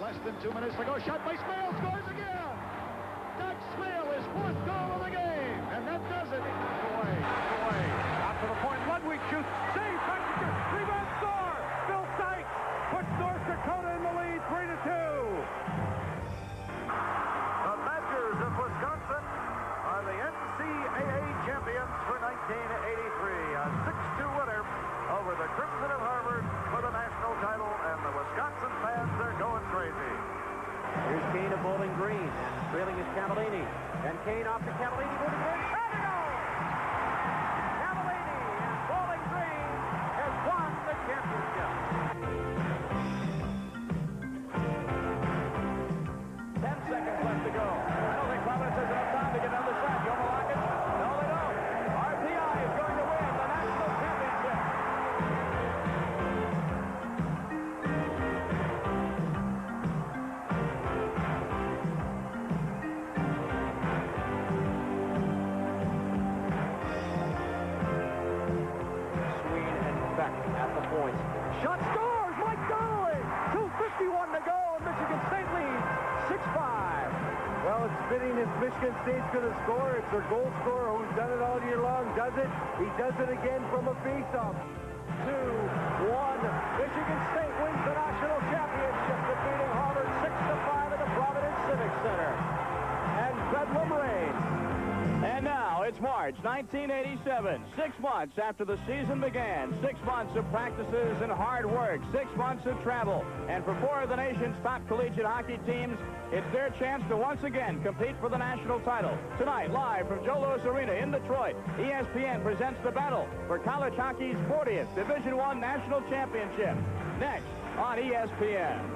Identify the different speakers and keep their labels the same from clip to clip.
Speaker 1: Less than 2 minutes to go. Shot by Smale. Scores again. Doug Smale, his 4th goal of the game. And that does it. Away. Out to the point. Ludwig shoots. Save. Mexican. Rebound score. Bill Sykes puts North Dakota in the lead 3-2.
Speaker 2: The Badgers of Wisconsin are the NCAA champions for 1983. A 6-2 winner over the Crimson of Harvard for the national title, and the Wisconsin fans are going crazy.
Speaker 3: Here's Kane of Bowling Green, and trailing is Cavallini. And Kane off to Cavallini, moving in, and a goal! Cavallini and Bowling Green has won the championship. 10 seconds left to go. I don't think Providence has enough time to get another shot. Yomo Rockets? No, they don't. RPI is going to win the national championship. At the points. Shot scores! Mike Donnelly! 2:51 to go, and Michigan State leads 6-5.
Speaker 4: Well, it's fitting if Michigan State's going to score. It's their goal scorer who's done it all year long. Does it? He does it again from a faceoff.
Speaker 3: 2-1. Michigan State wins the national championship, defeating Harvard 6-5 at the Providence Civic Center. And Bedlam reigns. And now it's March 1987, 6 months after the season began, 6 months of practices and hard work, 6 months of travel. And for 4 of the nation's top collegiate hockey teams, it's their chance to once again compete for the national title. Tonight, live from Joe Louis Arena in Detroit, ESPN presents the battle for college hockey's 40th Division I national championship. Next on ESPN.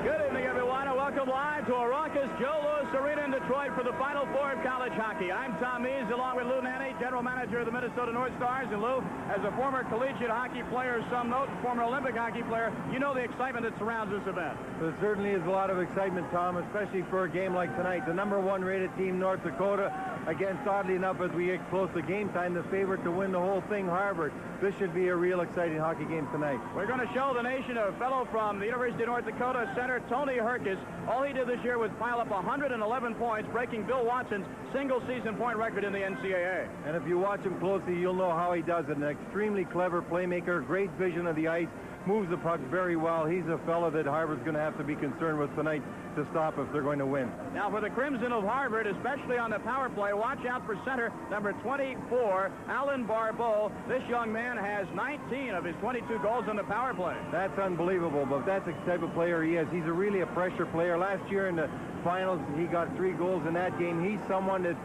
Speaker 3: Good evening, everyone, and welcome live to a raucous Joe Louis Arena in Detroit for the Final Four of college hockey. I'm Tom Mees, along with Lou Nanny, general manager of the Minnesota North Stars. And Lou, as a former collegiate hockey player of some note, former Olympic hockey player, you know the excitement that surrounds this event.
Speaker 4: There certainly is a lot of excitement, Tom, especially for a game like tonight. The #1 rated team, North Dakota, against, oddly enough, as we get close to game time, the favorite to win the whole thing, Harvard. This should be a real exciting hockey game tonight.
Speaker 3: We're going to show the nation a fellow from the University of North Dakota, center Tony Herkis. All he did this year was pile up 111 points, breaking Bill Watson's single-season point record in the NCAA.
Speaker 4: And if you watch him closely, you'll know how he does it. An extremely clever playmaker, great vision of the ice, moves the puck very well. He's a fellow that Harvard's going to have to be concerned with tonight to stop if they're going to win.
Speaker 3: Now for the Crimson of Harvard, especially on the power play, watch out for center number 24, Alan Barbeau. This young man has 19 of his 22 goals on the power play.
Speaker 4: That's unbelievable, but that's the type of player he is. He's really a pressure player. Last year in the finals, he got 3 goals in that game. He's someone that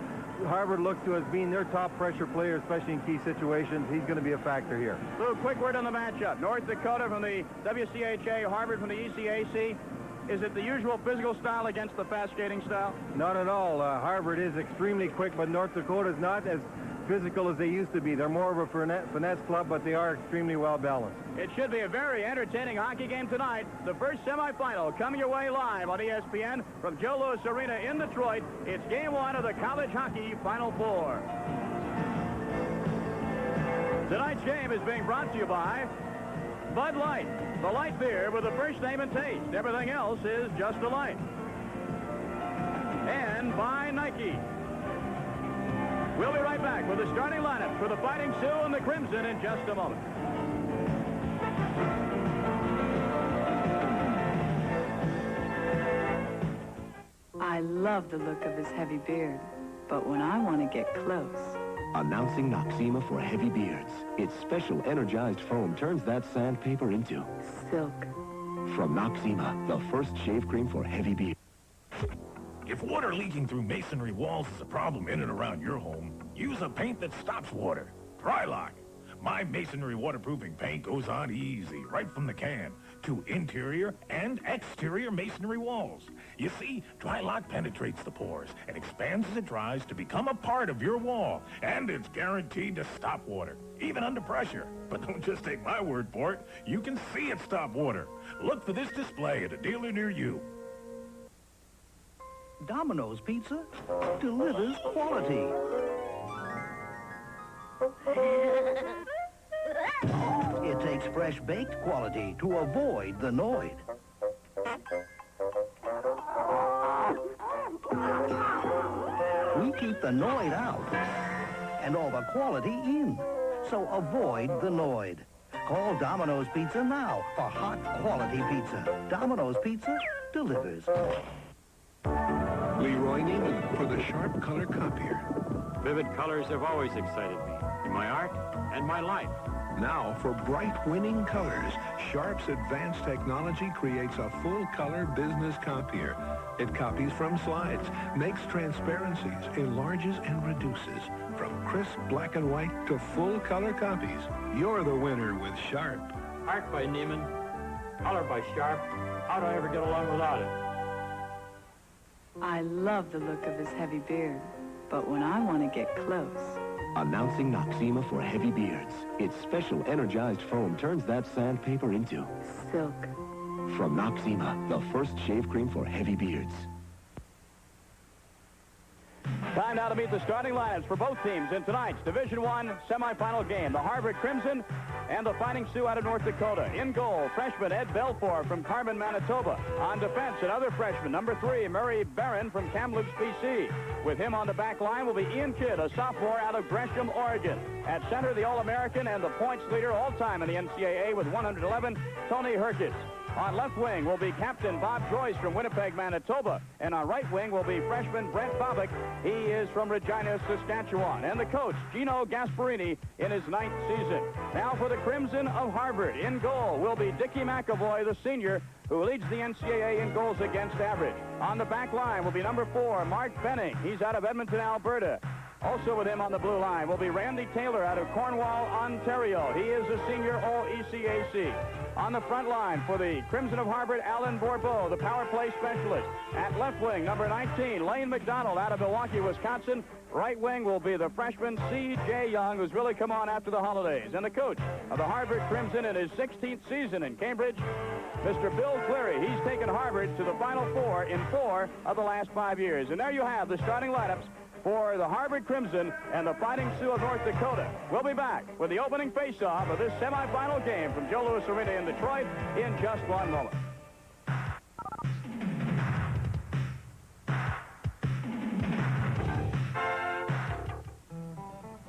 Speaker 4: Harvard looks to as being their top pressure player, especially in key situations. He's going to be a factor here.
Speaker 3: Lou, quick word on the matchup. North Dakota from the WCHA, Harvard from the ECAC. Is it the usual physical style against the fast skating style?
Speaker 4: Not at all. Harvard is extremely quick, but North Dakota is not as physical as they used to be. They're more of a finesse club, but they are extremely well balanced.
Speaker 3: It should be a very entertaining hockey game tonight. The first semifinal coming your way live on ESPN from Joe Louis Arena in Detroit. It's game 1 of the college hockey Final Four. Tonight's game is being brought to you by Bud Light, the light beer with the first name and taste. Everything else is just a light. And by Nike. We'll be right back with the starting lineup for the Fighting Sioux and the Crimson in just a moment.
Speaker 5: I love the look of his heavy beard, but when I want to get close...
Speaker 6: Announcing Noxzema for heavy beards. Its special energized foam turns that sandpaper into...
Speaker 5: silk.
Speaker 6: From Noxzema, the first shave cream for heavy beards.
Speaker 7: If water leaking through masonry walls is a problem in and around your home, use a paint that stops water. Drylock. My masonry waterproofing paint goes on easy, right from the can, to interior and exterior masonry walls. You see, Drylock penetrates the pores and expands as it dries to become a part of your wall. And it's guaranteed to stop water, even under pressure. But don't just take my word for it. You can see it stop water. Look for this display at a dealer near you.
Speaker 8: Domino's Pizza delivers quality. It takes fresh baked quality to avoid the Noid. We keep the Noid out and all the quality in. So avoid the Noid. Call Domino's Pizza now for hot quality pizza. Domino's Pizza delivers.
Speaker 6: Leroy Neiman for the Sharp Color Copier.
Speaker 9: Vivid colors have always excited me in my art and my life.
Speaker 6: Now, for bright, winning colors, Sharp's advanced technology creates a full-color business copier. It copies from slides, makes transparencies, enlarges and reduces. From crisp black and white to full-color copies, you're the winner with Sharp.
Speaker 9: Art by Neiman, color by Sharp. How do I ever get along without it?
Speaker 5: I love the look of his heavy beard, but when I want to get close...
Speaker 6: Announcing Noxzema for heavy beards. Its special energized foam turns that sandpaper into
Speaker 5: silk.
Speaker 6: From Noxzema, the first shave cream for heavy beards.
Speaker 3: Time now to meet the starting lineups for both teams in tonight's Division I semifinal game. The Harvard Crimson and the Fighting Sioux out of North Dakota. In goal, freshman Ed Belfour from Carmen, Manitoba. On defense, another freshman, number 3, Murray Barron from Kamloops, BC. With him on the back line will be Ian Kidd, a sophomore out of Gresham, Oregon. At center, the All-American and the points leader all-time in the NCAA with 111, Tony Herkis. On left wing will be Captain Bob Joyce from Winnipeg, Manitoba. And on right wing will be freshman Brent Bobick. He is from Regina, Saskatchewan. And the coach, Gino Gasparini, in his 9th season. Now for the Crimson of Harvard. In goal will be Dickie McAvoy, the senior, who leads the NCAA in goals against average. On the back line will be number 4, Mark Benning. He's out of Edmonton, Alberta. Also with him on the blue line will be Randy Taylor out of Cornwall, Ontario. He is a senior All-ECAC. On the front line for the Crimson of Harvard, Alan Bourbeau, the power play specialist. At left wing, number 19, Lane McDonald out of Milwaukee, Wisconsin. Right wing will be the freshman C.J. Young, who's really come on after the holidays. And the coach of the Harvard Crimson in his 16th season in Cambridge, Mr. Bill Cleary. He's taken Harvard to the Final Four in 4 of the last 5 years. And there you have the starting lineups for the Harvard Crimson and the Fighting Sioux of North Dakota. We'll be back with the opening face-off of this semifinal game from Joe Louis Arena in Detroit in just one moment.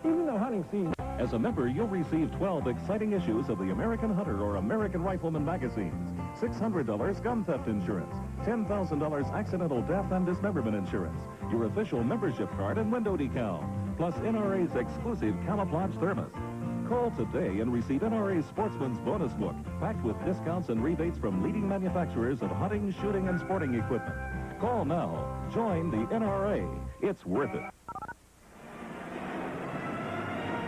Speaker 10: Even though hunting season... As a member, you'll receive 12 exciting issues of the American Hunter or American Rifleman magazines, $600 gun theft insurance, $10,000 accidental death and dismemberment insurance, your official membership card and window decal, plus NRA's exclusive camouflage thermos. Call today and receive NRA's Sportsman's Bonus Book, packed with discounts and rebates from leading manufacturers of hunting, shooting, and sporting equipment. Call now. Join the NRA. It's worth it.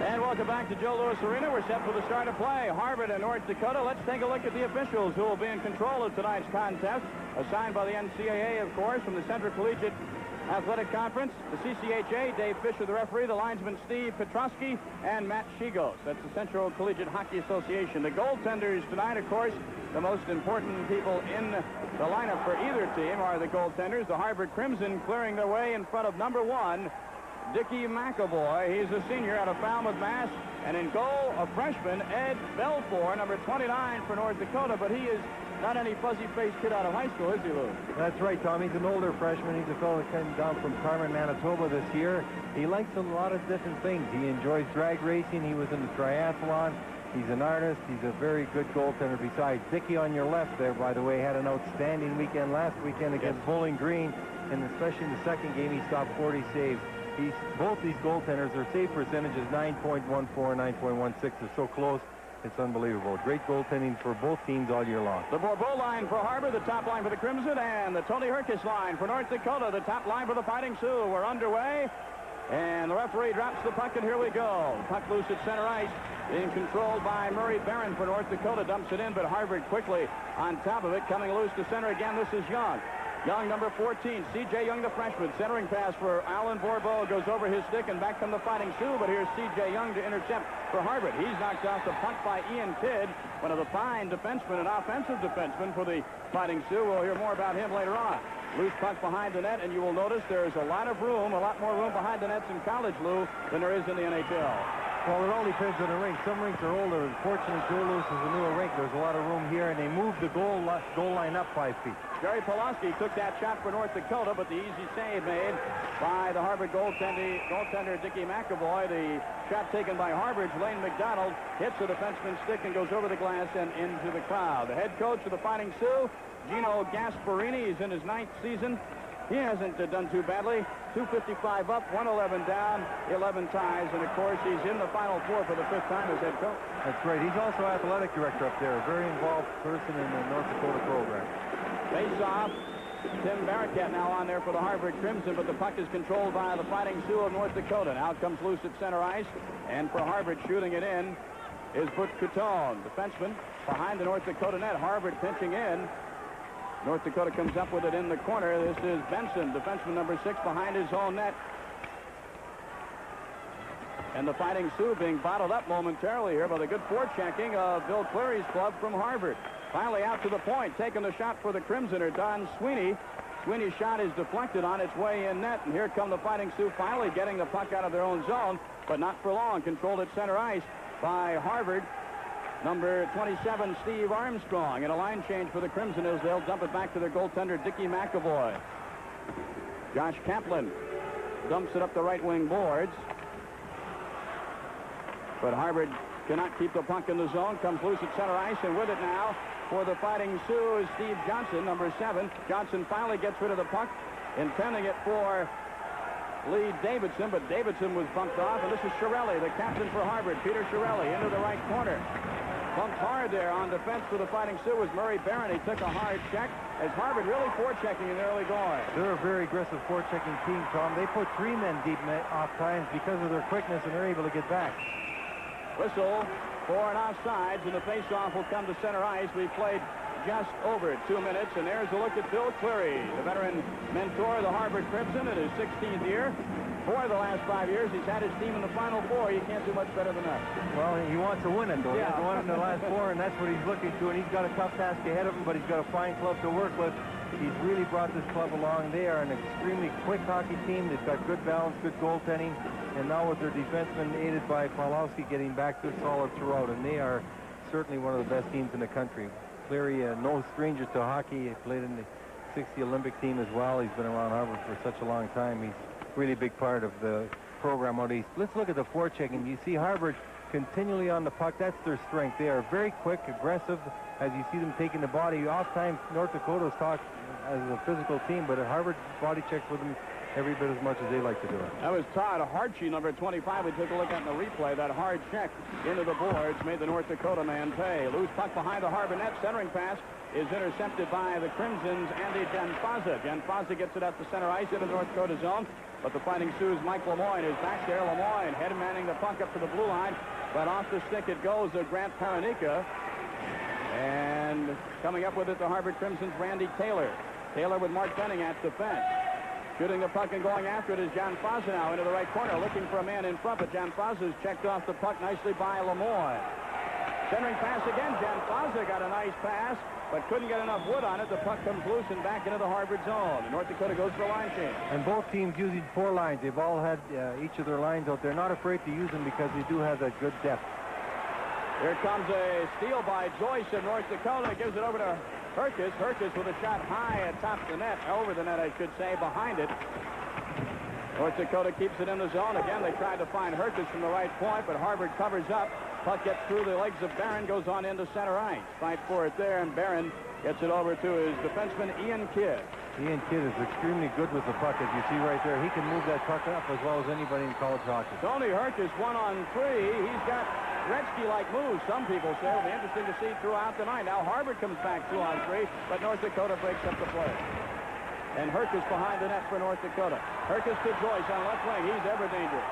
Speaker 3: And welcome back to Joe Louis Arena. We're set for the start of play. Harvard and North Dakota. Let's take a look at the officials who will be in control of tonight's contest. Assigned by the NCAA, of course, from the Central Collegiate Athletic Conference. The CCHA, Dave Fisher, the referee. The linesman, Steve Petrosky, and Matt Shigos. That's the Central Collegiate Hockey Association. The goaltenders tonight, of course, the most important people in the lineup for either team are the goaltenders. The Harvard Crimson clearing their way in front of number 1, Dickie McAvoy. He's a senior out of Falmouth, Mass. And in goal, a freshman, Ed Belfour, number 29 for North Dakota. But he is not any fuzzy-faced kid out of high school, is he, Lou?
Speaker 4: That's right, Tom. He's an older freshman. He's a fellow that came down from Carmen, Manitoba this year. He likes a lot of different things. He enjoys drag racing. He was in the triathlon. He's an artist. He's a very good goaltender. Besides, Dickie on your left there, by the way, had an outstanding weekend last weekend against Bowling Green. And especially in the second game, he stopped 40 saves. Both these goaltenders, their save percentage is 9.14, 9.16. They're so close, it's unbelievable. Great goaltending for both teams all year long.
Speaker 3: The Bourbeau line for Harvard, the top line for the Crimson, and the Tony Herkis line for North Dakota, the top line for the Fighting Sioux. We're underway, and the referee drops the puck, and here we go. Puck loose at center ice, being controlled by Murray Barron for North Dakota. Dumps it in, but Harvard quickly on top of it. Coming loose to center again, this is Young. Young, number 14, C.J. Young, the freshman. Centering pass for Alan Bourbeau goes over his stick and back from the Fighting Sioux, but here's C.J. Young to intercept for Harvard. He's knocked off the puck by Ian Kidd, one of the fine defensemen, an offensive defenseman for the Fighting Sioux. We'll hear more about him later on. Loose puck behind the net, and you will notice there's a lot more room behind the nets in college, Lou, than there is in the NHL.
Speaker 4: Well, it all depends on the rink. Some rinks are older. Unfortunately, Joe Louis is a newer rink. There's a lot of room here, and they moved the goal line up 5 feet.
Speaker 3: Jerry Pulaski took that shot for North Dakota, but the easy save made by the Harvard goaltender Dickie McAvoy. The shot taken by Harvard's Lane McDonald hits the defenseman's stick and goes over the glass and into the crowd. The head coach of the Fighting Sioux, Gino Gasparini, is in his 9th season. He hasn't done too badly. 255 up, 111 down, 11 ties, and of course he's in the Final Four for the 5th time as head coach.
Speaker 4: That's right. He's also athletic director up there. A very involved person in the North Dakota program.
Speaker 3: Face-off. Tim Barracat now on there for the Harvard Crimson, but the puck is controlled by the Fighting Sioux of North Dakota. Now it comes loose at center ice, and for Harvard shooting it in is Butch Coutone, defenseman behind the North Dakota net. Harvard pinching in. North Dakota comes up with it in the corner. This is Benson, defenseman number 6, behind his own net. And the Fighting Sioux being bottled up momentarily here by the good forechecking of Bill Cleary's club from Harvard. Finally out to the point, taking the shot for the Crimsoner, Don Sweeney. Sweeney's shot is deflected on its way in net, and here come the Fighting Sioux finally getting the puck out of their own zone, but not for long. Controlled at center ice by Harvard. Number 27, Steve Armstrong, and a line change for the Crimson as they'll dump it back to their goaltender, Dickie McAvoy. Josh Kaplan dumps it up the right wing boards. But Harvard cannot keep the puck in the zone. Comes loose at center ice, and with it now for the Fighting Sioux is Steve Johnson, number 7. Johnson finally gets rid of the puck, intending it for Lee Davidson, but Davidson was bumped off, and this is Chiarelli, the captain for Harvard, Peter Chiarelli, into the right corner. Bumped hard there on defense for the Fighting Sioux was Murray Barron. He took a hard check as Harvard really forechecking in the early going.
Speaker 4: They're a very aggressive forechecking team, Tom. They put 3 men deep off times because of their quickness, and they're able to get back.
Speaker 3: Whistle for an offsides, and the faceoff will come to center ice. We played just over 2 minutes, and there's a look at Bill Cleary, the veteran mentor of the Harvard Crimson in his 16th year. For the last 5 years, he's had his team in the Final Four. You can't do much better than that.
Speaker 4: Well, he wants to win it, though.
Speaker 3: Yeah.
Speaker 4: He won it in the last 4, and that's what he's looking to, and he's got a tough task ahead of him, but he's got a fine club to work with. He's really brought this club along. They are an extremely quick hockey team. They've got good balance, good goaltending, and now with their defensemen aided by Pawlowski getting back good solid throughout, and they are certainly one of the best teams in the country. Cleary, no stranger to hockey. He played in the 60 Olympic team as well. He's been around Harvard for such a long time. He's really big part of the program out east. Let's look at the forechecking. You see Harvard continually on the puck. That's their strength. They are very quick, aggressive, as you see them taking the body. Off time, North Dakota's talked as a physical team, but at Harvard body checks with them every bit as much as they like to do it.
Speaker 3: That was Todd Harchie, number 25. We took a look at in the replay. That hard check into the boards made the North Dakota man pay. Loose puck behind the Harvard net. Centering pass is intercepted by the Crimson's Andy Janfaza. Janfaza gets it up to center ice into the North Dakota zone, but the Fighting Sioux's Mike Lemoyne is back there. Lemoyne head manning the puck up to the blue line, but off the stick it goes to Grant Paranika. And coming up with it, the Harvard Crimson's Randy Taylor. Taylor with Mark Benning at defense. Shooting the puck and going after it is John Fazza now into the right corner, looking for a man in front, but John Fazza's checked off the puck nicely by Lemoyne. Centering pass again. John Fazza got a nice pass, but couldn't get enough wood on it. The puck comes loose and back into the Harvard zone. And North Dakota goes for a line change.
Speaker 4: And both teams using 4 lines. They've all had each of their lines out there. Not afraid to use them because they do have that good depth.
Speaker 3: Here comes a steal by Joyce of North Dakota. Gives it over to Herkus. Herkus with a shot high atop the net, over the net, I should say, behind it. North Dakota keeps it in the zone. Again, they tried to find Herkus from the right point, but Harvard covers up. Puck gets through the legs of Barron, goes on into center ice. Fight for it there, and Barron gets it over to his defenseman, Ian Kidd.
Speaker 4: Ian Kidd is extremely good with the puck, as you see right there. He can move that puck up as well as anybody in college hockey.
Speaker 3: Tony Herkus 1-on-3. He's got Gretzky-like moves, some people say. It'll be interesting to see throughout the night. Now Harvard comes back 2-on-3, but North Dakota breaks up the play. And Herkus behind the net for North Dakota. Herkus to Joyce on left wing. He's ever dangerous.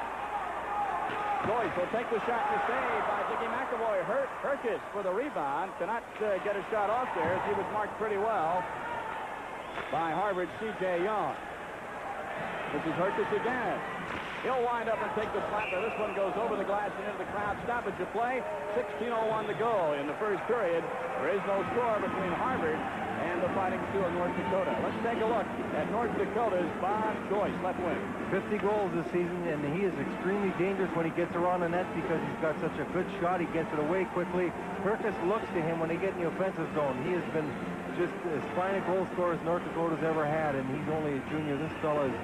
Speaker 3: Joyce will take the shot to save by Dickie McAvoy. Herkus for the rebound. Cannot get a shot off there as he was marked pretty well by Harvard's C.J. Young. This is Herkus again. He'll wind up and take the slap. This one goes over the glass and into the crowd. Stoppage of play. 16:01 to go in the first period. There is no score between Harvard and the Fighting Sioux of North Dakota. Let's take a look at North Dakota's Bob Joyce, left wing.
Speaker 4: 50 goals this season, and he is extremely dangerous when he gets around the net because he's got such a good shot. He gets it away quickly. Perkins looks to him when they get in the offensive zone. He has been just as fine a goal scorer as North Dakota's ever had, and he's only a junior. This fella is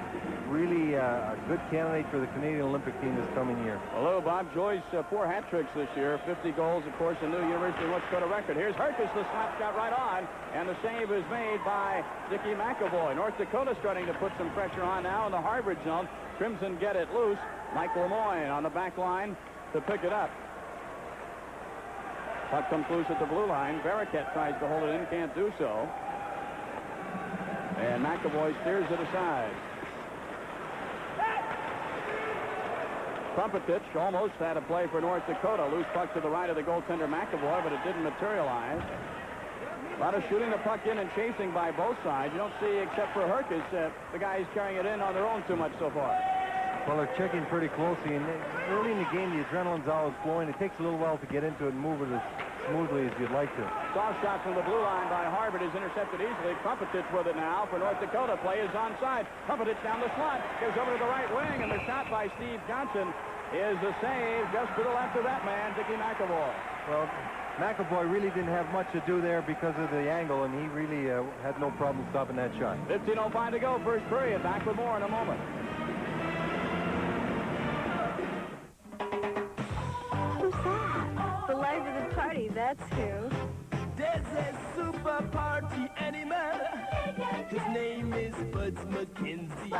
Speaker 4: really a good candidate for the Canadian Olympic team this coming year.
Speaker 3: Hello, Bob Joyce, 4 hat tricks this year, 50 goals, of course, a new University of North Dakota record. Here's Herkus, the slap shot right on, and the save is made by Dickie McAvoy. North Dakota starting to put some pressure on now in the Harvard zone. Crimson get it loose. Mike Lemoyne on the back line to pick it up. Puck comes loose at the blue line. Barraquette tries to hold it in, can't do so. And McAvoy steers it aside. Trumpetich almost had a play for North Dakota. Loose puck to the right of the goaltender McAvoy, but it didn't materialize. A lot of shooting the puck in and chasing by both sides. You don't see, except for Herkus, the guys carrying it in on their own too much so far.
Speaker 4: Well, they're checking pretty closely, and early in the game, the adrenaline's always flowing. It takes a little while to get into it and move it as smoothly as you'd like to.
Speaker 3: Soft shot from the blue line by Harvard is intercepted easily. Trumpetich with it now for North Dakota. Play is onside. Trumpetich down the slot. Goes over to the right wing, and the shot by Steve Johnson is a save just to the left of that man, Dickie McAvoy.
Speaker 4: Well, McAvoy really didn't have much to do there because of the angle, and he really had no problem stopping that shot.
Speaker 3: 15:05 to go, first period. Back with more in a moment.
Speaker 11: Who's that? The life of the party, that's who.
Speaker 12: There's a super party animal. His name is Buds McKenzie.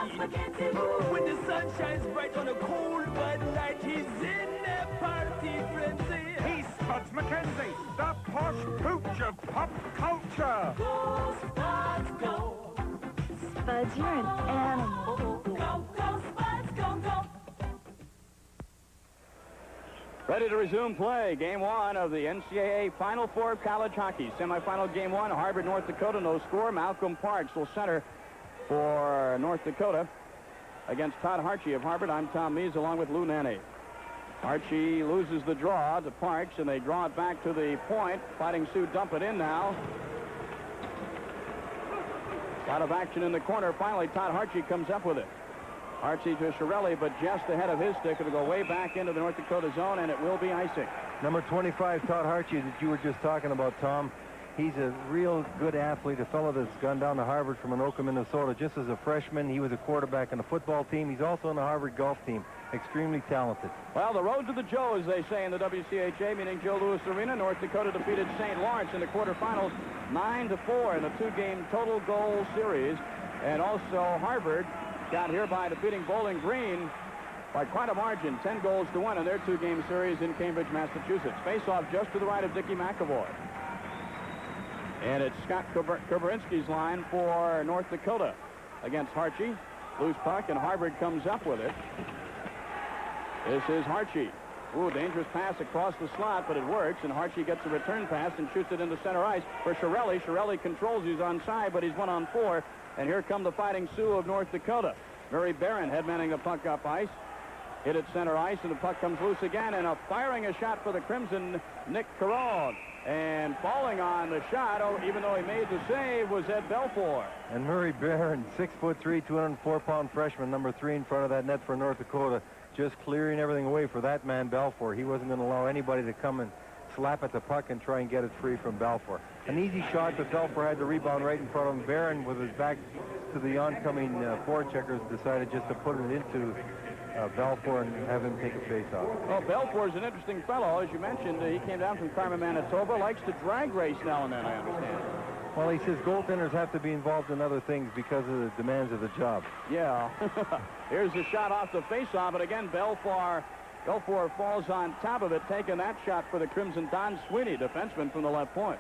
Speaker 12: When the sun shines bright on a cold Bud Light, he's in a party frenzy.
Speaker 1: He's Spuds McKenzie, the posh pooch of pop culture.
Speaker 12: Go, Spuds, go.
Speaker 11: Spuds, you're an animal.
Speaker 12: Go, go, Spuds, go, go.
Speaker 3: Ready to resume play. Game 1 of the NCAA Final Four college hockey. Semifinal game 1, Harvard, North Dakota, no score. Malcolm Parks will center for North Dakota against Todd Harchie of Harvard. I'm Tom Mees along with Lou Nanny. Harchie loses the draw to Parks, and they draw it back to the point. Fighting Sioux dump it in now. A lot of action in the corner. Finally, Todd Harchie comes up with it. Harchie to Shirelli, but just ahead of his stick. It'll go way back into the North Dakota zone, and it will be icing.
Speaker 4: Number 25, Todd Harchie, that you were just talking about, Tom. He's a real good athlete, a fellow that's gone down to Harvard from Anoka, Minnesota. Just as a freshman, he was a quarterback on the football team. He's also on the Harvard golf team. Extremely talented.
Speaker 3: Well, the road to the Joe, as they say in the WCHA, meaning Joe Louis Arena. North Dakota defeated St. Lawrence in the quarterfinals 9-4 in a 2-game total goal series. And also Harvard got here by defeating Bowling Green by quite a margin, 10 goals to 1 in their 2-game series in Cambridge, Massachusetts. Face-off just to the right of Dickie McAvoy. And it's Scott Kuberinski's line for North Dakota against Harchie. Loose puck, and Harvard comes up with it. This is Harchie. Ooh, dangerous pass across the slot, but it works, and Harchie gets a return pass and shoots it into center ice for Shirelli. Shirelli controls, he's onside, but he's 1-on-4. And here come the Fighting Sioux of North Dakota. Murray Barron headmanning the puck up ice. Hit it center ice, and the puck comes loose again. And firing a shot for the Crimson, Nick Caron. And falling on the shot, even though he made the save, was Ed Belfour.
Speaker 4: And Murray Barron, 6'3", 204-pound freshman, number 3 in front of that net for North Dakota, just clearing everything away for that man, Belfour. He wasn't going to allow anybody to come and slap at the puck and try and get it free from Belfour. An easy shot, but Belfour had the rebound right in front of him. Barron, with his back to the oncoming forecheckers, decided just to put it into Belfour and have him take a face-off.
Speaker 3: Well, Belfour's an interesting fellow. As you mentioned, he came down from Carmen, Manitoba, likes to drag race now and then, I understand.
Speaker 4: Well, he says goaltenders have to be involved in other things because of the demands of the job.
Speaker 3: Yeah. Here's the shot off the face-off, but again, Belfour falls on top of it, taking that shot for the Crimson. Don Sweeney, defenseman from the left point.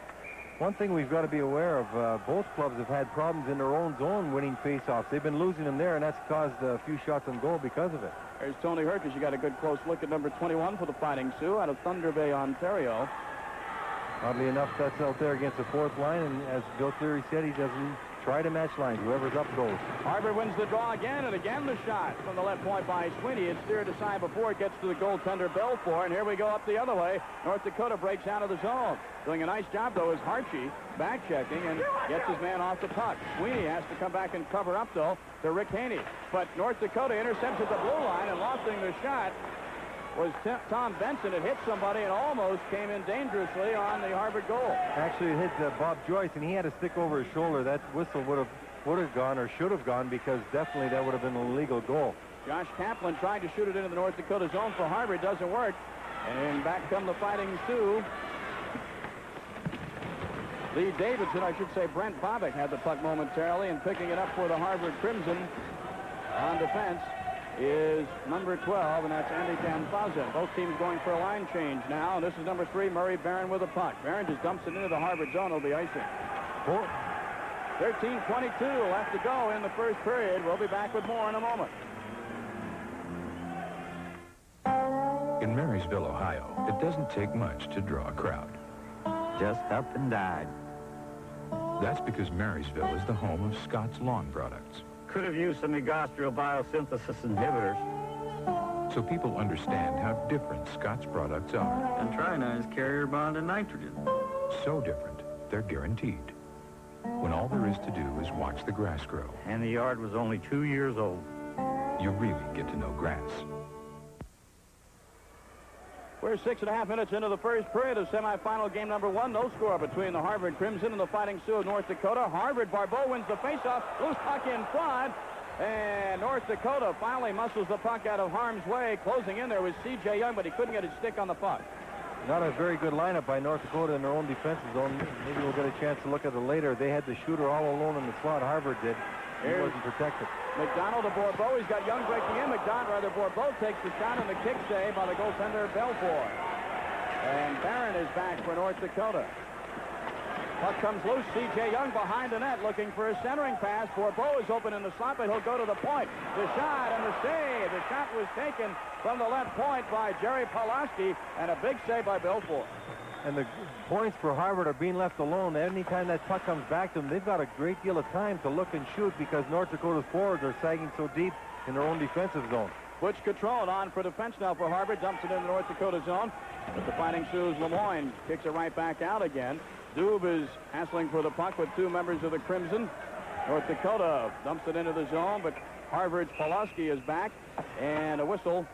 Speaker 4: One thing we've got to be aware of, both clubs have had problems in their own zone winning face-offs. They've been losing them there, and that's caused a few shots on goal because of it.
Speaker 3: There's Tony Herkus. You got a good close look at number 21 for the Fighting Sioux out of Thunder Bay, Ontario.
Speaker 4: Oddly enough, that's out there against the fourth line, and as Bill Cleary said, he doesn't try to match lines. Whoever's up goes.
Speaker 3: Harvard wins the draw again, and again the shot from the left point by Sweeney. It's steered aside before it gets to the goaltender Belfour, and here we go up the other way. North Dakota breaks out of the zone. Doing a nice job, though, is Harchie back-checking and gets his man off the puck. Sweeney has to come back and cover up, though, to Rick Haney. But North Dakota intercepts at the blue line, and lofting the shot was Tom Benson. It hit somebody and almost came in dangerously on the Harvard goal.
Speaker 4: Actually, it hit Bob Joyce, and he had to stick over his shoulder. That whistle would have gone, or should have gone, because definitely that would have been an illegal goal.
Speaker 3: Josh Kaplan tried to shoot it into the North Dakota zone for Harvard. Doesn't work. And back come the Fighting Sioux. Lee Davidson, I should say Brent Bobick, had the puck momentarily, and picking it up for the Harvard Crimson on defense is number 12, and that's Andy Danfazin. Both teams going for a line change now, and this is number 3, Murray Barron with the puck. Barron just dumps it into the Harvard zone. It'll be icing. 13:22 left to go in the first period. We'll be back with more in a moment.
Speaker 13: In Marysville, Ohio, it doesn't take much to draw a crowd.
Speaker 14: Just up and died.
Speaker 13: That's because Marysville is the home of Scott's Lawn Products.
Speaker 14: Could have used some egostral biosynthesis inhibitors.
Speaker 13: So people understand how different Scott's products are.
Speaker 14: And Trinized carrier bond and nitrogen.
Speaker 13: So different, they're guaranteed. When all there is to do is watch the grass grow.
Speaker 14: And the yard was only 2 years old.
Speaker 13: You really get to know grass.
Speaker 3: We're 6.5 minutes into the first period of semifinal game number 1. No score between the Harvard Crimson and the Fighting Sioux of North Dakota. Harvard, Barbeau wins the faceoff. Loose puck in front. And North Dakota finally muscles the puck out of harm's way. Closing in there was C.J. Young, but he couldn't get his stick on the puck.
Speaker 4: Not a very good lineup by North Dakota in their own defensive zone. Maybe we'll get a chance to look at it later. They had the shooter all alone in the slot. Harvard did. He wasn't protected.
Speaker 3: McDonald to Bourbeau. He's got Young breaking in. Bourbeau takes the shot and the kick save by the goaltender Belfour. And Barron is back for North Dakota. Puck comes loose. C.J. Young behind the net looking for a centering pass. Bourbeau is open in the slot, but he'll go to the point. The shot and the save. The shot was taken from the left point by Jerry Pulaski, and a big save by Belfour.
Speaker 4: And the points for Harvard are being left alone. Anytime that puck comes back to them, they've got a great deal of time to look and shoot because North Dakota's forwards are sagging so deep in their own defensive zone.
Speaker 3: Butch Catrone on for defense now for Harvard. Dumps it in the North Dakota zone. But the Fighting Sioux, Lemoyne kicks it right back out again. Doob is hassling for the puck with 2 members of the Crimson. North Dakota dumps it into the zone, but Harvard's Pulaski is back. And a whistle.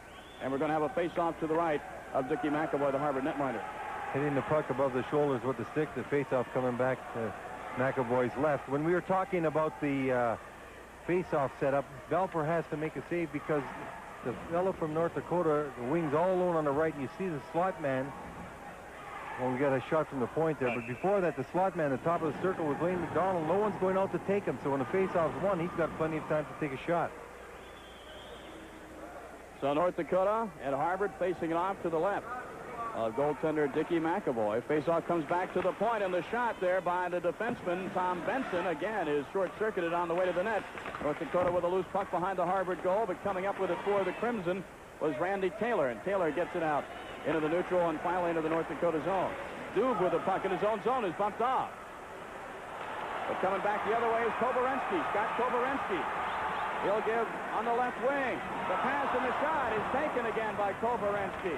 Speaker 3: And we're going to have a face-off to the right of Dickie McAvoy, the Harvard netminder.
Speaker 4: Hitting the puck above the shoulders with the stick, the face-off coming back to McAvoy's left. When we were talking about the face-off setup, Belfour has to make a save because the fellow from North Dakota, the wing's all alone on the right, and you see the slot man. Well, we got a shot from the point there, but before that, the slot man at the top of the circle was Wayne McDonald. No one's going out to take him, so when the face-off's won, he's got plenty of time to take a shot.
Speaker 3: So North Dakota and Harvard facing it off to the left. Goaltender Dickie McAvoy. Faceoff comes back to the point, and the shot there by the defenseman Tom Benson again is short-circuited on the way to the net. North Dakota with a loose puck behind the Harvard goal, but coming up with it for the Crimson was Randy Taylor, and Taylor gets it out into the neutral and finally into the North Dakota zone. Doob with the puck in his own zone is bumped off. But coming back the other way is Koborensky, Scott Koborensky. He'll give on the left wing. The pass and the shot is taken again by Koborensky.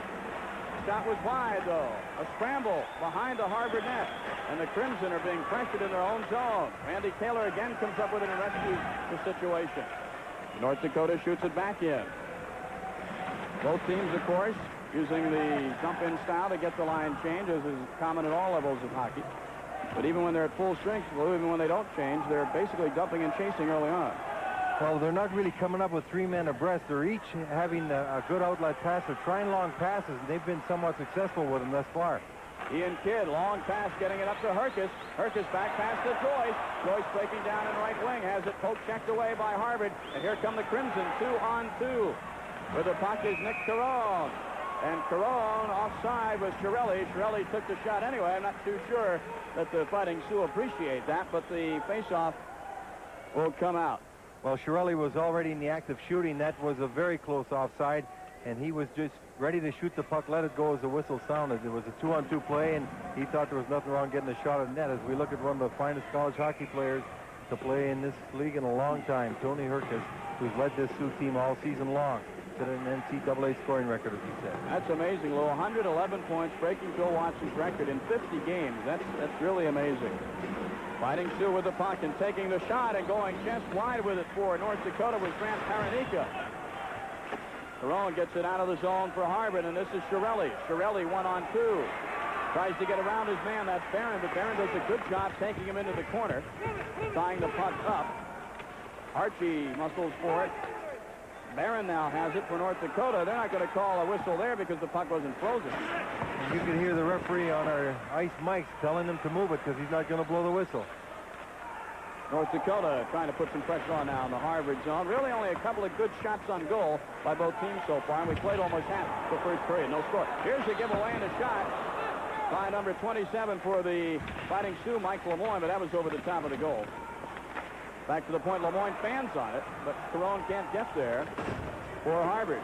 Speaker 3: Shot was wide, though. A scramble behind the Harvard net. And the Crimson are being pressured in their own zone. Randy Taylor again comes up with it and rescues the situation. North Dakota shoots it back in. Both teams, of course, using the jump-in style to get the line change, as is common at all levels of hockey. But even when they're at full strength, even when they don't change, they're basically dumping and chasing early on.
Speaker 4: Well, they're not really coming up with 3 men abreast. They're each having a good outlet pass. They're trying long passes, and they've been somewhat successful with them thus far.
Speaker 3: Ian Kidd, long pass, getting it up to Herkus. Herkus back pass to Joyce. Joyce breaking down in right wing, has it poke checked away by Harvard. And here come the Crimson, 2-on-2. With the puck is Nick Caron. And Caron offside was Chiarelli. Chiarelli took the shot anyway. I'm not too sure that the Fighting Sioux appreciate that, but the faceoff will come out.
Speaker 4: Well, Chiarelli was already in the act of shooting. That was a very close offside. and he was just ready to shoot the puck, let it go as the whistle sounded. It was a 2-on-2 play, and he thought there was nothing wrong getting a shot at net. As we look at one of the finest college hockey players to play in this league in a long time, Tony Herkus, who's led this Sioux team all season long. Set an NCAA scoring record, as he said.
Speaker 3: That's amazing, Lou. 111 points, breaking Bill Watson's record in 50 games. That's really amazing. Fighting Sioux with the puck and taking the shot and going chest wide with it for North Dakota was Grant Paranika. Perone gets it out of the zone for Harvard, and this is Shirelli. Shirelli 1-on-2. Tries to get around his man. That's Barron, but Barron does a good job taking him into the corner, tying the puck up. Archie muscles for it. Barron now has it for North Dakota. They're not going to call a whistle there because the puck wasn't frozen.
Speaker 4: And you can hear the referee on our ice mics telling him to move it because he's not going to blow the whistle.
Speaker 3: North Dakota trying to put some pressure on now in the Harvard zone. Really only a couple of good shots on goal by both teams so far, and we played almost half the first period. No score. Here's a giveaway and a shot by number 27 for the Fighting Sioux, Mike Lemoyne, but that was over the top of the goal. Back to the point, Lemoyne fans on it, but Perone can't get there for Harvard.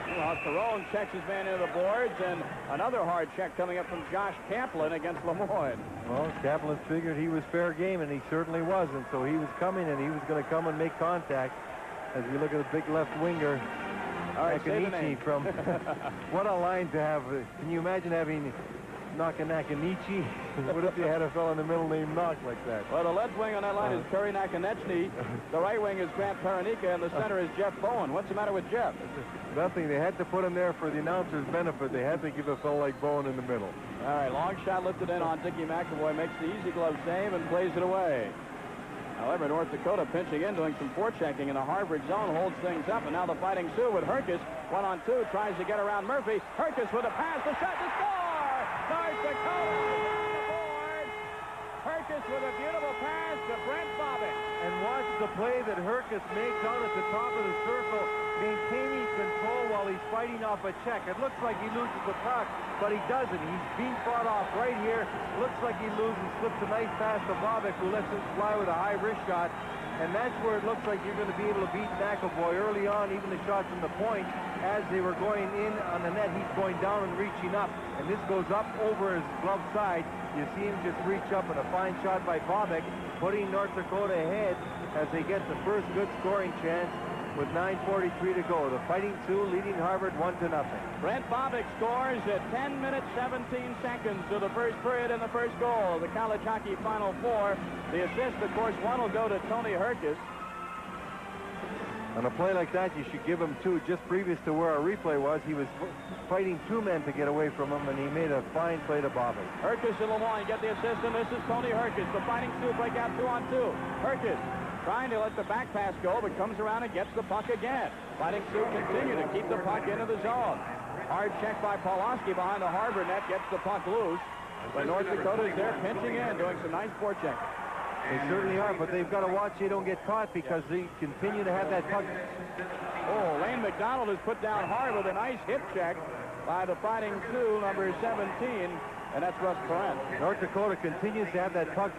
Speaker 3: Well, Perone checks his man into the boards, and another hard check coming up from Josh Kaplan against Lemoyne.
Speaker 4: Well, Kaplan figured he was fair game, and he certainly wasn't. So he was coming, and he was going to come and make contact. As we look at the big left winger,
Speaker 3: all right,
Speaker 4: Nakanichi from... What a line to have. Can you imagine having Nakanichi? What if you had a fellow in the middle named Knock like that?
Speaker 3: Well, the left wing on that line is Curry Nakanichi. The right wing is Grant Paranika, and the center is Jeff Bowen. What's the matter with Jeff?
Speaker 4: Nothing. They had to put him there for the announcer's benefit. They had to give a fellow like Bowen in the middle.
Speaker 3: All right, long shot lifted in on Dickie McAvoy, makes the easy glove save and plays it away. However, North Dakota pinching in, doing some forechecking in the Harvard zone, holds things up, and now the Fighting Sioux with Herkus, 1-on-2, tries to get around Murphy. Herkus with a pass, the shot, to score! North Dakota is on the board. Herkus with a beautiful pass to Brent Bobick.
Speaker 4: And watch the play that Herkus makes out at the top of the circle, maintaining control while he's fighting off a check. It looks like he loses the puck, but he doesn't. He's being fought off right here. Looks like he loses, slips a nice pass to Bobick, who lets it fly with a high wrist shot. And that's where it looks like you're going to be able to beat McAvoy early on, even the shots from the point. As they were going in on the net, he's going down and reaching up. And this goes up over his glove side. You see him just reach up, and a fine shot by Bobick, putting North Dakota ahead as they get the first good scoring chance with 9:43 to go. The Fighting Sioux leading Harvard 1-0.
Speaker 3: Brent Bobick scores at 10 minutes, 17 seconds to the first period in the first goal of the college hockey Final Four. The assist, of course, one will go to Tony Herkus.
Speaker 4: On a play like that, you should give him two. Just previous to where our replay was, he was fighting two men to get away from him, and he made a fine play to Bobick.
Speaker 3: Herkus and Lemoyne get the assist, and this is Tony Herkus. The Fighting Sioux break out 2-on-2. Herkus trying to let the back pass go, but comes around and gets the puck again. Fighting Sioux continue to keep the puck into the zone. Hard check by Pawlowski behind the Harvard net, gets the puck loose. But North Dakota is there pinching in, doing some nice forechecking.
Speaker 4: They certainly are, but they've got to watch they don't get caught because they continue to have that puck.
Speaker 3: Oh, Lane McDonald is put down hard with a nice hip check by the Fighting Sioux, number 17, and that's Russ Perrin.
Speaker 4: North Dakota continues to have that puck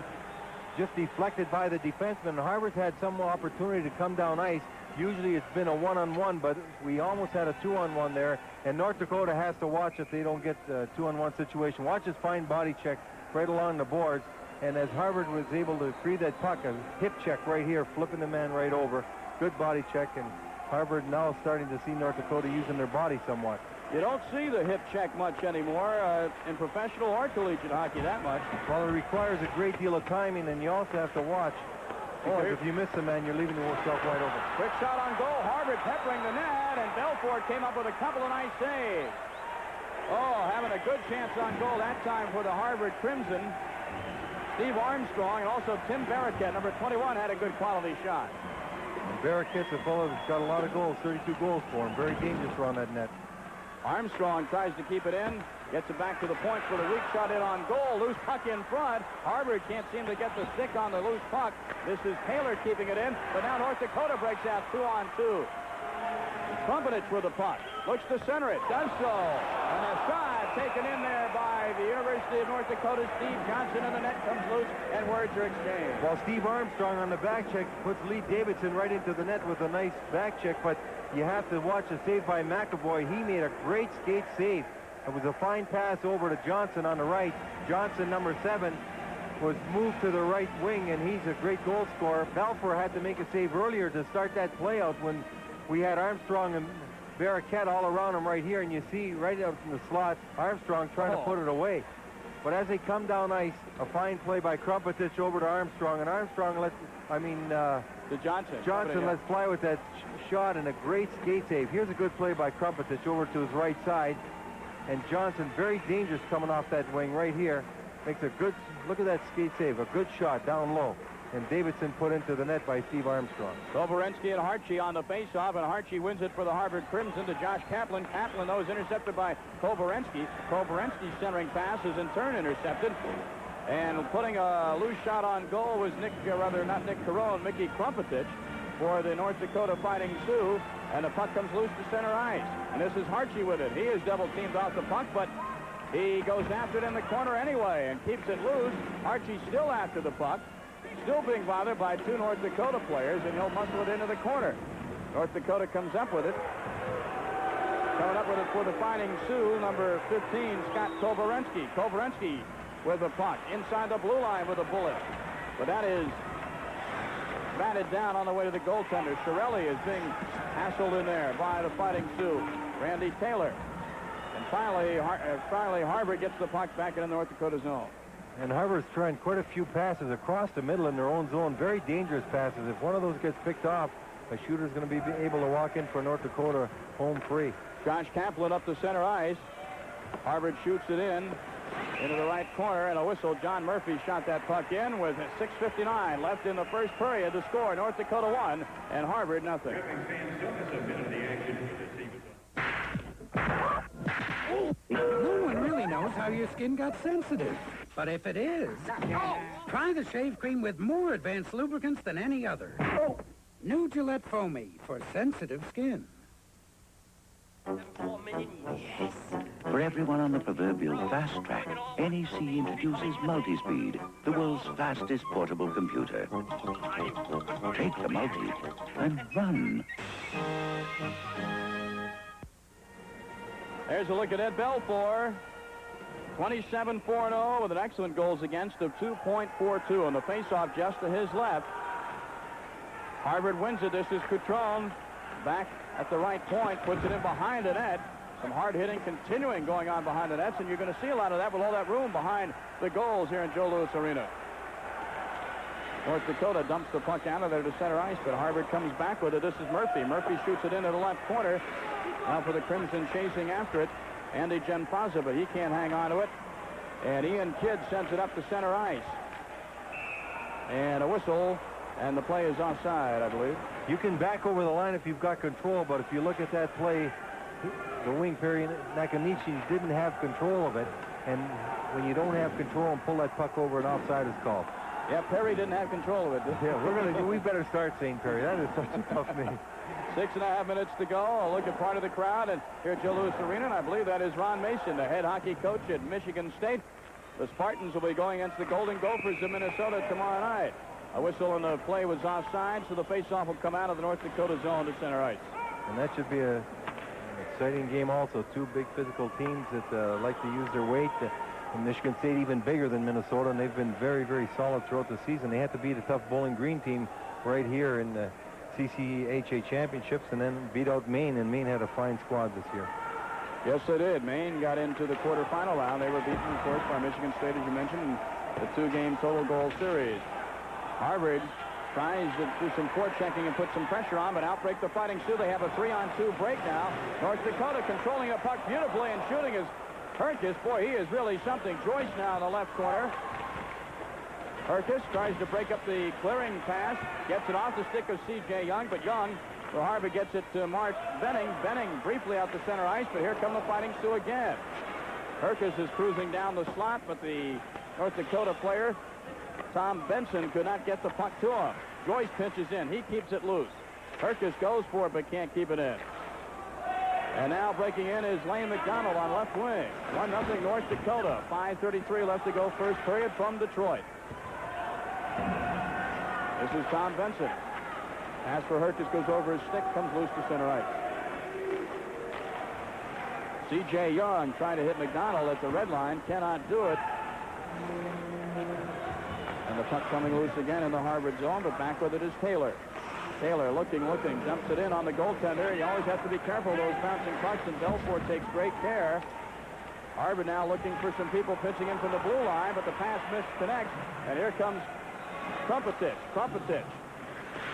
Speaker 4: just deflected by the defenseman. Harvard's had some opportunity to come down ice. Usually it's been a one-on-one, but we almost had a two-on-one there, and North Dakota has to watch if they don't get a two-on-one situation. Watch his fine body check right along the boards. And as Harvard was able to free that puck, a hip check right here, flipping the man right over. Good body check, and Harvard now starting to see North Dakota using their body somewhat.
Speaker 3: You don't see the hip check much anymore in professional or collegiate hockey that much.
Speaker 4: Well, it requires a great deal of timing, and you also have to watch. Because if you miss the man, you're leaving yourself wide open.
Speaker 3: Quick shot on goal. Harvard peppering the net, and Belfort came up with a couple of nice saves. Oh, having a good chance on goal that time for the Harvard Crimson. Steve Armstrong and also Tim Barraquette, number 21, had a good quality shot.
Speaker 4: And Barraquette's a fellow that's got a lot of goals, 32 goals for him. Very dangerous around that net.
Speaker 3: Armstrong tries to keep it in, gets it back to the point for the weak shot in on goal. Loose puck in front. Harvard can't seem to get the stick on the loose puck. This is Taylor keeping it in, but now North Dakota breaks out 2-on-2. Trumpetage with the puck. Looks to center it. Does so. And a shot taken in there by the University of North Dakota. Steve Johnson, and the net comes loose, and words are exchanged.
Speaker 4: Well, Steve Armstrong on the back check puts Lee Davidson right into the net with a nice back check, but you have to watch the save by McAvoy. He made a great skate save. It was a fine pass over to Johnson on the right. Johnson, number 7, was moved to the right wing, and he's a great goal scorer. Balfour had to make a save earlier to start that play out when we had Armstrong and Barraquette all around him right here, and you see right out in the slot Armstrong trying to put it away. But as they come down ice, a fine play by Krumpetich over to Armstrong, and Armstrong
Speaker 3: to Johnson.
Speaker 4: Johnson lets fly with that shot, and a great skate save. Here's a good play by Krumpetich over to his right side, and Johnson very dangerous coming off that wing right here. Makes a good, look at that skate save, a good shot down low. And Davidson put into the net by Steve Armstrong.
Speaker 3: Kovarensky and Hartshee on the faceoff, and Hartshee wins it for the Harvard Crimson to Josh Kaplan. Kaplan, though, is intercepted by Kovarensky. Kovarensky's centering pass is in turn intercepted. And putting a loose shot on goal was Mickey Krumpetich for the North Dakota Fighting Sioux. And the puck comes loose to center ice. And this is Hartshee with it. He is double teamed off the puck, but he goes after it in the corner anyway and keeps it loose. Hartshee still after the puck. Still being bothered by 2 North Dakota players, and he'll muscle it into the corner. North Dakota comes up with it. Coming up with it for the Fighting Sioux, number 15, Scott Kovarensky. Kovarensky with the puck inside the blue line with a bullet. But that is batted down on the way to the goaltender. Shirelli is being hassled in there by the Fighting Sioux. Randy Taylor. And finally Harvard gets the puck back in the North Dakota zone.
Speaker 4: And Harvard's trying quite a few passes across the middle in their own zone. Very dangerous passes. If one of those gets picked off, a shooter's going to be able to walk in for North Dakota home free.
Speaker 3: Josh Kaplan up the center ice. Harvard shoots it into the right corner, and a whistle. John Murphy shot that puck in with 6:59 left in the first period to score. North Dakota 1 and Harvard nothing.
Speaker 15: No one really knows how your skin got sensitive. But if it is, try the shave cream with more advanced lubricants than any other. New Gillette Foamy for sensitive skin.
Speaker 16: Yes. For everyone on the proverbial fast track, NEC introduces Multispeed, the world's fastest portable computer. Take the multi and run.
Speaker 3: There's a look at Ed Belfour. 27-4-0 with an excellent goals against of 2.42 on the faceoff just to his left. Harvard wins it. This is Coutron back at the right point, puts it in behind the net. Some hard hitting continuing going on behind the nets, and you're going to see a lot of that with all that room behind the goals here in Joe Louis Arena. North Dakota dumps the puck out of there to center ice, but Harvard comes back with it. This is Murphy. Murphy shoots it into the left corner. Now for the Crimson chasing after it. Andy Genfaza, but he can't hang on to it. And Ian Kidd sends it up to center ice. And a whistle, and the play is offside, I believe.
Speaker 4: You can back over the line if you've got control, but if you look at that play, the wing, Perry Nakanishi, didn't have control of it. And when you don't have control and pull that puck over, an offside is called.
Speaker 3: Yeah, Perry didn't have control of it.
Speaker 4: Yeah, we better start saying Perry. That is such a tough name.
Speaker 3: 6.5 minutes to go. I'll look at part of the crowd, and here at Joe Louis Arena, and I believe that is Ron Mason, the head hockey coach at Michigan State. The Spartans will be going against the Golden Gophers of Minnesota tomorrow night. A whistle and the play was offside, so the faceoff will come out of the North Dakota zone to center ice.
Speaker 4: And that should be an exciting game also. 2 big physical teams that like to use their weight. And Michigan State even bigger than Minnesota, and they've been very, very solid throughout the season. They had to beat a tough Bowling Green team right here in the CCHA Championships and then beat out Maine, and Maine had a fine squad this year.
Speaker 3: Yes, they did. Maine got into the quarterfinal round. They were beaten, of course, by Michigan State, as you mentioned, in the 2-game total goal series. Harvard tries to do some forechecking and put some pressure on, but outbreak the Fighting Sioux. They have a 3-on-2 break now. North Dakota controlling the puck beautifully and shooting is Herkus. Boy, he is really something. Joyce now in the left corner. Herkus tries to break up the clearing pass, gets it off the stick of C.J. Young, but Young, for Harvard, gets it to Mark Benning. Benning briefly out to center ice, but here come the Fighting Sioux again. Herkus is cruising down the slot, but the North Dakota player, Tom Benson, could not get the puck to him. Joyce pinches in. He keeps it loose. Herkus goes for it, but can't keep it in. And now breaking in is Lane McDonald on left wing. 1-0 North Dakota. 5:33 left to go first period from Detroit. This is Tom Benson. Pass for Herkus goes over his stick, comes loose to center ice. C.J. Young trying to hit McDonald at the red line, cannot do it. And the puck coming loose again in the Harvard zone, but back with it is Taylor. Taylor looking, dumps it in on the goaltender. You always have to be careful of those bouncing pucks, and Belfort takes great care. Harvard now looking for some people pitching in from the blue line, but the pass misconnects, and here comes Trumpetich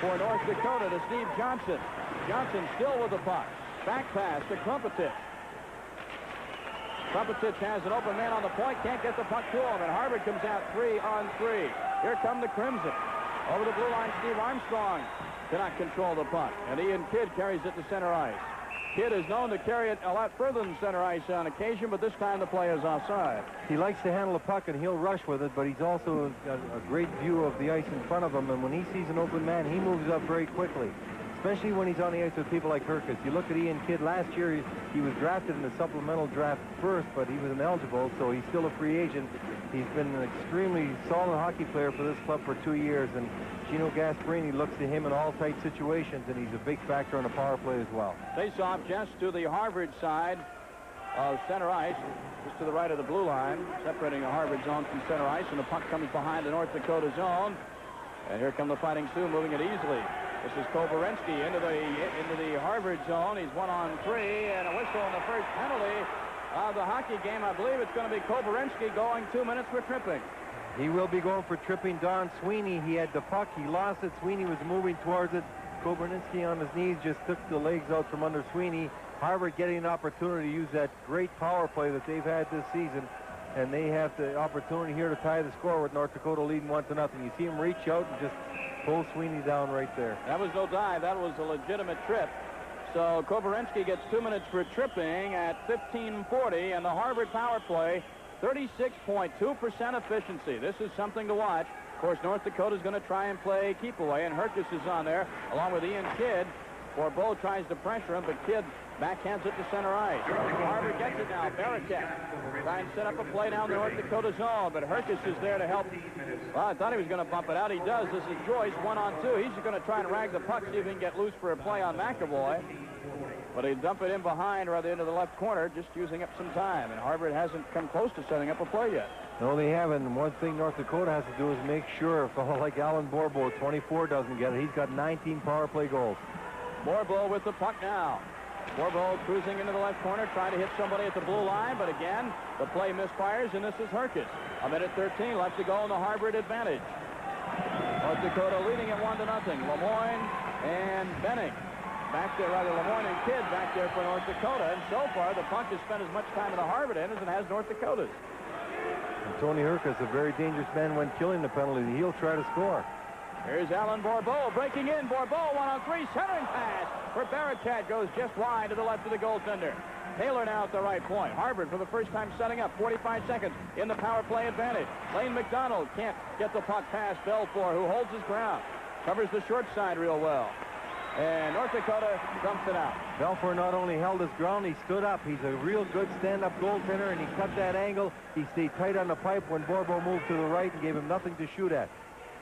Speaker 3: for North Dakota to Steve Johnson. Johnson still with the puck. Back pass to Trumpetich. Trumpetich has an open man on the point, can't get the puck to him, and Harvard comes out 3-on-3. Here come the Crimson. Over the blue line, Steve Armstrong cannot control the puck, and Ian Kidd carries it to center ice. Kidd is known to carry it a lot further than center ice on occasion, but this time the play is offside.
Speaker 4: He likes to handle the puck, and he'll rush with it, but he's also got a great view of the ice in front of him, and when he sees an open man, he moves up very quickly, especially when he's on the ice with people like Herkus. You look at Ian Kidd last year, he was drafted in the supplemental draft first, but he was ineligible, so he's still a free agent. He's been an extremely solid hockey player for this club for 2 years, and Gino Gasparini looks to him in all tight situations, and he's a big factor on the power play as well.
Speaker 3: Face off just to the Harvard side of center ice, just to the right of the blue line, separating the Harvard zone from center ice, and the puck comes behind the North Dakota zone. And here come the Fighting Sioux, moving it easily. This is Koborensky into the Harvard zone. He's 1-on-3, and a whistle on the first penalty of the hockey game. I believe it's going to be Koborensky going 2 minutes for tripping.
Speaker 4: He will be going for tripping Don Sweeney. He had the puck. He lost it. Sweeney was moving towards it. Koborensky on his knees just took the legs out from under Sweeney. Harvard getting an opportunity to use that great power play that they've had this season. And they have the opportunity here to tie the score with North Dakota leading 1-0. You see him reach out and just pull Sweeney down right there.
Speaker 3: That was no dive. That was a legitimate trip. So Koborensky gets 2 minutes for tripping at 15:40, and the Harvard power play, 36.2% efficiency. This is something to watch. Of course, North Dakota's going to try and play keep away, and Herkus is on there, along with Ian Kidd. Borbeau tries to pressure him, but Kidd backhands it to center ice. Harvard gets it now. Barakat trying to set up a play down the North Dakota zone, but Herkus is there to help. Well, I thought he was going to bump it out. He does. This is Joyce, 1-on-2. He's going to try and rag the puck, see if he can get loose for a play on McAvoy. But he dump it in behind or into the left corner, just using up some time. And Harvard hasn't come close to setting up a play yet.
Speaker 4: No, they haven't. And one thing North Dakota has to do is make sure if a fellow like Alan Borbeau, 24, doesn't get it. He's got 19 power play goals.
Speaker 3: Borbeau with the puck now. Borbeau cruising into the left corner, trying to hit somebody at the blue line, but again, the play misfires, and this is Herkus. 1:13 left to go in the Harvard advantage. North Dakota leading at 1-0. Lemoyne and Benning back there, rather Lemoyne and Kidd back there for North Dakota, and so far the puck has spent as much time in the Harvard end as it has North Dakota's.
Speaker 4: And Tony Herkus, a very dangerous man when killing the penalty. He'll try to score.
Speaker 3: Here's Alan Borbeau breaking in. Borbeau 1-on-3, centering pass for Barakat, goes just wide to the left of the goaltender. Taylor now at the right point. Harvard for the first time setting up. 45 seconds in the power play advantage. Lane McDonald can't get the puck past Belfort, who holds his ground. Covers the short side real well. And North Dakota dumps it out.
Speaker 4: Belfort not only held his ground, he stood up. He's a real good stand-up goaltender, and he cut that angle. He stayed tight on the pipe when Borbeau moved to the right and gave him nothing to shoot at.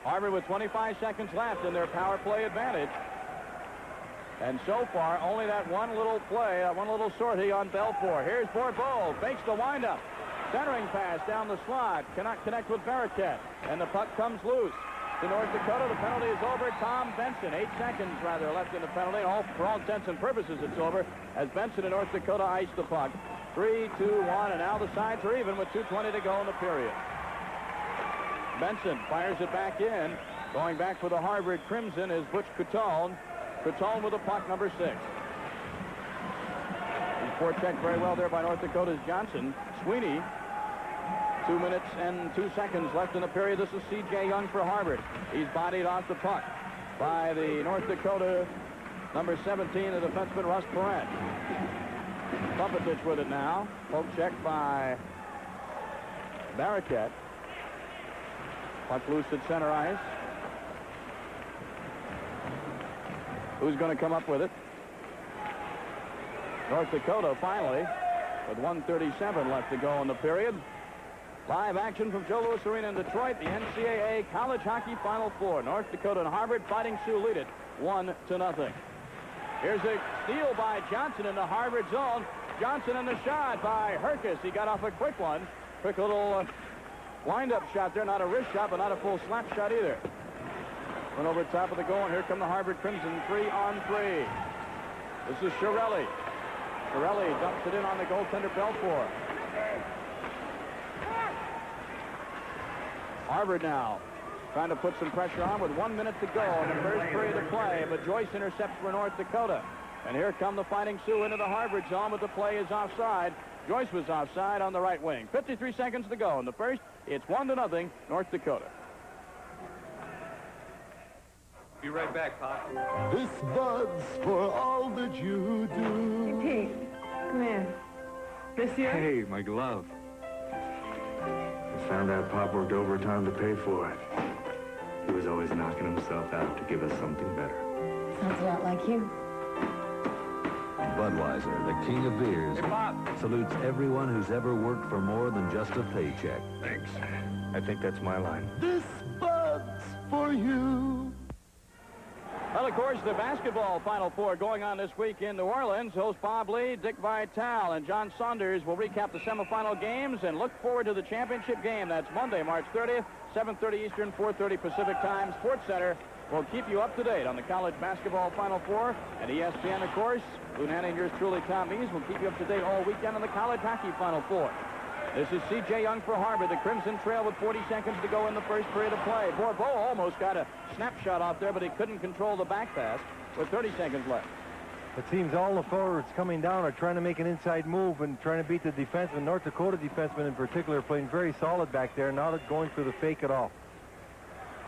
Speaker 3: Harvard with 25 seconds left in their power play advantage. And so far, only that one little play, that one little sortie on Belfort. Here's Borbeau, fakes the windup. Centering pass down the slot, cannot connect with Barakat. And the puck comes loose to North Dakota. The penalty is over. Tom Benson, 8 seconds rather left in the penalty. For all intents and purposes, it's over as Benson and North Dakota ice the puck. 3-2-1, and now the sides are even with 2:20 to go in the period. Benson fires it back in. Going back for the Harvard Crimson is Butch Coutone. Coutone with the puck, number 6. He's forechecked very well there by North Dakota's Johnson. Sweeney, 2 minutes and 2 seconds left in the period. This is C.J. Young for Harvard. He's bodied off the puck by the North Dakota number 17, the defenseman Russ Perrett. Trumpetich with it now. Poke check by Barakat. Puck loose at center ice. Who's going to come up with it? North Dakota finally, with 1:37 left to go in the period. Live action from Joe Louis Arena in Detroit, the NCAA College Hockey Final Four. North Dakota and Harvard. Fighting Sioux lead it 1-0. Here's a steal by Johnson in the Harvard zone. Johnson in the shot by Herkus. He got off a quick one. Quick little wind-up shot there. Not a wrist shot, but not a full slap shot either. Went over top of the goal, and here come the Harvard Crimson 3-on-3. This is Shirelli. Shirelli dumps it in on the goaltender Belfour. Harvard now trying to put some pressure on with 1 minute to go in the first period of play, but Joyce intercepts for North Dakota. And here come the Fighting Sioux into the Harvard zone, but the play is offside. Joyce was offside on the right wing. 53 seconds to go in the first. It's 1-0, North Dakota.
Speaker 17: Be right back, Pop.
Speaker 18: This bud's for all that you do.
Speaker 11: Hey, Pete, come here. This year?
Speaker 17: Hey, my glove. I found out Pop worked overtime to pay for it. He was always knocking himself out to give us something better.
Speaker 11: Sounds a lot like you.
Speaker 19: Budweiser, the king of beers, salutes everyone who's ever worked for more than just a paycheck.
Speaker 17: Thanks. I think that's my line.
Speaker 18: This bud's for you.
Speaker 3: Well, of course, the basketball Final Four going on this week in New Orleans. Host Bob Lee, Dick Vitale, and John Saunders will recap the semifinal games and look forward to the championship game. That's Monday, March 30th, 7:30 Eastern, 4:30 Pacific Time. Sports Center will keep you up to date on the college basketball Final Four. And ESPN, of course, Lou Nanny and yours truly, Tom Mees, will keep you up to date all weekend on the college hockey Final Four. This is C.J. Young for Harvard. The Crimson trail with 40 seconds to go in the first period of play. Bourbeau almost got a snapshot off there, but he couldn't control the back pass with 30 seconds left.
Speaker 4: It seems all the forwards coming down are trying to make an inside move and trying to beat the defenseman. North Dakota defenseman in particular playing very solid back there, not going for the fake at all.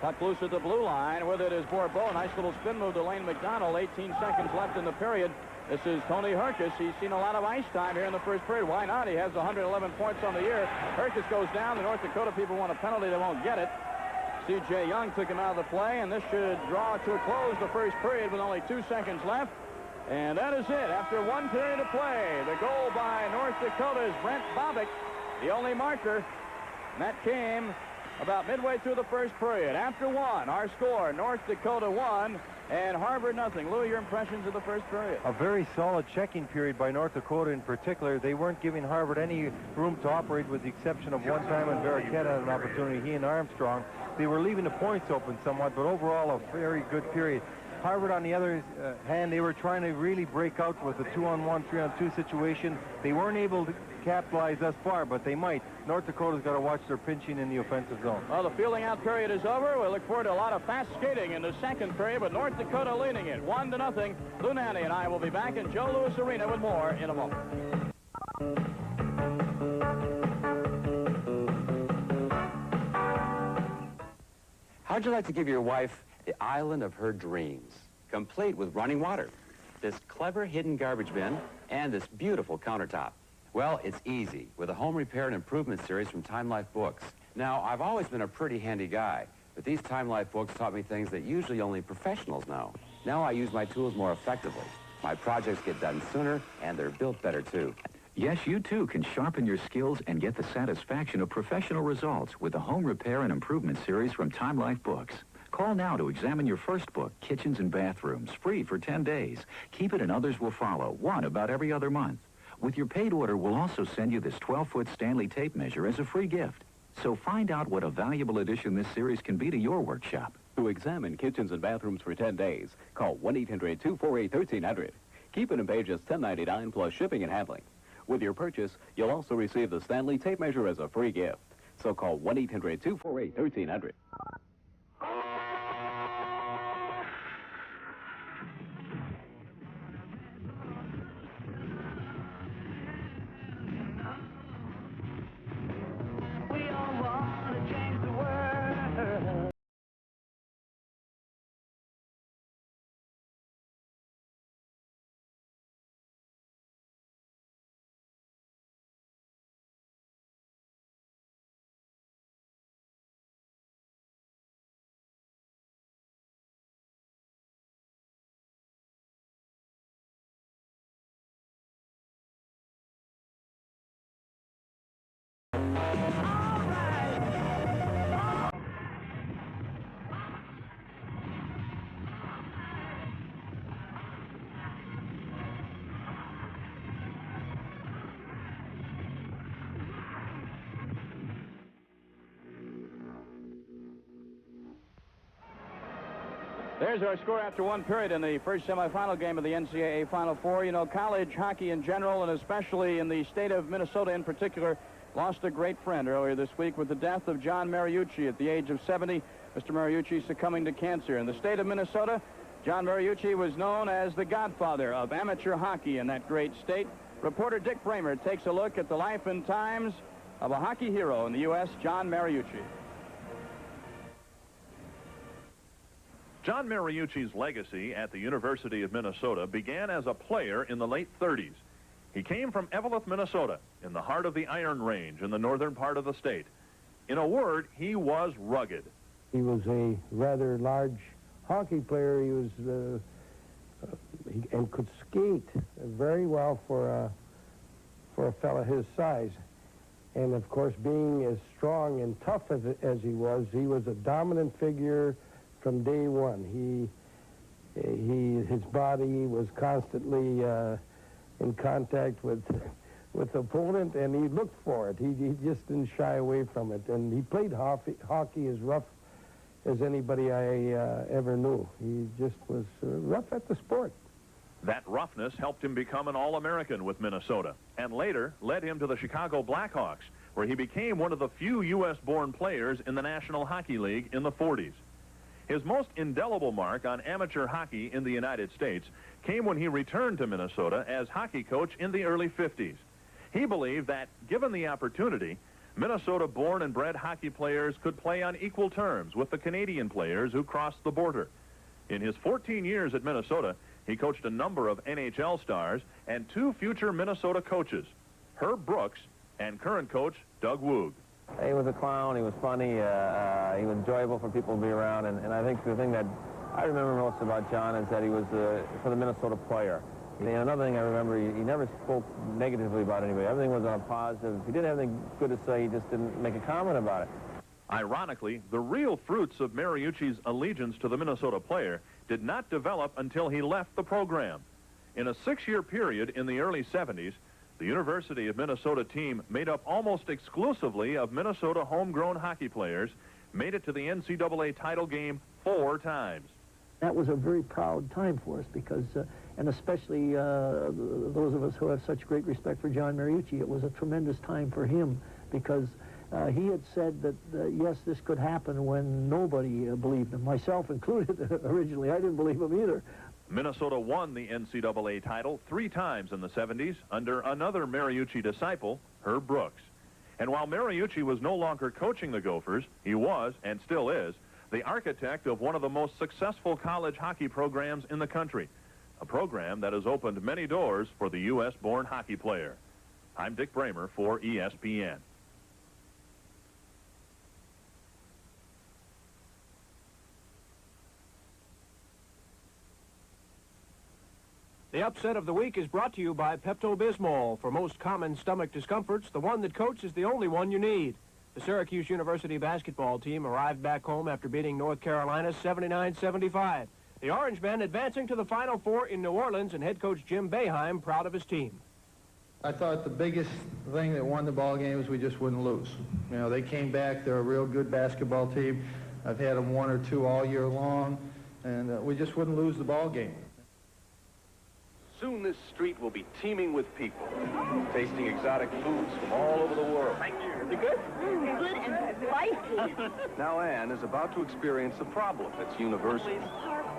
Speaker 3: Puck loose at the blue line. With it is Bourbeau. Nice little spin move to Lane McDonald. 18 seconds left in the period. This is Tony Herkus. He's seen a lot of ice time here in the first period. Why not? He has 111 points on the year. Herkus goes down. The North Dakota people want a penalty. They won't get it. C.J. Young took him out of the play, and this should draw to a close the first period with only 2 seconds left. And that is it. After 1 period of play, the goal by North Dakota's Brent Bobick, the only marker. And that came about midway through the first period. After 1, our score, North Dakota 1 and Harvard nothing. Lou, your impressions of the first period?
Speaker 4: A very solid checking period by North Dakota in particular. They weren't giving Harvard any room to operate with the exception of one time when Barraquette had an opportunity, he and Armstrong. They were leaving the points open somewhat, but overall a very good period. Harvard, on the other hand, they were trying to really break out with a 2-on-1, 3-on-2 situation. They weren't able to capitalize thus far, but they might. North Dakota's got to watch their pinching in the offensive zone.
Speaker 3: Well, the fielding out period is over. We look forward to a lot of fast skating in the second period, but North Dakota leading it 1-0. Lou Nanny and I will be back in Joe Louis Arena with more in a moment.
Speaker 20: How'd you like to give your wife the island of her dreams, complete with running water, this clever hidden garbage bin, and this beautiful countertop? Well, it's easy with a home repair and improvement series from Time Life Books. Now, I've always been a pretty handy guy, but these Time Life books taught me things that usually only professionals know. Now I use my tools more effectively. My projects get done sooner, and they're built better, too.
Speaker 13: Yes, you too can sharpen your skills and get the satisfaction of professional results with the Home Repair and Improvement Series from Time Life Books. Call now to examine your first book, Kitchens and Bathrooms, free for 10 days. Keep it and others will follow, one about every other month. With your paid order, we'll also send you this 12-foot Stanley tape measure as a free gift. So find out what a valuable addition this series can be to your workshop.
Speaker 21: To examine kitchens and bathrooms for 10 days, call 1-800-248-1300. Keep it and pay just $10.99 plus shipping and handling. With your purchase, you'll also receive the Stanley tape measure as a free gift. So call 1-800-248-1300.
Speaker 2: There's our score after one period in the first semifinal game of the NCAA Final Four. You know, college hockey in general, and especially in the state of Minnesota in particular, lost a great friend earlier this week with the death of John Mariucci at the age of 70. Mr. Mariucci succumbing to cancer. In the state of Minnesota, John Mariucci was known as the godfather of amateur hockey in that great state. Reporter Dick Bramer takes a look at the life and times of a hockey hero in the U.S., John Mariucci.
Speaker 22: John Mariucci's legacy at the University of Minnesota began as a player in the late 30s. He came from Eveleth, Minnesota, in the heart of the Iron Range in the northern part of the state. In a word, he was rugged.
Speaker 23: He was a rather large hockey player. He was and could skate very well for a fella his size. And of course, being as strong and tough as he was a dominant figure from day one. His body was constantly in contact with the opponent, and he looked for it. He just didn't shy away from it. And he played hockey as rough as anybody I ever knew. He just was rough at the sport.
Speaker 22: That roughness helped him become an All-American with Minnesota, and later led him to the Chicago Blackhawks, where he became one of the few U.S.-born players in the National Hockey League in the 40s. His most indelible mark on amateur hockey in the United States came when he returned to Minnesota as hockey coach in the early 50s. He believed that, given the opportunity, Minnesota-born and bred hockey players could play on equal terms with the Canadian players who crossed the border. In his 14 years at Minnesota, he coached a number of NHL stars and 2 future Minnesota coaches, Herb Brooks and current coach Doug Woog.
Speaker 24: He was a clown. He was funny. He was enjoyable for people to be around. And I think the thing that I remember most about John is that he was for the Minnesota player. And another thing I remember, he never spoke negatively about anybody. Everything was on a positive. If he didn't have anything good to say, he just didn't make a comment about it.
Speaker 22: Ironically, the real fruits of Mariucci's allegiance to the Minnesota player did not develop until he left the program. In a 6-year period in the early 70s, the University of Minnesota team, made up almost exclusively of Minnesota homegrown hockey players, made it to the NCAA title game 4 times.
Speaker 25: That was a very proud time for us because, and especially those of us who have such great respect for John Mariucci, it was a tremendous time for him because he had said that, yes, this could happen when nobody believed him, myself included originally. I didn't believe him either.
Speaker 22: Minnesota won the NCAA title 3 times in the 70s under another Mariucci disciple, Herb Brooks. And while Mariucci was no longer coaching the Gophers, he was, and still is, the architect of one of the most successful college hockey programs in the country, a program that has opened many doors for the U.S.-born hockey player. I'm Dick Bramer for ESPN.
Speaker 26: The upset of the week is brought to you by Pepto-Bismol. For most common stomach discomforts, the one that coats is the only one you need. The Syracuse University basketball team arrived back home after beating North Carolina 79-75. The Orange Men advancing to the Final Four in New Orleans, and head coach Jim Boeheim proud of his team.
Speaker 27: I thought the biggest thing that won the ball game is we just wouldn't lose. You know, they came back. They're a real good basketball team. I've had them 1 or 2 all year long, and we just wouldn't lose the ball game.
Speaker 28: Soon this street will be teeming with people, tasting exotic foods from all over the world.
Speaker 29: Thank you. Is it good?
Speaker 11: Good and spicy.
Speaker 28: Now Anne is about to experience a problem that's universal.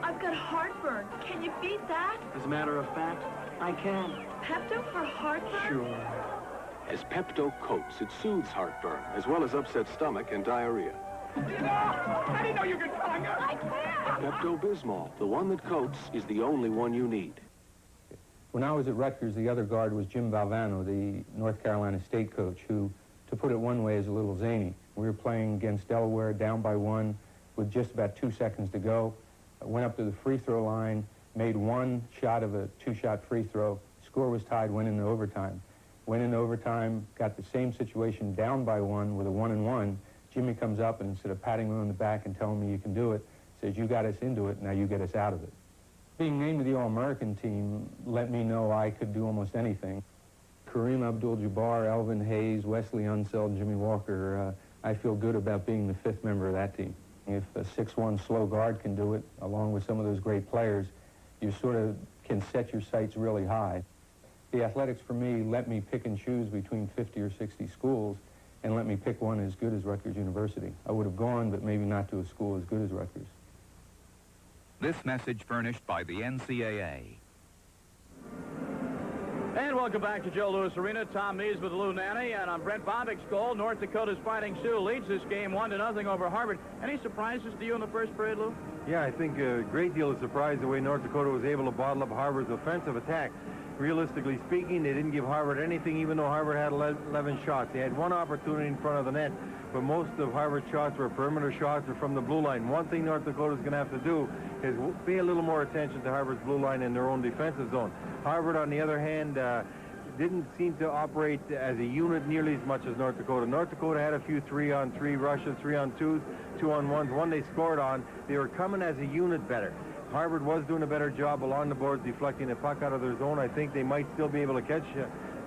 Speaker 11: I've got heartburn. Can you beat that?
Speaker 28: As a matter of fact, I can.
Speaker 11: Pepto for heartburn?
Speaker 28: Sure. As Pepto coats, it soothes heartburn, as well as upset stomach and diarrhea.
Speaker 29: I didn't know you could tongue her.
Speaker 11: I can't.
Speaker 28: Pepto-Bismol, the one that coats, is the only one you need.
Speaker 30: When I was at Rutgers, the other guard was Jim Valvano, the North Carolina State coach, who, to put it one way, is a little zany. We were playing against Delaware, down by 1, with just about 2 seconds to go. Went up to the free throw line, made 1 shot of a 2-shot free throw. Score was tied, went into overtime. Went into overtime, got the same situation, down by 1 with a 1-and-1. Jimmy comes up, and instead of patting me on the back and telling me you can do it, says, you got us into it, now you get us out of it. Being named to the All-American team let me know I could do almost anything. Kareem Abdul-Jabbar, Elvin Hayes, Wesley Unseld, Jimmy Walker, I feel good about being the 5th member of that team. If a 6'1" slow guard can do it, along with some of those great players, you sort of can set your sights really high. The athletics, for me, let me pick and choose between 50 or 60 schools and let me pick one as good as Rutgers University. I would have gone, but maybe not to a school as good as Rutgers.
Speaker 1: This message furnished by the NCAA.
Speaker 2: And welcome back to Joe Louis Arena. Tom Mees with Lou Nanny. And on Brent Bobick's goal, North Dakota's Fighting Sioux leads this game 1-0 over Harvard. Any surprises to you in the first period, Lou?
Speaker 4: Yeah, I think a great deal of surprise the way North Dakota was able to bottle up Harvard's offensive attack. Realistically speaking, they didn't give Harvard anything, even though Harvard had 11 shots. They had one opportunity in front of the net, but most of Harvard's shots were perimeter shots or from the blue line. One thing North Dakota's going to have to do is pay a little more attention to Harvard's blue line in their own defensive zone. Harvard, on the other hand, didn't seem to operate as a unit nearly as much as North Dakota. North Dakota had a few 3-on-3 rushes, 3-on-2s, 2-on-1s. One they scored on. They were coming as a unit better. Harvard was doing a better job along the boards, deflecting the puck out of their zone. I think they might still be able to catch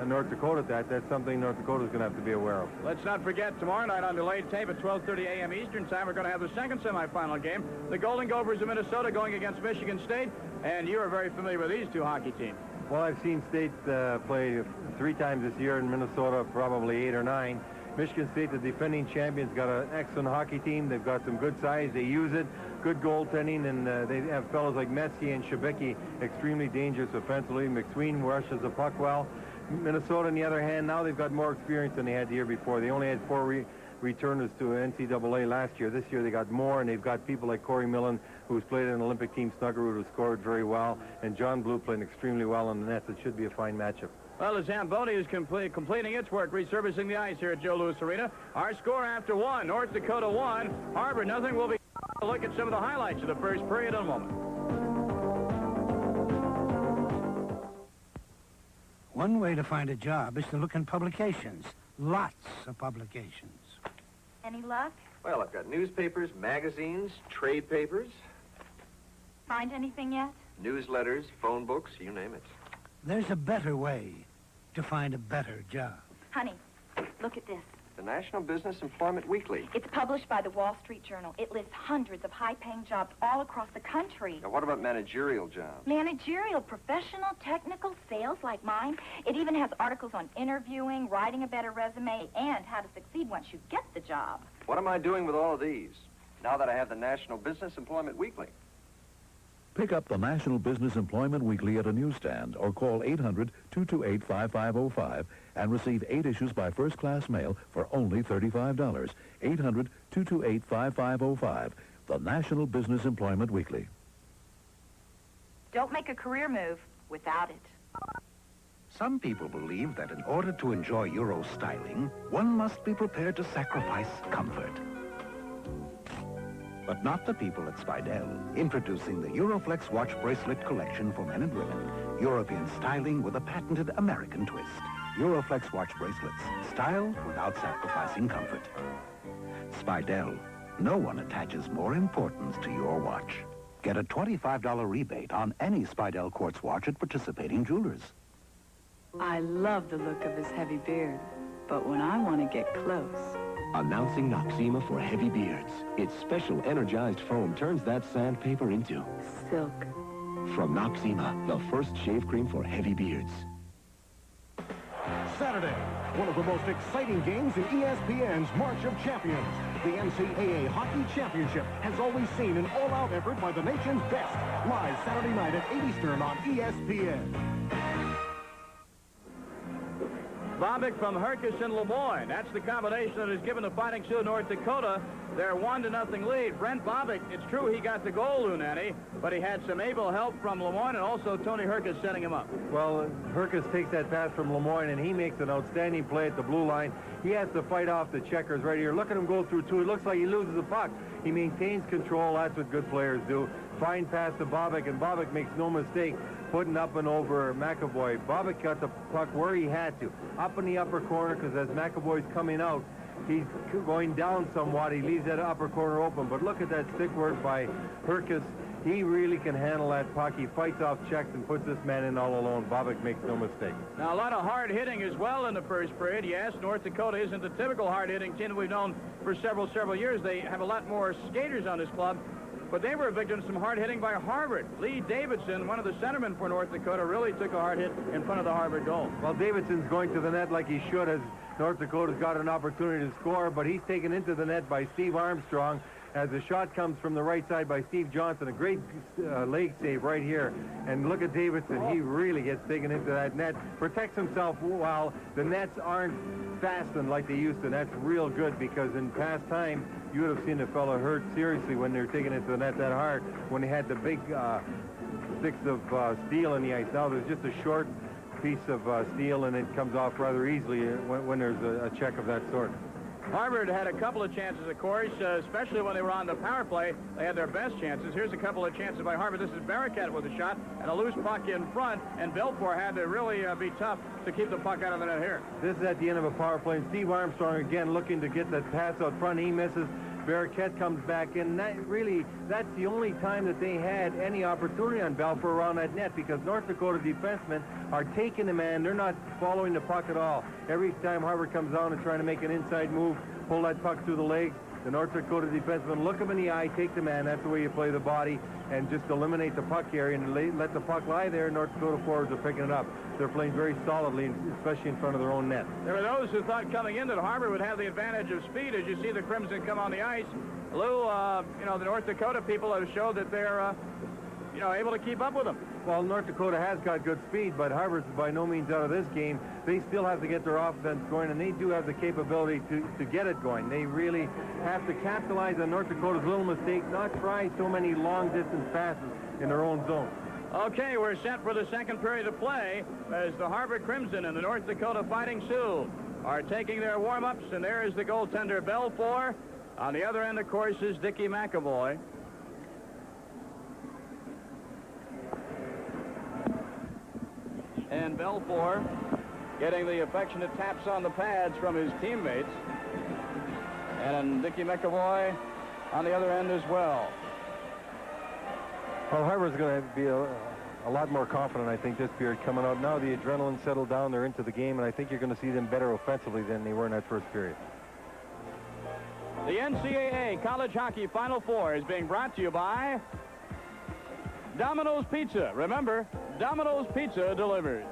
Speaker 4: North Dakota at that. That's something North Dakota's going to have to be aware of.
Speaker 2: Let's not forget, tomorrow night on delayed tape at 12:30 a.m. Eastern Time, we're going to have the second semifinal game. The Golden Gophers of Minnesota going against Michigan State, and you are very familiar with these two hockey teams.
Speaker 4: Well, I've seen State play 3 times this year, in Minnesota probably 8 or 9. Michigan State, the defending champions, got an excellent hockey team. They've got some good size. They use it. Good goaltending, and they have fellows like Messier and Shabicki, extremely dangerous offensively. McSween rushes the puck well. Minnesota, on the other hand, now they've got more experience than they had the year before. They only had 4 returners to NCAA last year. This year they got more, and they've got people like Corey Millen, who's played in an Olympic team, Snuggerud, who scored very well, and John Blue playing extremely well on the nets. It should be a fine matchup.
Speaker 2: Well, the Zamboni is completing its work, resurfacing the ice here at Joe Louis Arena. Our score after 1, North Dakota 1, Harvard nothing. We'll be a look at some of the highlights of the first period in a moment.
Speaker 5: One way to find a job is to look in publications. Lots of publications.
Speaker 11: Any luck?
Speaker 6: Well, I've got newspapers, magazines, trade papers.
Speaker 11: Find anything yet?
Speaker 6: Newsletters, phone books, you name it.
Speaker 5: There's a better way to find a better job.
Speaker 11: Honey, look at this.
Speaker 6: The National Business Employment Weekly.
Speaker 11: It's published by the Wall Street Journal. It lists hundreds of high-paying jobs all across the country.
Speaker 6: Now, what about managerial jobs?
Speaker 11: Managerial, professional, technical, sales like mine. It even has articles on interviewing, writing a better resume, and how to succeed once you get the job.
Speaker 6: What am I doing with all of these now that I have the National Business Employment Weekly?
Speaker 7: Pick up the National Business Employment Weekly at a newsstand or call 800-228-5505 and receive 8 issues by first-class mail for only $35. 800-228-5505. The National Business Employment Weekly.
Speaker 11: Don't make a career move without it.
Speaker 8: Some people believe that in order to enjoy Euro styling, one must be prepared to sacrifice comfort. But not the people at Spidell. Introducing the Euroflex watch bracelet collection for men and women. European styling with a patented American twist. Euroflex watch bracelets. Style without sacrificing comfort. Spidell. No one attaches more importance to your watch. Get a $25 rebate on any Spidell quartz watch at participating jewelers.
Speaker 9: I love the look of his heavy beard, but when I want to get close...
Speaker 10: Announcing Noxzema for heavy beards. Its special energized foam turns that sandpaper into...
Speaker 9: silk.
Speaker 10: From Noxzema, the first shave cream for heavy beards.
Speaker 12: Saturday, one of the most exciting games in ESPN's March of Champions. The NCAA Hockey Championship has always seen an all-out effort by the nation's best. Live Saturday night at 8 Eastern on ESPN.
Speaker 2: Bobick from Hercus and Lemoyne. That's the combination that has given the Fighting Sioux North Dakota their 1-0 lead. Brent Bobick, it's true he got the goal, Lunani, but he had some able help from Lemoyne and also Tony Hercus setting him up.
Speaker 4: Well, Hercus takes that pass from Lemoyne, and he makes an outstanding play at the blue line. He has to fight off the checkers right here. Look at him go through 2. It looks like he loses the puck. He maintains control. That's what good players do. Fine pass to Bobick, and Bobick makes no mistake putting up and over McAvoy. Bobick got the puck where he had to, up in the upper corner, because as McAvoy's coming out, he's going down somewhat. He leaves that upper corner open. But look at that stick work by Herkus. He really can handle that puck. He fights off checks and puts this man in all alone. Bobick makes no mistake.
Speaker 2: Now, a lot of hard hitting as well in the first period. Yes, North Dakota isn't the typical hard hitting team that we've known for several years. They have a lot more skaters on this club. But they were a victim to some hard hitting by Harvard. Lee Davidson, one of the centermen for North Dakota, really took a hard hit in front of the Harvard goal.
Speaker 4: Well, Davidson's going to the net like he should, as North Dakota's got an opportunity to score, but he's taken into the net by Steve Armstrong as the shot comes from the right side by Steve Johnson. A great leg save right here. And look at Davidson. He really gets taken into that net. Protects himself while the nets aren't fastened like they used to. That's real good, because in past time, you would have seen the fellow hurt seriously when they're taking it to the net that hard, when they had the big sticks of steel in the ice. Now there's just a short piece of steel, and it comes off rather easily when there's a check of that sort.
Speaker 2: Harvard had a couple of chances, of course, especially when they were on the power play. They had their best chances. Here's a couple of chances by Harvard. This is Barracat with a shot and a loose puck in front, and Belfort had to really be tough to keep the puck out of the net here.
Speaker 4: This is at the end of a power play, and Steve Armstrong again looking to get that pass out front. He misses. Barracat comes back in. That's the only time that they had any opportunity on Belfort around that net, because North Dakota defensemen are taking the man. They're not following the puck at all. Every time Harvard comes on and trying to make an inside move, pull that puck through the legs, the North Dakota defensemen look him in the eye, take the man. That's the way you play the body, and just eliminate the puck area and let the puck lie there. North Dakota forwards are picking it up. They're playing very solidly, especially in front of their own net.
Speaker 2: There were those who thought coming in that Harvard would have the advantage of speed. As you see the Crimson come on the ice, Lou, the North Dakota people have showed that they're, able to keep up with them.
Speaker 4: Well, North Dakota has got good speed, but Harvard's by no means out of this game. They still have to get their offense going, and they do have the capability to get it going. They really have to capitalize on North Dakota's little mistake, not try so many long-distance passes in their own zone.
Speaker 2: Okay, we're set for the second period of play as the Harvard Crimson and the North Dakota Fighting Sioux are taking their warm-ups, and there is the goaltender, Belfort. On the other end, of course, is Dickie McAvoy. And Belfort getting the affectionate taps on the pads from his teammates. And Dickie McAvoy on the other end as well.
Speaker 4: Well, Harvard's going to be a lot more confident, I think, this period coming out. Now the adrenaline settled down. They're into the game, and I think you're going to see them better offensively than they were in that first period.
Speaker 2: The NCAA College Hockey Final Four is being brought to you by Domino's Pizza. Remember, Domino's Pizza delivers.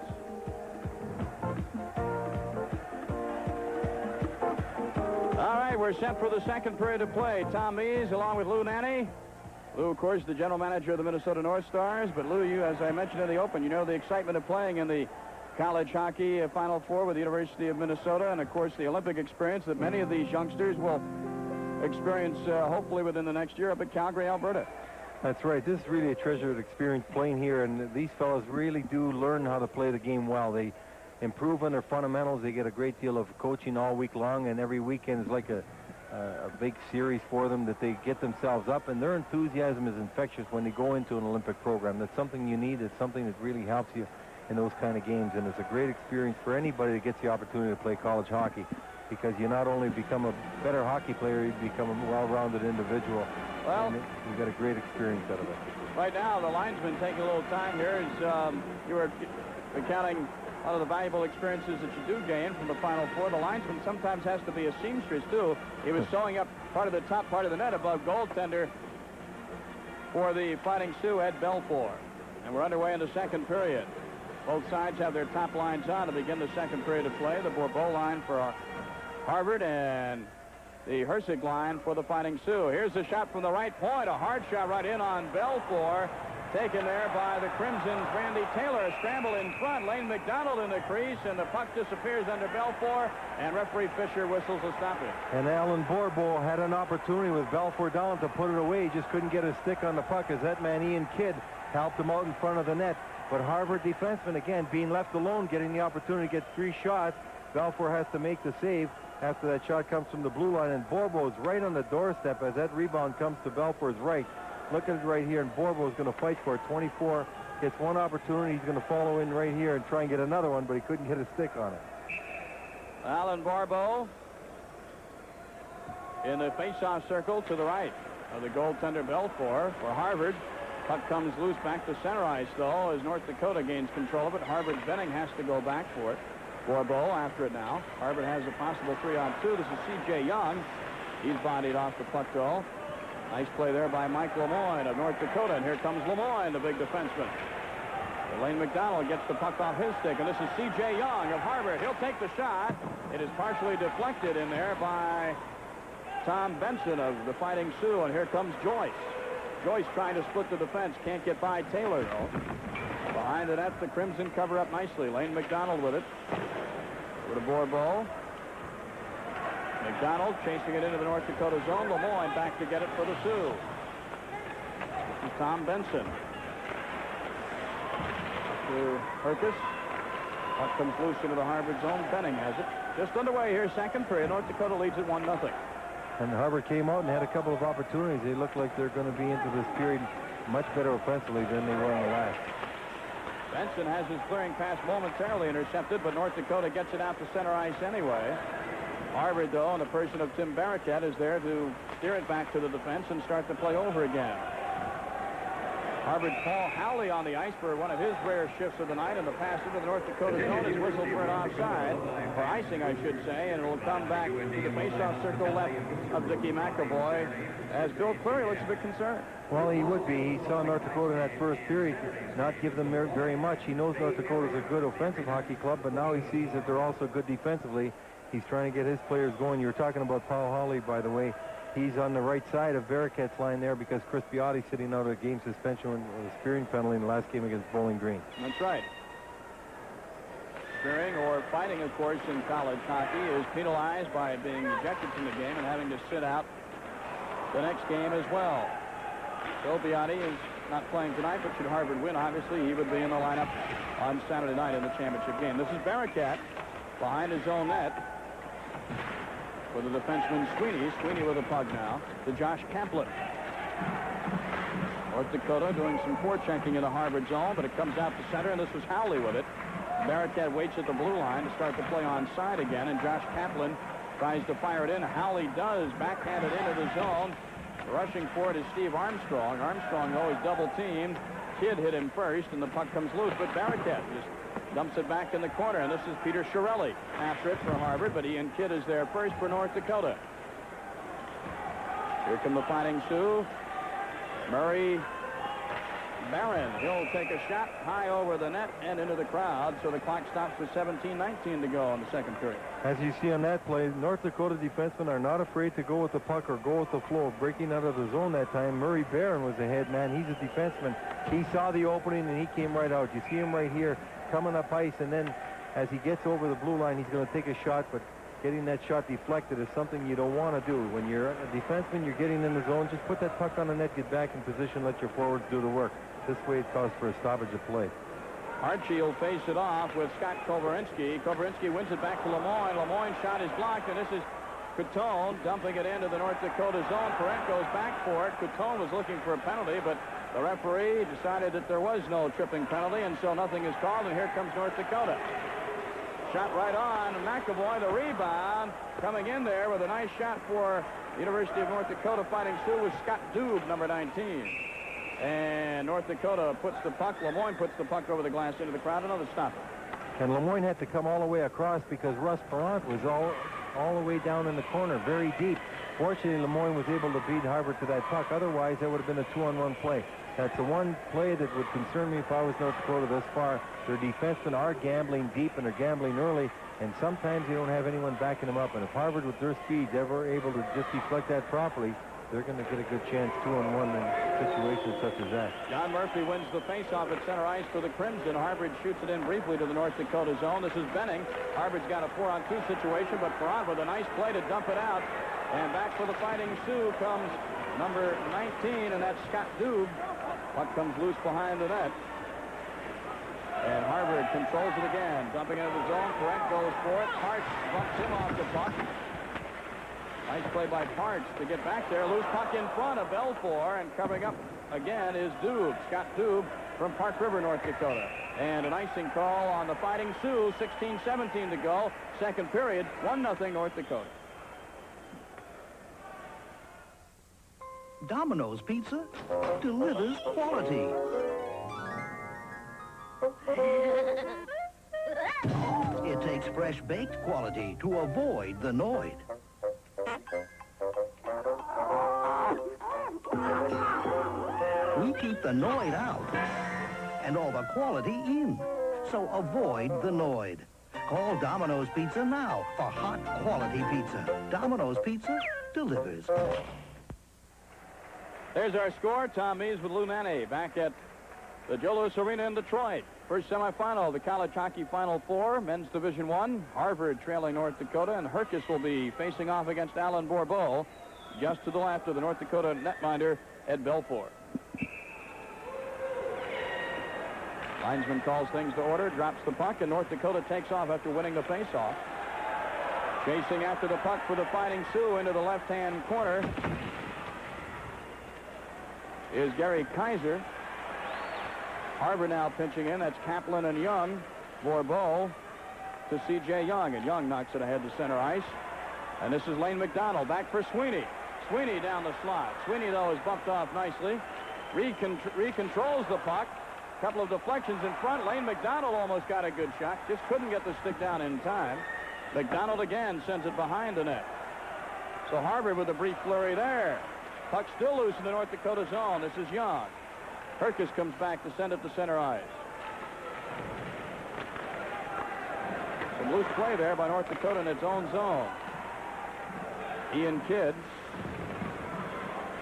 Speaker 2: All right, we're set for the second period of play. Tom Mees along with Lou Nanny. Lou, of course, the general manager of the Minnesota North Stars. But Lou, you, as I mentioned in the open, you know the excitement of playing in the college hockey Final Four with the University of Minnesota, and, of course, the Olympic experience that many of these youngsters will experience hopefully within the next year up at Calgary, Alberta.
Speaker 4: That's right. This is really a treasured experience playing here, and these fellows really do learn how to play the game well. They improve on their fundamentals. They get a great deal of coaching all week long, and every weekend is like a big series for them that they get themselves up, and their enthusiasm is infectious when they go into an Olympic program. That's something you need. It's something that really helps you in those kind of games, and it's a great experience for anybody that gets the opportunity to play college hockey, because you not only become a better hockey player, you become a well-rounded individual. Well, and you get a great experience out of it.
Speaker 2: Right now, the linesman taking a little time here as you were recounting a lot of the valuable experiences that you do gain from the Final Four. The linesman sometimes has to be a seamstress, too. He was sewing up part of the top part of the net above goaltender for the Fighting Sioux, Ed Belfort. And we're underway in the second period. Both sides have their top lines on to begin the second period of play. The Bourbeau line for Harvard and the Hersig line for the Fighting Sioux. Here's the shot from the right point. A hard shot right in on Belfort. Taken there by the Crimson's Randy Taylor. A scramble in front. Lane McDonald in the crease, and the puck disappears under Belfort, and referee Fisher whistles a stoppage.
Speaker 4: And Alan Bourbeau had an opportunity with Belfort down to put it away. He just couldn't get his stick on the puck as that man Ian Kidd helped him out in front of the net. But Harvard defenseman, again, being left alone, getting the opportunity to get 3 shots. Belfort has to make the save after that shot comes from the blue line, and Bourbeau is right on the doorstep as that rebound comes to Belfort's right. Look at it right here, and Bourbeau is going to fight for it. 24 gets one opportunity. He's going to follow in right here and try and get another one, but he couldn't get a stick on it.
Speaker 2: Alan Bourbeau in the face-off circle to the right of the goaltender Belfour for Harvard. Puck comes loose back to center ice, though, as North Dakota gains control of it. Harvard's Benning has to go back for it. Bourbeau after it now. Harvard has a possible 3-on-2. This is C.J. Young. He's bodied off the puck goal. Nice play there by Mike Lemoyne of North Dakota. And here comes Lemoyne, the big defenseman. Lane McDonald gets the puck off his stick. And this is C.J. Young of Harvard. He'll take the shot. It is partially deflected in there by Tom Benson of the Fighting Sioux. And here comes Joyce. Joyce trying to split the defense. Can't get by Taylor, though. Behind the net, the Crimson cover up nicely. Lane McDonald with it. Over to Bourbeau. McDonald chasing it into the North Dakota zone. Lemoyne back to get it for the Sioux. This is Tom Benson. To Herkus. Puck comes loose into the Harvard zone. Benning has it. Just underway here, second period. North Dakota leads it 1-0.
Speaker 4: And Harvard came out and had a couple of opportunities. They look like they're going to be into this period much better offensively than they were in the last.
Speaker 2: Benson has his clearing pass momentarily intercepted, but North Dakota gets it out to center ice anyway. Harvard, though, in the person of Tim Barracat, is there to steer it back to the defense and start the play over again. Harvard Paul Howley on the ice for one of his rare shifts of the night, and the pass into the North Dakota zone is whistled for an offside, or icing, I should say, and it will come back to the faceoff circle left of Dickie McAvoy, as Bill Cleary looks a bit concerned.
Speaker 4: Well, he would be. He saw North Dakota in that first period not give them very much. He knows North Dakota is a good offensive hockey club, but now he sees that they're also good defensively. He's trying to get his players going. You were talking about Paul Hawley, by the way. He's on the right side of Barracat's line there because Chris Biotti sitting out a game suspension with a spearing penalty in the last game against Bowling Green.
Speaker 2: That's right. Spearing or fighting, of course, in college hockey is penalized by being ejected from the game and having to sit out the next game as well. Bill Biotti is not playing tonight, but should Harvard win, obviously, he would be in the lineup on Saturday night in the championship game. This is Barracat behind his own net for the defenseman Sweeney. Sweeney with a puck now to Josh Kaplan. North Dakota doing some forechecking in the Harvard zone, but it comes out to center, and this was Howley with it. Barracat waits at the blue line to start the play onside again, and Josh Kaplan tries to fire it in. Howley does, backhand it into the zone. Rushing for it is Steve Armstrong. Armstrong, though, is double-teamed. Kidd hit him first, and the puck comes loose, but Barracat just dumps it back in the corner, and this is Peter Chiarelli after it for Harvard, but Ian Kidd is there first for North Dakota. Here come the Fighting Sioux. Murray Barron. He'll take a shot high over the net and into the crowd, so the clock stops with 17:19 to go in the second period.
Speaker 4: As you see on that play, North Dakota defensemen are not afraid to go with the puck or go with the flow, breaking out of the zone that time. Murray Barron was the head man. He's a defenseman. He saw the opening, and he came right out. You see him right here coming up ice, and then as he gets over the blue line, he's going to take a shot, but getting that shot deflected is something you don't want to do. When you're a defenseman, you're getting in the zone, just put that puck on the net, get back in position, let your forwards do the work. This way it calls for a stoppage of play.
Speaker 2: Archie will face it off with Scott Kovarinsky. Kovarinsky wins it back to Lemoyne. Lemoyne's shot is blocked, and this is Coutone dumping it into the North Dakota zone. Perrette goes back for it. Coutone was looking for a penalty, but the referee decided that there was no tripping penalty, and so nothing is called, and here comes North Dakota. Shot right on. McAvoy, the rebound, coming in there with a nice shot for the University of North Dakota Fighting Sioux was Scott Doob, number 19. And North Dakota puts the puck. Lemoyne puts the puck over the glass into the crowd. Another stopper.
Speaker 4: And Lemoyne had to come all the way across because Russ Perrant was all the way down in the corner, very deep. Fortunately, Lemoyne was able to beat Harvard to that puck. Otherwise, that would have been a 2-on-1 play. That's the one play that would concern me if I was North Dakota thus far. Their defensemen are gambling deep, and they're gambling early, and sometimes they don't have anyone backing them up. And if Harvard, with their speed, ever able to just deflect that properly, they're going to get a good chance 2-on-1 in situations such as that.
Speaker 2: John Murphy wins the faceoff at center ice for the Crimson. Harvard shoots it in briefly to the North Dakota zone. This is Benning. Harvard's got a 4-on-2 situation, but Perrant with a nice play to dump it out. And back for the Fighting Sioux comes number 19, and that's Scott Doob. Puck comes loose behind the net. And Harvard controls it again. Dumping into the zone. Perrette goes for it. Parks bumps him off the puck. Nice play by Parks to get back there. Loose puck in front of Belfour, and covering up again is Doob. Scott Doob from Park River, North Dakota. And an icing call on the Fighting Sioux. 16-17 to go. Second period. 1-0 North Dakota.
Speaker 8: Domino's Pizza delivers quality. It takes fresh baked quality to avoid the Noid. We keep the Noid out and all the quality in. So avoid the Noid. Call Domino's Pizza now for hot quality pizza. Domino's Pizza delivers.
Speaker 2: There's our score. Tom Mees with Lou Nanne back at the Joe Louis Arena in Detroit. First semifinal, the college hockey Final Four, men's Division I. Harvard trailing North Dakota, and Herkus will be facing off against Alan Bourbeau, just to the left of the North Dakota netminder, Ed Belfour. Linesman calls things to order, drops the puck, and North Dakota takes off after winning the faceoff. Chasing after the puck for the Fighting Sioux into the left-hand corner is Gary Kaiser. Harvard now pinching in. That's Kaplan and Young. Bourbeau to C.J. Young, and Young knocks it ahead to center ice. And this is Lane McDonald back for Sweeney. Sweeney down the slot. Sweeney, though, is bumped off nicely. Recontrols the puck. Couple of deflections in front. Lane McDonald almost got a good shot. Just couldn't get the stick down in time. McDonald again sends it behind the net. So Harvard with a brief flurry there. Puck still loose in the North Dakota zone. This is Young. Herkus comes back to send it to center ice. Some loose play there by North Dakota in its own zone. Ian Kidd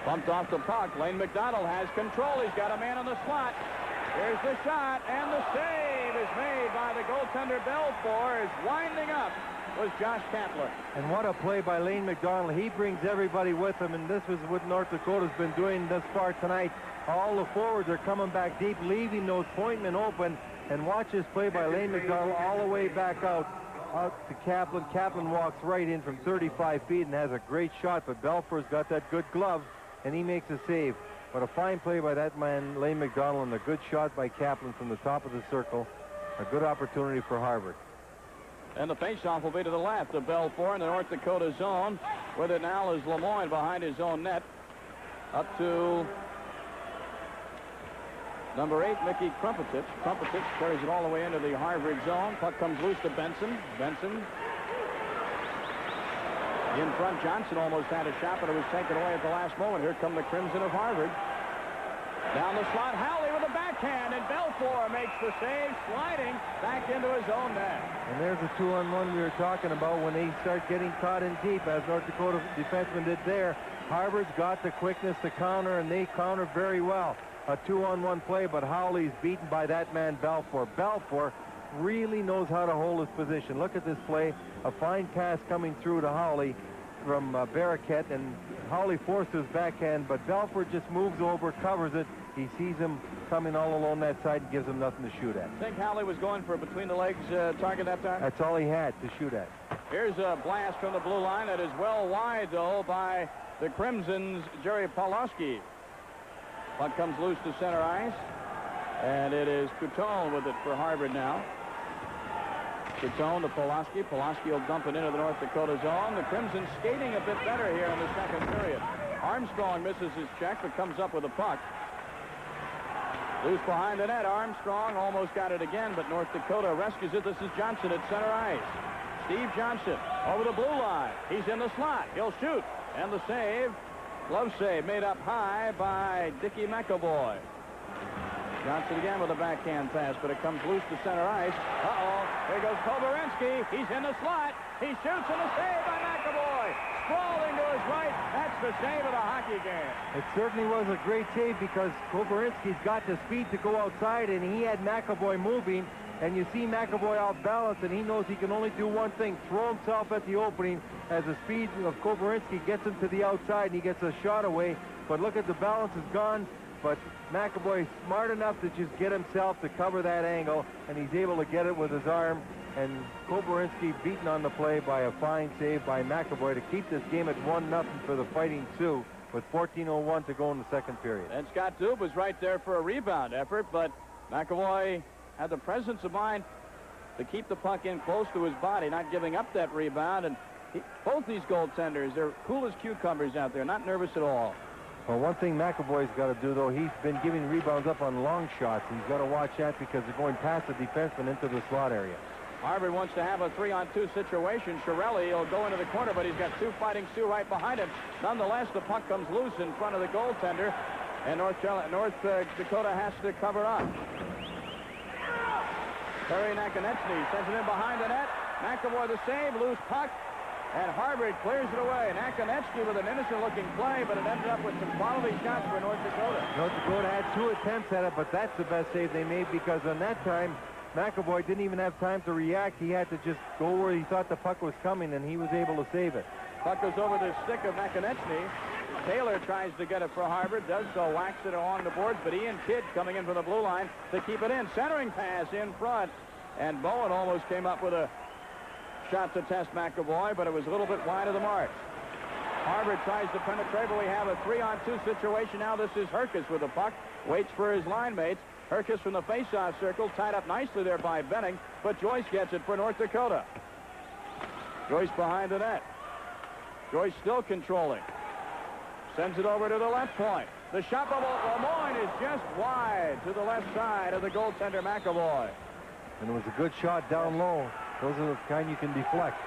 Speaker 2: bumped off the puck. Lane McDonald has control. He's got a man on the slot. Here's the shot, and the save is made by the goaltender. Belfour is winding up. Was Josh Kaplan.
Speaker 4: And what a play by Lane McDonald. He brings everybody with him, and this is what North Dakota's been doing thus far tonight. All the forwards are coming back deep, leaving those point men open. And watch this play by Lane McDonald all the way back out to Kaplan. Kaplan walks right in from 35 feet and has a great shot, but Belfour's got that good glove, and he makes a save. But a fine play by that man, Lane McDonald, and a good shot by Kaplan from the top of the circle. A good opportunity for Harvard.
Speaker 2: And the faceoff will be to the left of Belfour in the North Dakota zone. With it now is Lemoyne behind his own net. Up to number 8, Mickey Krumpetich. Krumpetich carries it all the way into the Harvard zone. Puck comes loose to Benson. Benson in front. Johnson almost had a shot, but it was taken away at the last moment. Here come the Crimson of Harvard. Down the slot, Howley with a backhand, and Belfour makes the save, sliding back into his own net.
Speaker 4: And there's the 2-on-1 we were talking about when they start getting caught in deep, as North Dakota defenseman did there. Harvard's got the quickness to counter, and they counter very well. A 2-on-1 play, but Howley's beaten by that man, Belfour. Belfour really knows how to hold his position. Look at this play. A fine pass coming through to Howley from Barraquette, and Howley forces his backhand, but Belfour just moves over, covers it. He sees him coming all along that side and gives him nothing to shoot at.
Speaker 2: I think Howley was going for a between-the-legs target that time?
Speaker 4: That's all he had to shoot at.
Speaker 2: Here's a blast from the blue line that is well wide, though, by the Crimson's Jerry Pawlowski. Puck comes loose to center ice, and it is Coutone with it for Harvard now. Coutone to Pawlowski. Pawlowski will dump it into the North Dakota zone. The Crimson skating a bit better here in the second period. Armstrong misses his check, but comes up with a puck. Loose behind the net. Armstrong almost got it again, but North Dakota rescues it. This is Johnson at center ice. Steve Johnson over the blue line. He's in the slot. He'll shoot. And the save, glove save, made up high by Dickie McAvoy. Johnson again with a backhand pass, but it comes loose to center ice. Uh-oh. Here goes Kovarinski. He's in the slot. He shoots, and a save by McAvoy. Sprawling to his right. That's the save of the hockey game.
Speaker 4: It certainly was a great save because Kovarinski's got the speed to go outside, and he had McAvoy moving. And you see McAvoy off balance, and he knows he can only do one thing, throw himself at the opening as the speed of Kovarinski gets him to the outside, and he gets a shot away. But look at the balance is gone. But McAvoy smart enough to just get himself to cover that angle, and he's able to get it with his arm. And Kovarinski beaten on the play by a fine save by McAvoy to keep this game at 1-0 for the Fighting Sioux with 14:01 to go in the second period.
Speaker 2: And Scott Dube was right there for a rebound effort, but McAvoy had the presence of mind to keep the puck in close to his body, not giving up that rebound. And both these goaltenders, they're cool as cucumbers out there, not nervous at all.
Speaker 4: Well, one thing McAvoy's got to do, though, he's been giving rebounds up on long shots. He's got to watch that because they're going past the defenseman into the slot area.
Speaker 2: Harvard wants to have a 3-on-2 situation. Shirelli will go into the corner, but he's got two fighting Sioux right behind him. Nonetheless, the puck comes loose in front of the goaltender, and North Dakota has to cover up. Terry Nakonechny sends it in behind the net. McAvoy the save, loose puck, and Harvard clears it away. Nakonechny with an innocent-looking play, but it ended up with some quality shots for North Dakota.
Speaker 4: North Dakota had 2 attempts at it, but that's the best save they made because on that time, McAvoy didn't even have time to react. He had to just go where he thought the puck was coming, and he was able to save it.
Speaker 2: Puck goes over the stick of Nakonechny. Taylor tries to get it for Harvard, does so, whacks it along the boards, but Ian Kidd coming in from the blue line to keep it in. Centering pass in front, and Bowen almost came up with a shot to test McAvoy, but it was a little wide of the mark. Harvard tries to penetrate, but we have a 3-on-2 situation now. This is Herkus with the puck, waits for his line mates. Herkus from the face-off circle, tied up nicely there by Benning, but Joyce gets it for North Dakota. Joyce behind the net. Joyce still controlling. Sends it over to the left point. The shot bubble, Lemoyne is just wide to the left side of the goaltender McAvoy.
Speaker 4: And it was a good shot down low. Those are the kind you can deflect.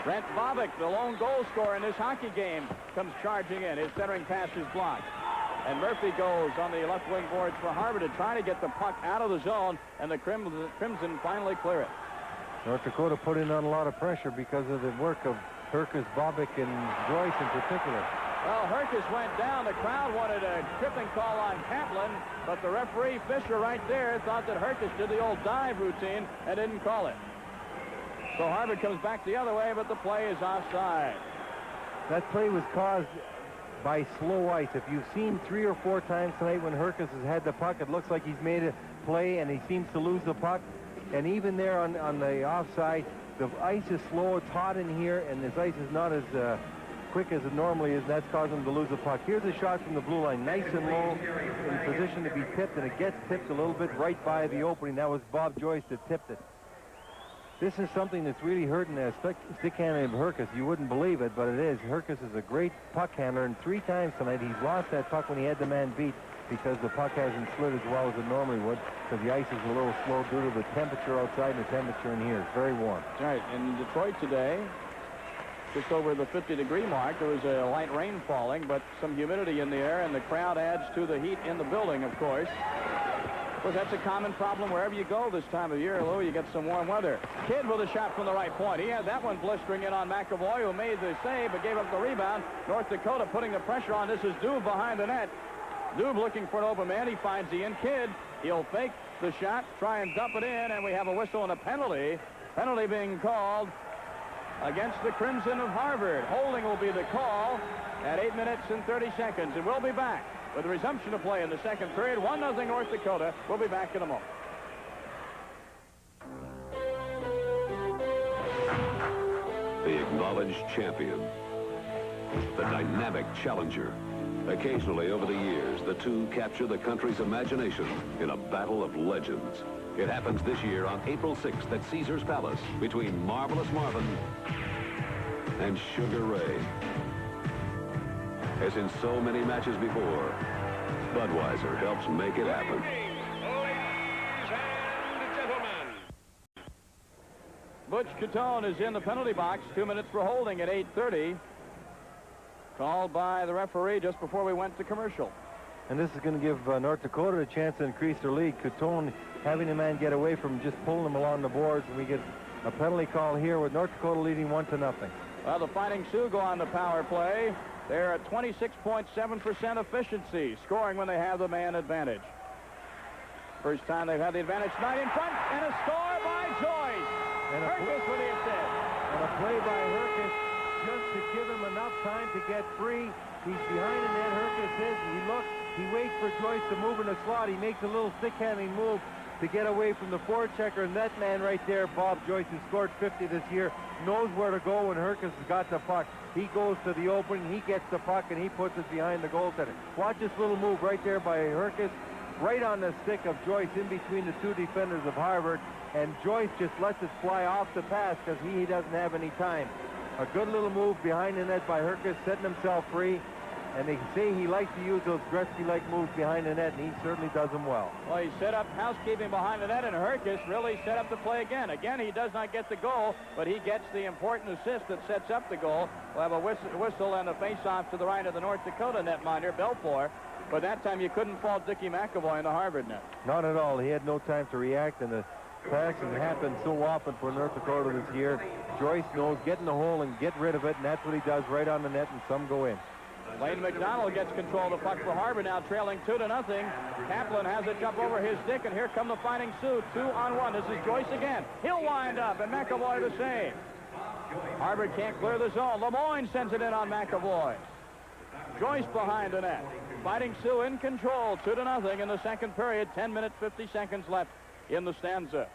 Speaker 2: Brent Bobick, the lone goal scorer in this hockey game, comes charging in. His centering pass is blocked. And Murphy goes on the left wing boards for Harvard to try to get the puck out of the zone, and the Crimson finally clear it.
Speaker 4: North Dakota put in on a lot of pressure because of the work of Herkus, Bobick, and Joyce in particular.
Speaker 2: Well, Herkus went down. The crowd wanted a tripping call on Kaplan, but the referee, Fisher, right there, thought that Herkus did the old dive routine and didn't call it. So Harvard comes back the other way, but the play is offside.
Speaker 4: That play was caused by slow ice. If you've seen 3 or 4 times tonight when Herkus has had the puck, it looks like he's made a play and he seems to lose the puck. And even there on the offside, the ice is slow. It's hot in here, and this ice is not as quick as it normally is, and that's causing him to lose the puck. Here's a shot from the blue line, nice and low, in position to be tipped, and it gets tipped a little bit right by the opening. That was Bob Joyce that tipped it. This is something that's really hurting the stick handling of Herkus. You wouldn't believe it, but it is. Herkus is a great puck handler, and 3 times tonight he's lost that puck when he had the man beat because the puck hasn't slid as well as it normally would because the ice is a little slow due to the temperature outside and the temperature in here. It's very warm.
Speaker 2: All right, in Detroit today, just over the 50-degree mark, there was a light rain falling, but some humidity in the air, and the crowd adds to the heat in the building, of course. Well, that's a common problem wherever you go this time of year, Lou. You get some warm weather. Kidd with a shot from the right point. He had that one blistering in on McAvoy, who made the save but gave up the rebound. North Dakota putting the pressure on. This is Dube behind the net. Dube looking for an open man. He finds Ian Kidd. He'll fake the shot, try and dump it in, and we have a whistle and a penalty. Penalty being called against the Crimson of Harvard. Holding will be the call at 8 minutes and 30 seconds. And we'll be back with the resumption of play in the second period. 1-0 North Dakota. We'll be back in a moment.
Speaker 3: The acknowledged champion. The dynamic challenger. Occasionally over the years, the two capture the country's imagination in a battle of legends. It happens this year on April 6th at Caesars Palace between Marvelous Marvin and Sugar Ray. As in so many matches before, Budweiser helps make it happen.
Speaker 2: Butch Catone is in the penalty box. 2 minutes for holding at 8:30. Called by the referee just before we went to commercial.
Speaker 4: And this is going to give North Dakota a chance to increase their lead. Catone having the man get away from just pulling them along the boards, and we get a penalty call here with North Dakota leading 1-0.
Speaker 2: Well, the Fighting Sioux go on the power play. They're at 26.7% efficiency, scoring when they have the man advantage. First time they've had the advantage tonight in front, and a score by Joyce. And Herkus with the assist.
Speaker 4: And a play by Herkus just to give him enough time to get free. He's behind the net, Herkus is. He looks, he waits for Joyce to move in the slot. He makes a little stick-handling move to get away from the forechecker. And that man right there, Bob Joyce, who scored 50 this year, knows where to go when Herkus has got the puck. He goes to the opening, he gets the puck, and he puts it behind the goaltender. Watch this little move right there by Herkus, right on the stick of Joyce in between the 2 defenders of Harvard. And Joyce just lets it fly off the pass because he doesn't have any time. A good little move behind the net by Herkus, setting himself free. And they say he likes to use those Gretzky-like moves behind the net, and he certainly does them well.
Speaker 2: Well, he set up housekeeping behind the net, and Herkus really set up the play again. Again, he does not get the goal, but he gets the important assist that sets up the goal. We'll have a whistle and a face-off to the right of the North Dakota netminder, Belfour. But that time you couldn't fault Dickie McAvoy in the Harvard net.
Speaker 4: Not at all. He had no time to react, and the cracks have happened so often for North Dakota this year. Joyce knows get in the hole and get rid of it, and that's what he does right on the net, and some go in.
Speaker 2: Lane McDonald gets control of the puck for Harvard, now trailing 2-0. Kaplan has it jump over his stick, and here come the Fighting Sioux, 2-on-1. This is Joyce again. He'll wind up, and McAvoy the save. Harvard can't clear the zone. Lemoyne sends it in on McAvoy. Joyce behind the net. Fighting Sioux in control, 2-0 in the second period. 10 minutes, 50 seconds left in the stanza.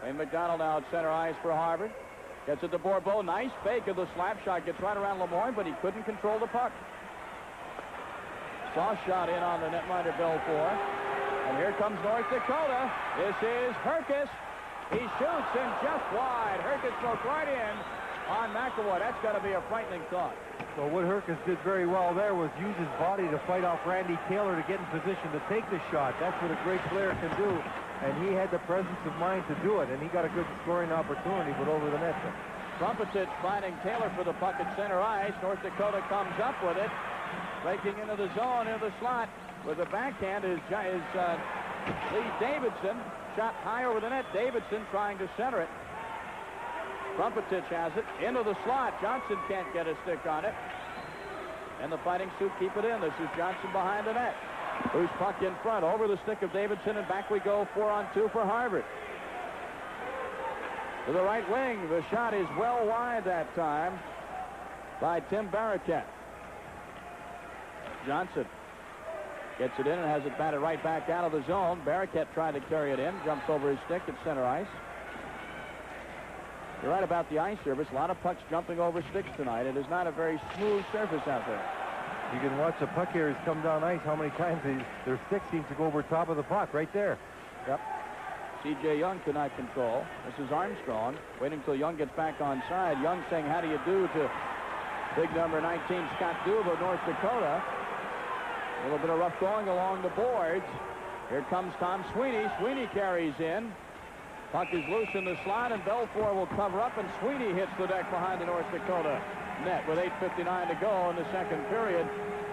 Speaker 2: Lane McDonald now at center ice for Harvard. Gets it to Bourbeau. Nice fake of the slap shot. Gets right around Lemoyne, but he couldn't control the puck. Soft shot in on the netminder, Belfour. And here comes North Dakota. This is Herkus. He shoots and just wide. Herkus goes right in on McAvoy. That's got to be a frightening thought.
Speaker 4: Well, what Herkus did very well there was use his body to fight off Randy Taylor to get in position to take the shot. That's what a great player can do. And he had the presence of mind to do it, and he got a good scoring opportunity, but over the net.
Speaker 2: Trumpetich finding Taylor for the puck at center ice. North Dakota comes up with it. Breaking into the zone, into the slot. With the backhand is Lee Davidson. Shot high over the net. Davidson trying to center it. Trumpetich has it into the slot. Johnson can't get a stick on it. And the Fighting Sioux keep it in. This is Johnson behind the net. Loose puck in front, over the stick of Davidson, and back we go, 4-on-2 for Harvard. To the right wing, the shot is well wide that time by Tim Barraquette. Johnson gets it in and has it batted right back out of the zone. Barraquette tried to carry it in, jumps over his stick at center ice. You're right about the ice surface. A lot of pucks jumping over sticks tonight. It is not a very smooth surface out there.
Speaker 4: You can watch the puck carriers come down ice, how many times their stick seems to go over top of the puck right there. Yep.
Speaker 2: C.J. Young could not control. This is Armstrong waiting until Young gets back on side. Young saying, how do you do to big number 19, Scott Duba, North Dakota. A little bit of rough going along the boards. Here comes Tom Sweeney. Sweeney carries in. Puck is loose in the slot, and Belfour will cover up, and Sweeney hits the deck behind the North Dakota net with 8:59 to go in the second period,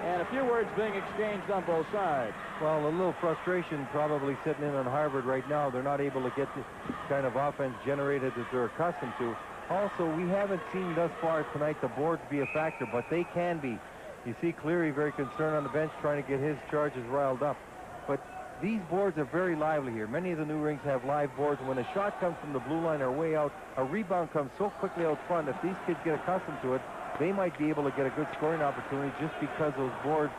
Speaker 2: and a few words being exchanged on both sides.
Speaker 4: Well, a little frustration probably sitting in on Harvard right now. They're not able to get the kind of offense generated that they're accustomed to. Also, we haven't seen thus far tonight the boards be a factor, but they can be. You see Cleary very concerned on the bench trying to get his charges riled up. But these boards are very lively here. Many of the new rinks have live boards. When a shot comes from the blue line or way out, a rebound comes so quickly out front. If these kids get accustomed to it, they might be able to get a good scoring opportunity just because those boards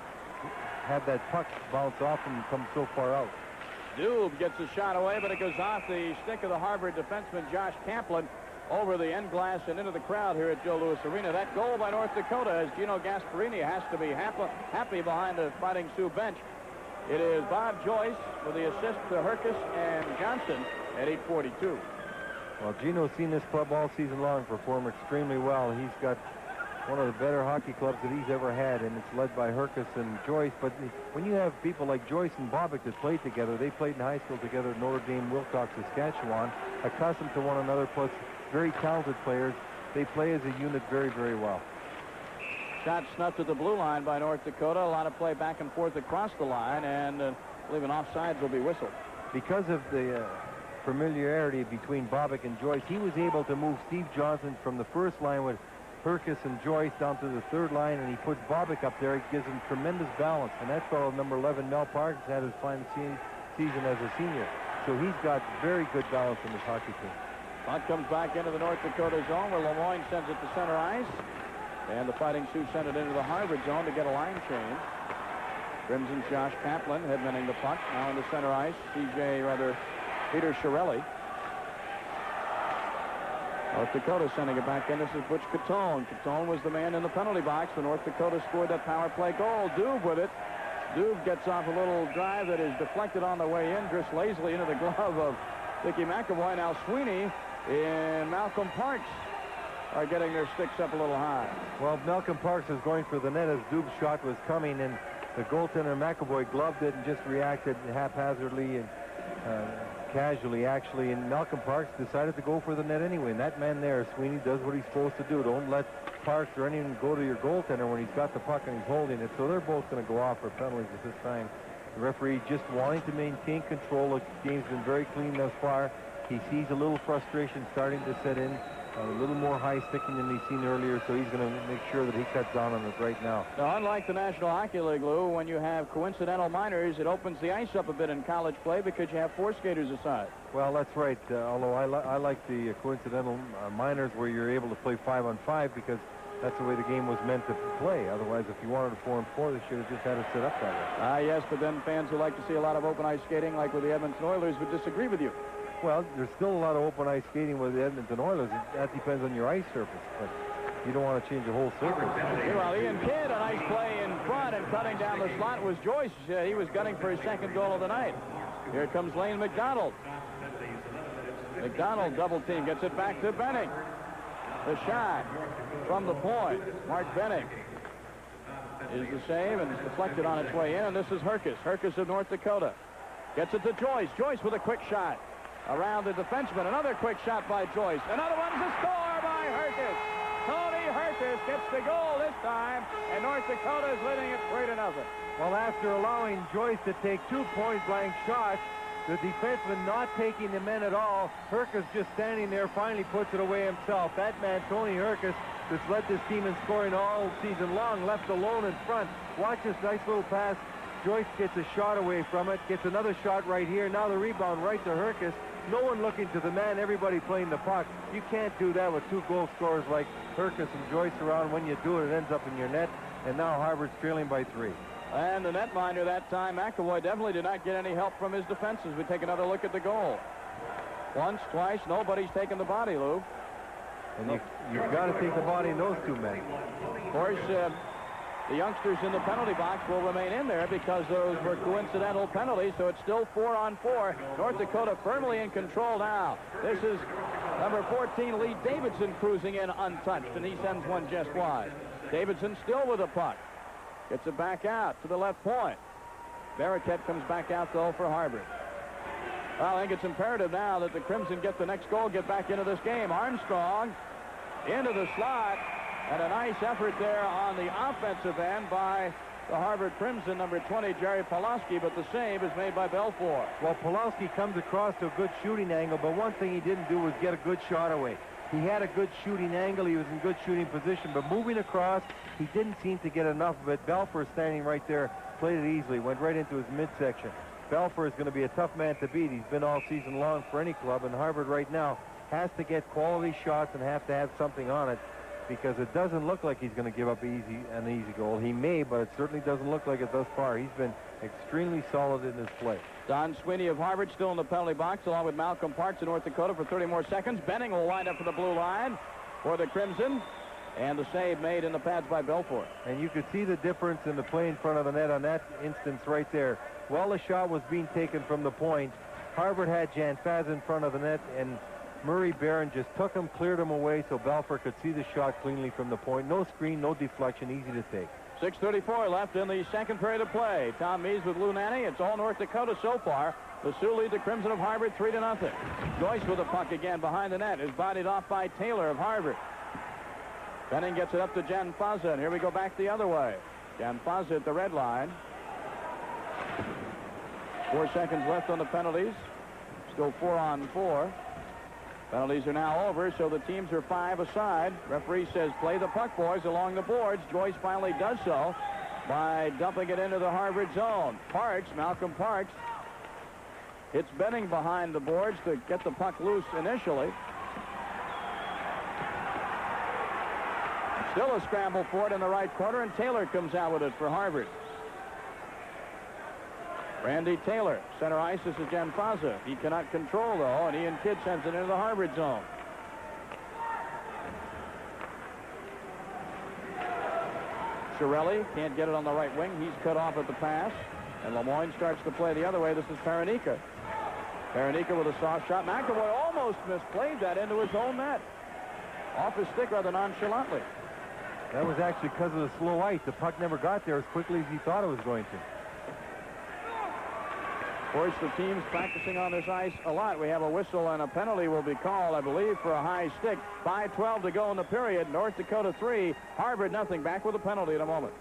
Speaker 4: have that puck bounce off and come so far out.
Speaker 2: Doob gets a shot away, but it goes off the stick of the Harvard defenseman Josh Kaplan over the end glass and into the crowd here at Joe Louis Arena. That goal by North Dakota, as Gino Gasparini has to be happy behind the Fighting Sioux bench. It is Bob Joyce with the assist to Herkus and Johnson at 8:42.
Speaker 4: Well, Gino's seen this club all season long perform extremely well. He's got one of the better hockey clubs that he's ever had, and it's led by Herkus and Joyce. But when you have people like Joyce and Bobick that played together, they played in high school together at Notre Dame, Wilcox, Saskatchewan, accustomed to one another, plus very talented players. They play as a unit very, very well.
Speaker 2: Shot snuffed at the blue line by North Dakota. A lot of play back and forth across the line, and I believe an offside will be whistled.
Speaker 4: Because of the familiarity between Bobick and Joyce, he was able to move Steve Johnson from the first line with Herkus and Joyce down to the third line, and he puts Bobick up there. It gives him tremendous balance, and that's all number 11, Mel Parks, had his fine season as a senior. So he's got very good balance in his hockey team.
Speaker 2: Puck comes back into the North Dakota zone where Lemoyne sends it to center ice. And the Fighting Sioux send it into the Harvard zone to get a line change. Crimson's Josh Kaplan headmanning the puck. Now into center ice, Peter Chiarelli. North Dakota sending it back in. This is Butch Catone. Catone was the man in the penalty box when North Dakota scored that power play goal. Doob with it. Doob gets off a little drive that is deflected on the way in, drifts lazily into the glove of Dickie McAvoy. Now Sweeney in Malcolm Parks. are getting their sticks up a little high.
Speaker 4: Well, Malcolm Parks is going for the net as Dube's shot was coming, and the goaltender McAvoy gloved it and just reacted haphazardly and casually, actually, and Malcolm Parks decided to go for the net anyway. And that man there, Sweeney, does what he's supposed to do. Don't let Parks or anyone go to your goaltender when he's got the puck and he's holding it. So they're both going to go off for penalties at this time. The referee just wanting to maintain control. The game's been very clean thus far. He sees a little frustration starting to set in. A little more high sticking than he's seen earlier, so he's going to make sure that he cuts down on it right now.
Speaker 2: Now, unlike the National Hockey League, Lou, when you have coincidental minors, it opens the ice up a bit in college play because you have 4 skaters aside.
Speaker 4: Well, that's right, although I like the coincidental minors where you're able to play 5-on-5 because that's the way the game was meant to play. Otherwise, if you wanted a 4-on-4, they should have just had it set up that way.
Speaker 2: Yes, but then fans who like to see a lot of open ice skating, like with the Edmonton Oilers, would disagree with you.
Speaker 4: Well, there's still a lot of open ice skating with the Edmonton Oilers. That depends on your ice surface, but you don't want to change the whole surface.
Speaker 2: Well, Ian Kidd, a nice play in front, and cutting down the slot was Joyce. He was gunning for his second goal of the night. Here comes Lane McDonald. McDonald double team, gets it back to Benning. The shot from the point. Mark Benning is the save, and it's deflected on its way in, and this is Herkus. Herkus of North Dakota. Gets it to Joyce. Joyce with a quick shot. Around the defenseman. Another quick shot by Joyce. Another one's a score by Herkus. Tony Herkus gets the goal this time, and North Dakota is leading it 3-0.
Speaker 4: Well, after allowing Joyce to take 2 point-blank shots, the defenseman not taking the men at all, Herkus just standing there, finally puts it away himself. That man, Tony Herkus, that's led this team in scoring all season long, left alone in front. Watch this nice little pass. Joyce gets a shot away from it, gets another shot right here. Now the rebound right to Herkus. No one looking to the man, everybody playing the puck. You can't do that with 2 goal scorers like Herkus and Joyce around. When you do it, it ends up in your net. And now Harvard's trailing by 3.
Speaker 2: And the netminder that time, McAvoy, definitely did not get any help from his defenses. We take another look at the goal. Once, twice, nobody's taken the body, Lou.
Speaker 4: And you've got to take the body in those 2 men.
Speaker 2: Of course, the youngsters in the penalty box will remain in there because those were coincidental penalties, so it's still 4-on-4. North Dakota firmly in control now. This is number 14, Lee Davidson, cruising in untouched, and he sends one just wide. Davidson still with the puck. Gets it back out to the left point. Barraquette comes back out, though, for Harvard. Well, I think it's imperative now that the Crimson get the next goal, get back into this game. Armstrong into the slot. And a nice effort there on the offensive end by the Harvard Crimson, number 20, Jerry Pulaski, but the save is made by Belfour.
Speaker 4: Well, Pulaski comes across to a good shooting angle, but one thing he didn't do was get a good shot away. He had a good shooting angle. He was in good shooting position, but moving across, he didn't seem to get enough of it. Belfour standing right there, played it easily, went right into his midsection. Belfour is going to be a tough man to beat. He's been all season long for any club, and Harvard right now has to get quality shots and have to have something on it, because it doesn't look like he's going to give up an easy goal. He may, but it certainly doesn't look like it thus far. He's been extremely solid in his play.
Speaker 2: Don Sweeney of Harvard still in the penalty box, along with Malcolm Parks of North Dakota for 30 more seconds. Benning will wind up for the blue line for the Crimson, and the save made in the pads by Belfour.
Speaker 4: And you could see the difference in the play in front of the net on that instance right there. While the shot was being taken from the point, Harvard had Jan Faz in front of the net, and Murray Barron just took him, cleared him away so Belfour could see the shot cleanly from the point. No screen, no deflection, easy to take.
Speaker 2: 6:34 left in the second period of play. Tom Mees with Lou Nanny. It's all North Dakota so far. The Sioux lead the Crimson of Harvard 3-0. Joyce with a puck again behind the net is bodied off by Taylor of Harvard. Benning gets it up to Jan Faza, and here we go back the other way. Jan Faza at the red line. 4 seconds left on the penalties. Still 4-on-4. Penalties are now over, so the teams are 5 aside. Referee says play the puck, boys, along the boards. Joyce finally does so by dumping it into the Harvard zone. Parks, Malcolm Parks, hits Benning behind the boards to get the puck loose initially. Still a scramble for it in the right corner, and Taylor comes out with it for Harvard. Randy Taylor, center ice. This is Jan Faza. He cannot control, though, and Ian Kidd sends it into the Harvard zone. Chiarelli can't get it on the right wing. He's cut off at the pass, and Lemoyne starts to play the other way. This is Paranika. Paranika with a soft shot. McAvoy almost misplayed that into his own net. off his stick rather nonchalantly.
Speaker 4: That was actually because of the slow ice. The puck never got there as quickly as he thought it was going to.
Speaker 2: Of course, the team's practicing on this ice a lot. We have a whistle and a penalty will be called, I believe, for a high stick. 5:12 to go in the period. North Dakota 3, Harvard nothing. Back with a penalty in a moment.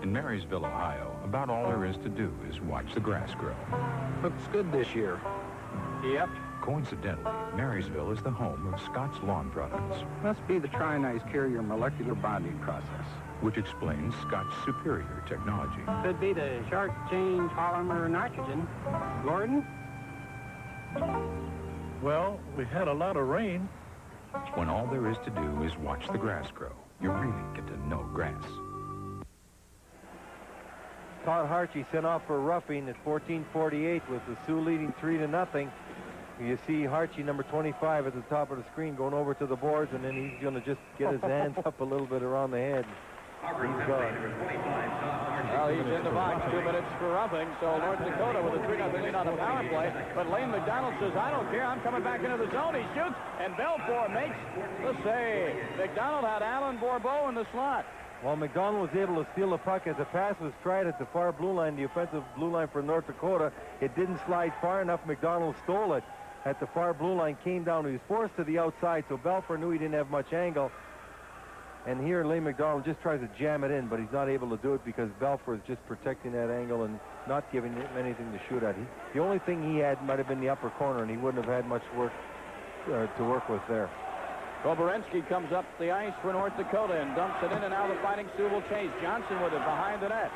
Speaker 1: In Marysville, Ohio, about all there is to do is watch the grass grow.
Speaker 13: Looks good this year.
Speaker 2: Yep.
Speaker 1: Coincidentally, Marysville is the home of Scott's Lawn Products,
Speaker 13: Must be the Tri-Nice Carrier molecular bonding process.
Speaker 1: which explains Scott's superior technology.
Speaker 13: Could be the shark change polymer nitrogen. Gordon?
Speaker 14: Well, we had a lot of rain.
Speaker 1: When all there is to do is watch the grass grow, you really get to know grass.
Speaker 4: Todd Harchie sent off for roughing at 14:48 with the Sioux leading 3-0. You see Harchie, number 25, at the top of the screen going over to the boards, and then he's going to just get his hands up a little bit around the head. He's gone.
Speaker 2: Well, he's in the box, 2 minutes for roughing, so North Dakota with a 3-0 lead on the power play. But Lane McDonald says, I don't care, I'm coming back into the zone. He shoots, and Belfour makes the save. McDonald had Alan Bourbeau in the slot.
Speaker 4: Well, McDonald was able to steal the puck as the pass was tried at the far blue line, the offensive blue line for North Dakota. It didn't slide far enough. McDonald stole it at the far blue line, came down. He was forced to the outside, so Belfour knew he didn't have much angle. And here, Lane McDonald just tries to jam it in, but he's not able to do it because Belfour is just protecting that angle and not giving him anything to shoot at. The only thing he had might have been the upper corner, and he wouldn't have had much work to work with there.
Speaker 2: Koborensky comes up the ice for North Dakota and dumps it in, and now the Fighting Sioux will chase. Johnson with it behind the net.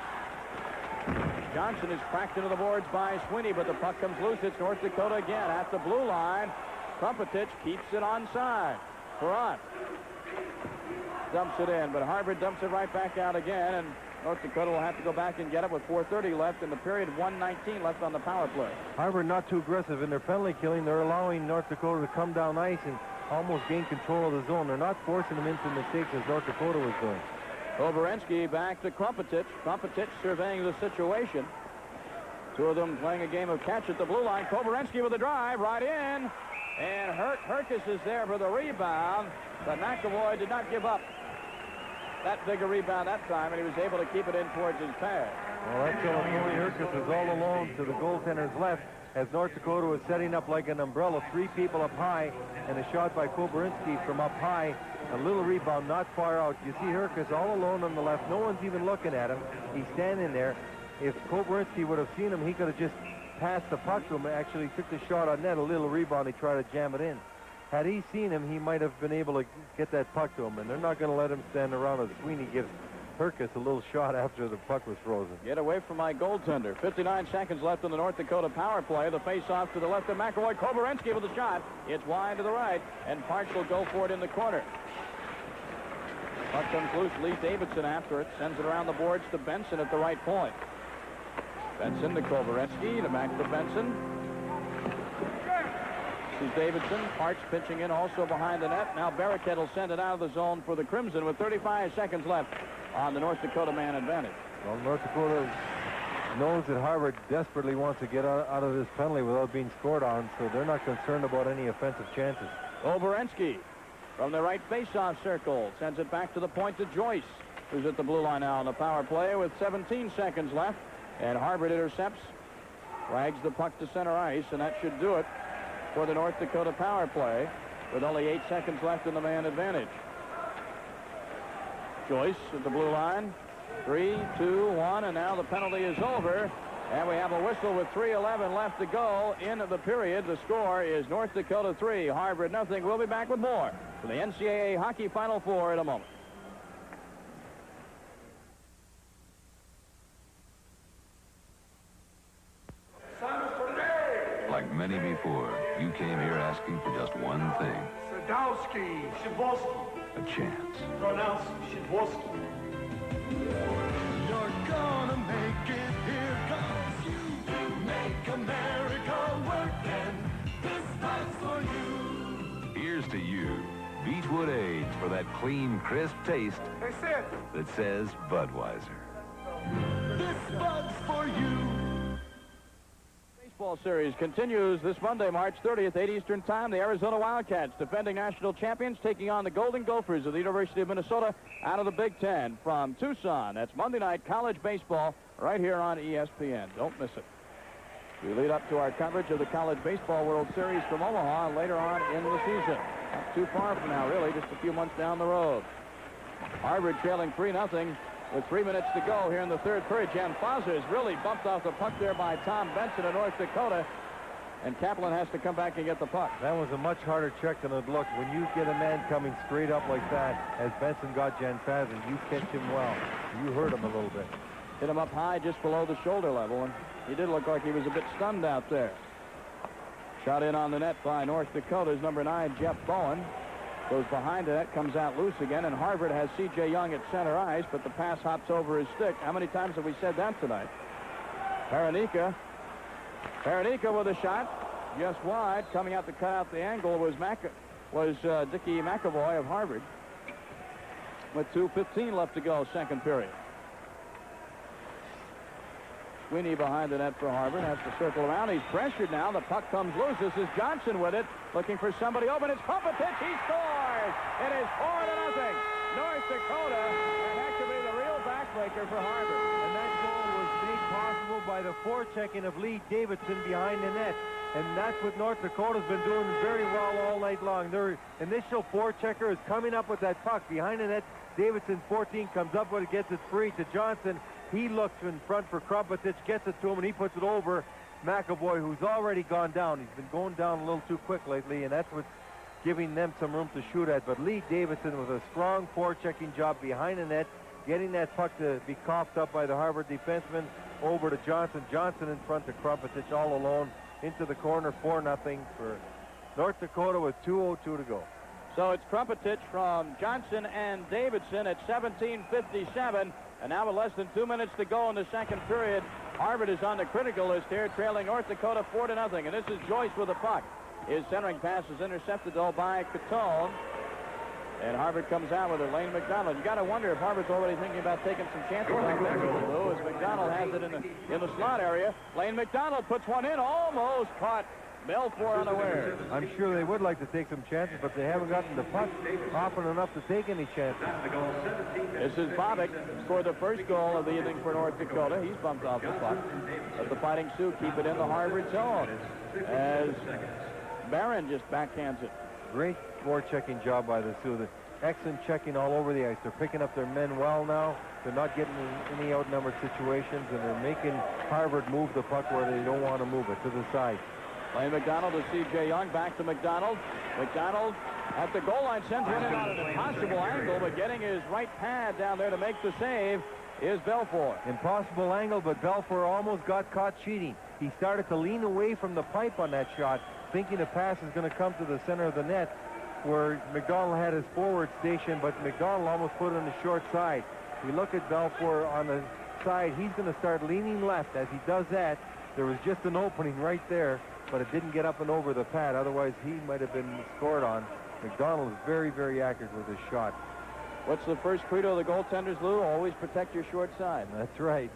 Speaker 2: Johnson is cracked into the boards by Sweeney, but the puck comes loose. It's North Dakota again at the blue line. Krumpetich keeps it onside. Perrott dumps it in, but Harvard dumps it right back out again, and North Dakota will have to go back and get it with 4:30 left in the period, 1:19 left on the power play.
Speaker 4: Harvard not too aggressive in their penalty killing. They're allowing North Dakota to come down ice and almost gain control of the zone. They're not forcing them into mistakes as North Dakota was doing.
Speaker 2: Koborensky back to Krumpetich. Krumpetich surveying the situation. Two of them playing a game of catch at the blue line. Koborensky with a drive right in. And Herkus is there for the rebound. But McAvoy did not give up that big a rebound that time, and he was able to keep it in towards his pad.
Speaker 4: Well, that's Tony Herkus is all alone to the goaltender's left as North Dakota was setting up like an umbrella, 3 people up high, and a shot by Koborensky from up high. A little rebound not far out. You see Herkus all alone on the left. No one's even looking at him. He's standing there. If Koborensky would have seen him, he could have just passed the puck to him. Actually took the shot on net, a little rebound. He tried to jam it in. Had he seen him, he might have been able to get that puck to him, and they're not going to let him stand around as Sweeney gives Herkus a little shot after the puck was frozen.
Speaker 2: Get away from my goaltender. 59 seconds left in the North Dakota power play. The face-off to the left of McAvoy. Koborensky with a shot. It's wide to the right, and Parks will go for it in the corner. Puck comes loose. Lee Davidson after it. Sends it around the boards to Benson at the right point. Benson to Koborensky. To back to Benson. This is Davidson. Parks pitching in also behind the net. Now Barricade will send it out of the zone for the Crimson with 35 seconds left on the North Dakota man advantage.
Speaker 4: Well, North Dakota knows that Harvard desperately wants to get out of this penalty without being scored on, so they're not concerned about any offensive chances.
Speaker 2: Koborensky from the right face-off circle sends it back to the point to Joyce, who's at the blue line now on the power play with 17 seconds left, and Harvard intercepts, drags the puck to center ice, and that should do it for the North Dakota power play with only 8 seconds left in the man advantage. Joyce at the blue line. 3, 2, 1, and now the penalty is over. And we have a whistle with 3:11 left to go in the period. The score is North Dakota 3, Harvard nothing. We'll be back with more for the NCAA Hockey Final Four in a moment.
Speaker 3: Like many before, you came here asking for just one thing.
Speaker 29: Sadowski, Shavoski.
Speaker 3: A chance.
Speaker 29: Pronounced Shavoski. You're gonna make it here, 'cause you make America work, and this spot's for you.
Speaker 3: Here's to you. Beechwood Age for that clean, crisp taste
Speaker 29: Hey, Sid.
Speaker 3: that says Budweiser.
Speaker 29: This spot's for you.
Speaker 2: Baseball Semifinal series continues this Monday, March 30th, 8 Eastern Time. The Arizona Wildcats, defending national champions, taking on the Golden Gophers of the University of Minnesota out of the Big Ten from Tucson. That's Monday night college baseball right here on ESPN. Don't miss it. We lead up to our coverage of the College Baseball World Series from Omaha later on in the season. Not too far from now, really, just a few months down the road. Harvard trailing 3-0 with 3 minutes to go here in the third period. Jan Faza is really bumped off the puck there by Tom Benson of North Dakota, and Kaplan has to come back and get the puck.
Speaker 4: That was a much harder check than it looked. When you get a man coming straight up like that, as Benson got Jan Faza, you catch him well. You hurt him a little bit.
Speaker 2: Hit him up high just below the shoulder level, and he did look like he was a bit stunned out there. Shot in on the net by North Dakota's number 9, Jeff Bowen. Goes behind the net, comes out loose again, and Harvard has C.J. Young at center ice, but the pass hops over his stick. How many times have we said that tonight? Paranika with a shot, just wide. Coming out to cut out the angle was Dickie McAvoy of Harvard. With 2:15 left to go, second period. Sweeney behind the net for Harvard, has to circle around. He's pressured now. The puck comes loose. This is Johnson with it, looking for somebody open. It's Krumpetich. He scores. It is 4-0. North Dakota, and that could be the real backbreaker for Harvard.
Speaker 4: And that goal was made possible by the forechecking of Lee Davidson behind the net. And that's what North Dakota's been doing very well all night long. Their initial forechecker is coming up with that puck behind the net. Davidson, 14, comes up with it, gets it free to Johnson. He looks in front for Krumpetich, gets it to him, and he puts it over McAvoy, who's already gone down. He's been going down a little too quick lately, and that's what's giving them some room to shoot at. But Lee Davidson with a strong forechecking job behind the net, getting that puck to be coughed up by the Harvard defenseman over to Johnson. Johnson in front to Krumpetich all alone into the corner, 4-0 for North Dakota with 2:02 to go.
Speaker 2: So it's Krumpetich from Johnson and Davidson at 17:57. And now with less than 2 minutes to go in the second period, Harvard is on the critical list here, trailing North Dakota 4-0. And this is Joyce with the puck. His centering pass is intercepted, though, by Catone. And Harvard comes out with it. Lane McDonald. You got to wonder if Harvard's already thinking about taking some chances on Benson, though, as McDonald has it in the slot area. Lane McDonald puts one in, almost caught Belfour unaware.
Speaker 4: I'm sure they would like to take some chances, but they haven't gotten the puck often enough to take any chances.
Speaker 2: This is Bobick, scored the first goal of the evening for North Dakota. He's bumped off the puck. But the Fighting Sioux keep it in the Harvard zone as Barron just backhands it.
Speaker 4: Great forechecking job by the Sioux. The excellent checking all over the ice. They're picking up their men well now. They're not getting in any outnumbered situations, and they're making Harvard move the puck where they don't want to move it, to the side.
Speaker 2: Lane McDonald to C.J. Young, back to McDonald. McDonald at the goal line, sends it in on an impossible angle, but getting his right pad down there to make the save is Belfour.
Speaker 4: Impossible angle, but Belfour almost got caught cheating. He started to lean away from the pipe on that shot, thinking a pass is going to come to the center of the net, where McDonald had his forward station, but McDonald almost put it on the short side. We look at Belfour on the side. He's going to start leaning left. As he does that, there was just an opening right there, but it didn't get up and over the pad. Otherwise, he might have been scored on. McDonald is very, very accurate with his shot.
Speaker 2: What's the first credo of the goaltenders, Lou? Always protect your short side.
Speaker 4: That's right.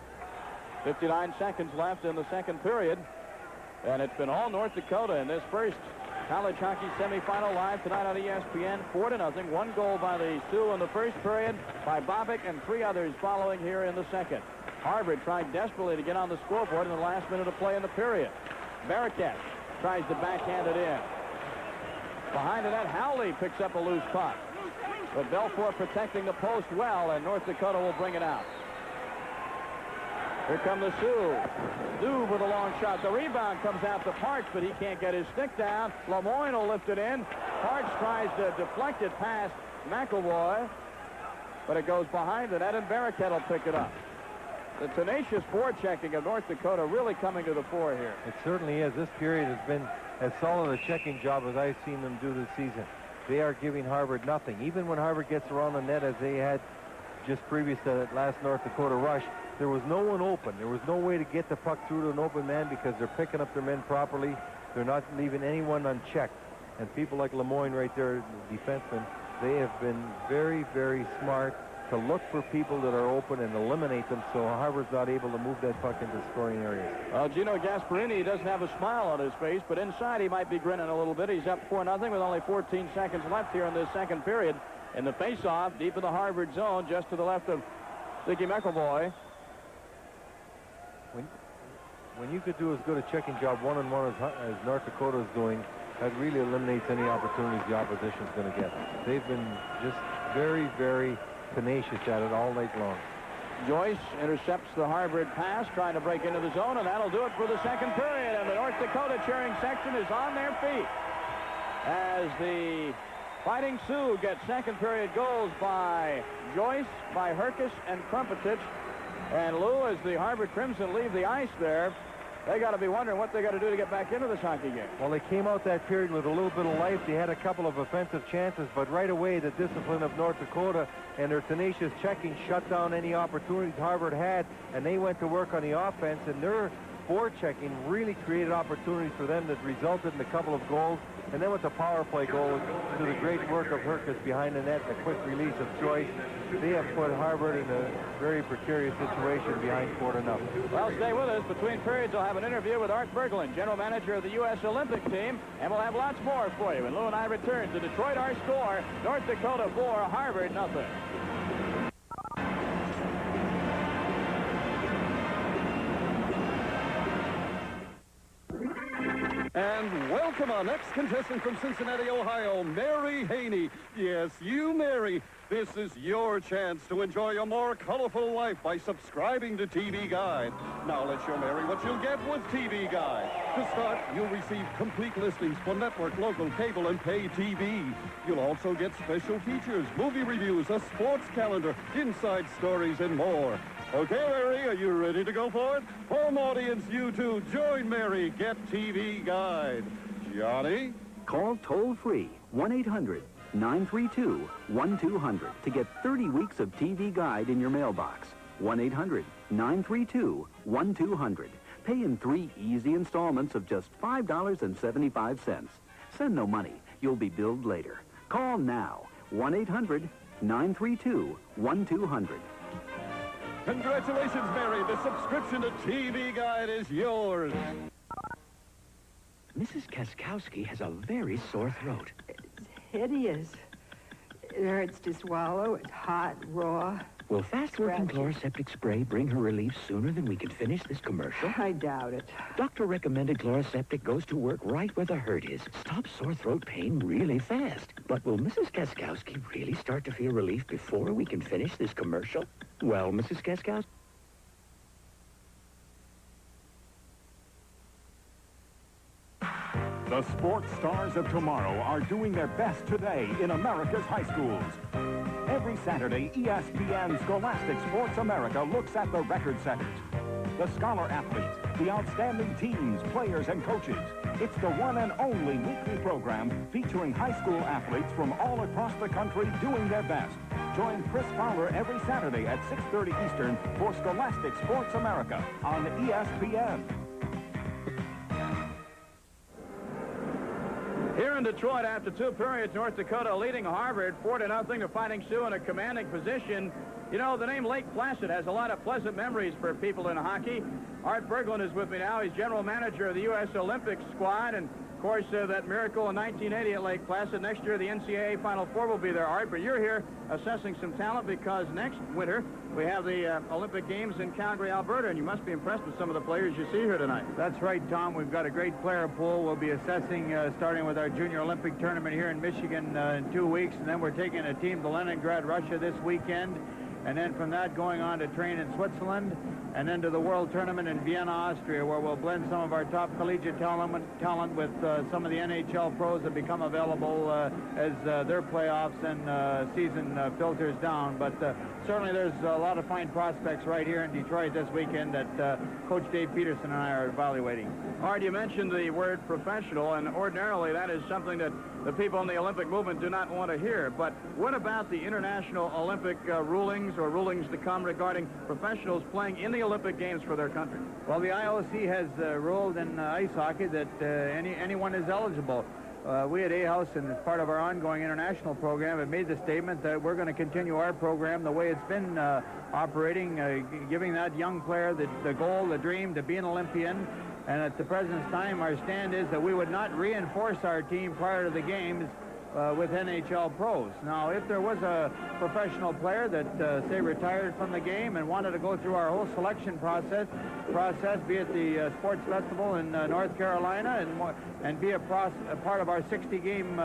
Speaker 2: 59 seconds left in the second period. And it's been all North Dakota in this first college hockey semifinal, live tonight on ESPN. 4-0. One goal by the Sioux in the first period, by Bobick, and three others following here in the second. Harvard trying desperately to get on the scoreboard in the last minute of play in the period. Barakat tries to backhand it in. Behind the net, Howley picks up a loose puck. But Belfour protecting the post well, and North Dakota will bring it out. Here come the Sioux. Dube with a long shot. The rebound comes out to Parks, but he can't get his stick down. Lemoyne will lift it in. Parks tries to deflect it past McAvoy, but it goes behind the net, and Barakat will pick it up. The tenacious forechecking of North Dakota really coming to the fore here.
Speaker 4: It certainly is. This period has been as solid a checking job as I've seen them do this season. They are giving Harvard nothing. Even when Harvard gets around the net, as they had just previous to that last North Dakota rush, there was no one open. There was no way to get the puck through to an open man because they're picking up their men properly. They're not leaving anyone unchecked. And people like Lemoyne right there, the defenseman, they have been very, very smart to look for people that are open and eliminate them, so Harvard's not able to move that puck into scoring areas.
Speaker 2: Well, Gino Gasparini doesn't have a smile on his face, but inside he might be grinning a little bit. He's up 4-0 with only 14 seconds left here in this second period. In the face-off, deep in the Harvard zone, just to the left of Dickie McElvoy.
Speaker 4: When you could do as good a checking job one-on-one as North Dakota is doing, that really eliminates any opportunities the opposition's going to get. They've been just very, very tenacious at it all night long.
Speaker 2: Joyce intercepts the Harvard pass, trying to break into the zone, and that'll do it for the second period. And the North Dakota cheering section is on their feet as the Fighting Sioux get second period goals by Joyce, by Herkus, and Krumpetich. And Lou, as the Harvard Crimson leave the ice there, they got to be wondering what they got to do to get back into this hockey game.
Speaker 4: Well, they came out that period with a little bit of life. They had a couple of offensive chances, but right away the discipline of North Dakota and their tenacious checking shut down any opportunities Harvard had, and they went to work on the offense, and their forechecking really created opportunities for them that resulted in a couple of goals. And then with the power play goal, to the great work of Herkus behind the net, the quick release of Joyce, they have put Harvard in a very precarious situation behind 4-0.
Speaker 2: Well, stay with us. Between periods, I'll have an interview with Art Berglund, general manager of the U.S. Olympic team, and we'll have lots more for you. And Lou and I return to Detroit. Our score, North Dakota 4, Harvard 0.
Speaker 15: And welcome our next contestant from Cincinnati, Ohio, Mary Haney. Yes, you, Mary. This is your chance to enjoy a more colorful life by subscribing to TV Guide. Now let's show Mary what you'll get with TV Guide. To start, you'll receive complete listings for network, local, cable, and pay TV. You'll also get special features, movie reviews, a sports calendar, inside stories, and more. Okay, Mary, are you ready to go for it? Home audience, you too. Join Mary. Get TV Guide. Johnny?
Speaker 8: Call toll-free 1-800-932-1200 to get 30 weeks of TV Guide in your mailbox. 1-800-932-1200. Pay in 3 easy installments of just $5.75. Send no money. You'll be billed later. Call now. 1-800-932-1200.
Speaker 15: Congratulations, Mary. The subscription to TV Guide is yours.
Speaker 16: Mrs. Kaskowski has a very sore throat.
Speaker 17: It's hideous. It hurts to swallow. It's hot, raw.
Speaker 16: Will fast-working chloroseptic spray bring her relief sooner than we can finish this commercial?
Speaker 17: I doubt it.
Speaker 16: Doctor recommended chloroseptic goes to work right where the hurt is. Stop sore throat pain really fast. But will Mrs. Kaskowski really start to feel relief before we can finish this commercial? Well, Mrs. Kaskowski?
Speaker 12: The sports stars of tomorrow are doing their best today in America's high schools. Every Saturday, ESPN Scholastic Sports America looks at the record setters, the scholar athletes, the outstanding teams, players, and coaches. It's the one and only weekly program featuring high school athletes from all across the country doing their best. Join Chris Fowler every Saturday at 6:30 Eastern for Scholastic Sports America on ESPN.
Speaker 2: Here in Detroit, after 2 periods, North Dakota leading Harvard 4-0. They're Fighting Sioux in a commanding position. You know, the name Lake Placid has a lot of pleasant memories for people in hockey. Art Berglund is with me now. He's general manager of the U.S. Olympic squad. And, of course, that miracle in 1980 at Lake Placid. Next year, the NCAA Final Four will be there, Art. But you're here assessing some talent because next winter we have the Olympic Games in Calgary, Alberta. And you must be impressed with some of the players you see here tonight.
Speaker 27: That's right, Tom. We've got a great player pool. We'll be assessing starting with our Junior Olympic tournament here in Michigan in 2 weeks. And then we're taking a team to Leningrad, Russia this weekend. And then from that, going on to train in Switzerland, and then to the World Tournament in Vienna, Austria, where we'll blend some of our top collegiate talent with some of the NHL pros that become available as their playoffs and season filters down. But certainly there's a lot of fine prospects right here in Detroit this weekend that Coach Dave Peterson and I are evaluating.
Speaker 2: Art, you mentioned the word professional, and ordinarily that is something that the people in the Olympic movement do not want to hear. But what about the international Olympic rulings or rulings to come regarding professionals playing in the Olympic Games for their country?
Speaker 27: Well, the IOC has ruled in ice hockey that anyone is eligible.
Speaker 18: we at A-House, and as part of our ongoing international program, have made the statement that we're going to continue our program the way it's been operating, giving that young player the goal, the dream to be an Olympian. And at the present time, our stand is that we would not reinforce our team prior to the games with NHL pros. Now, if there was a professional player that, say, retired from the game and wanted to go through our whole selection process, be it the sports festival in North Carolina, and be a part of our 60-game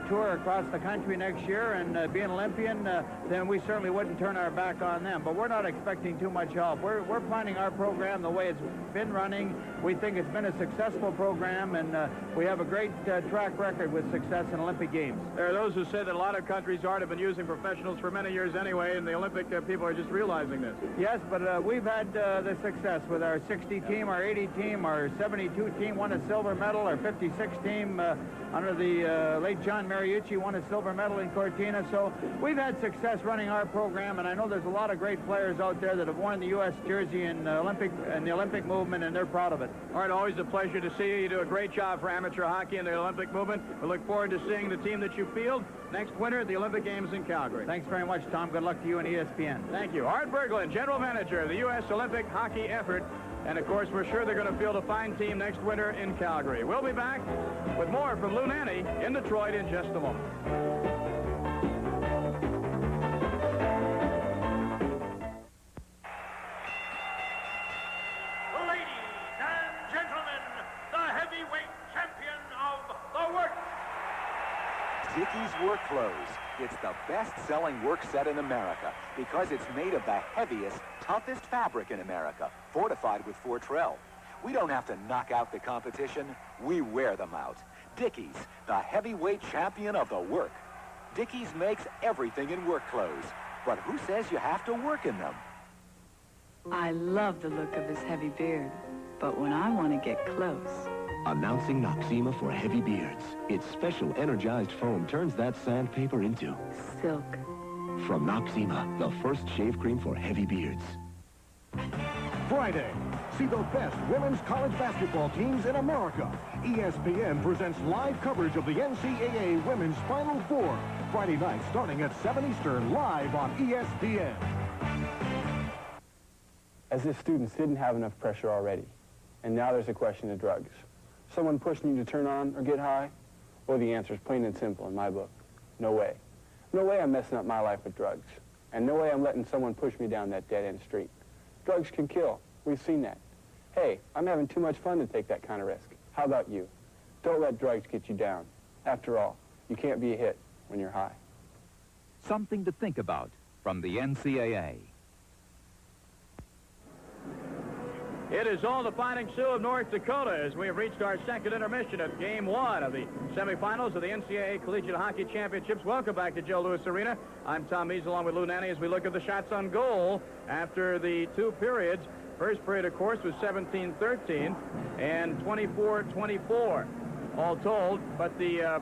Speaker 18: tour across the country next year and be an Olympian, then we certainly wouldn't turn our back on them. But we're not expecting too much help. We're planning our program the way it's been running. We think it's been a successful program, and we have a great track record with success in Olympic Games.
Speaker 2: There are those who say that a lot of countries have been using professionals for many years anyway, and the Olympic people are just realizing this.
Speaker 18: Yes, but we've had the success with our 60 team, our 80 team, our 72 team won a silver medal, our 56 team under the late John Mariucci won a silver medal in Cortina. So we've had success running our program, and I know there's a lot of great players out there that have worn the U.S. jersey in the Olympic movement, and they're proud of it.
Speaker 2: All right, always a pleasure to see you. You do a great job for amateur hockey in the Olympic movement. We look forward to seeing the team that you field next winter at the Olympic Games in Calgary.
Speaker 18: Thanks very much, Tom. Good luck to you and ESPN.
Speaker 2: Thank you. Art Berglund, General Manager of the U.S. Olympic hockey effort. And, of course, we're sure they're going to field a fine team next winter in Calgary. We'll be back with more from Lou Nanne in Detroit in just a moment.
Speaker 29: Ladies and gentlemen, the heavyweight champion of the work.
Speaker 19: Dickies Work Clothes. It's the best-selling work set in America because it's made of the heaviest, toughest fabric in America, fortified with Fortrell. We don't have to knock out the competition. We wear them out. Dickies, the heavyweight champion of the work. Dickies makes everything in work clothes. But who says you have to work in them?
Speaker 9: I love the look of his heavy beard, but when I want to get close...
Speaker 10: Announcing Noxzema for heavy beards. Its special energized foam turns that sandpaper into...
Speaker 9: silk.
Speaker 10: From Noxzema, the first shave cream for heavy beards.
Speaker 12: Friday, see the best women's college basketball teams in America. ESPN presents live coverage of the NCAA Women's Final Four. Friday night starting at 7 Eastern, live on ESPN.
Speaker 20: As if students didn't have enough pressure already, and now there's a question of drugs. Someone pushing you to turn on or get high? Well, the answer is plain and simple in my book. No way. No way I'm messing up my life with drugs. And no way I'm letting someone push me down that dead-end street. Drugs can kill. We've seen that. Hey, I'm having too much fun to take that kind of risk. How about you? Don't let drugs get you down. After all, you can't be a hit when you're high.
Speaker 21: Something to think about from the NCAA.
Speaker 2: It is all the Fighting Sioux of North Dakota as we have reached our second intermission at Game 1 of the semifinals of the NCAA Collegiate Hockey Championships. Welcome back to Joe Louis Arena. I'm Tom Mees along with Lou Nanne as we look at the shots on goal after the two periods. First period, of course, was 17-13 and 24-24 all told. But the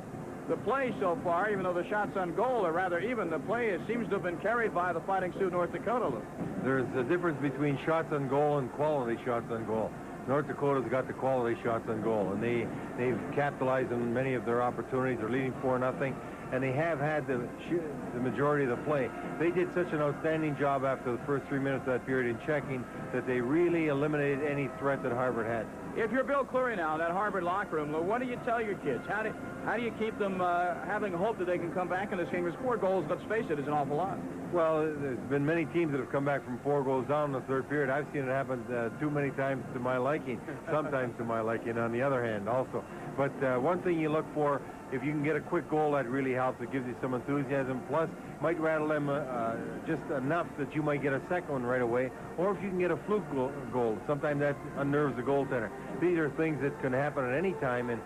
Speaker 2: play so far, even though the shots on goal are rather even, the play seems to have been carried by the Fighting Sioux of North Dakota, Lou.
Speaker 4: There's a difference between shots on goal and quality shots on goal. North Dakota's got the quality shots on goal, and they've capitalized on many of their opportunities. They're leading 4-0, and they have had the majority of the play. They did such an outstanding job after the first 3 minutes of that period in checking that they really eliminated any threat that Harvard had.
Speaker 2: If you're Bill Cleary now in that Harvard locker room, Lou, what do you tell your kids? How do you keep them having hope that they can come back in this game? Because 4 goals, let's face it, is an awful lot.
Speaker 4: Well, there's been many teams that have come back from 4 goals down in the third period. I've seen it happen too many times to my liking, sometimes to my liking on the other hand also. But one thing you look for, if you can get a quick goal, that really helps. It gives you some enthusiasm. Plus, might rattle them just enough that you might get a second one right away. Or if you can get a fluke goal, sometimes that unnerves the goaltender. These are things that can happen at any time. And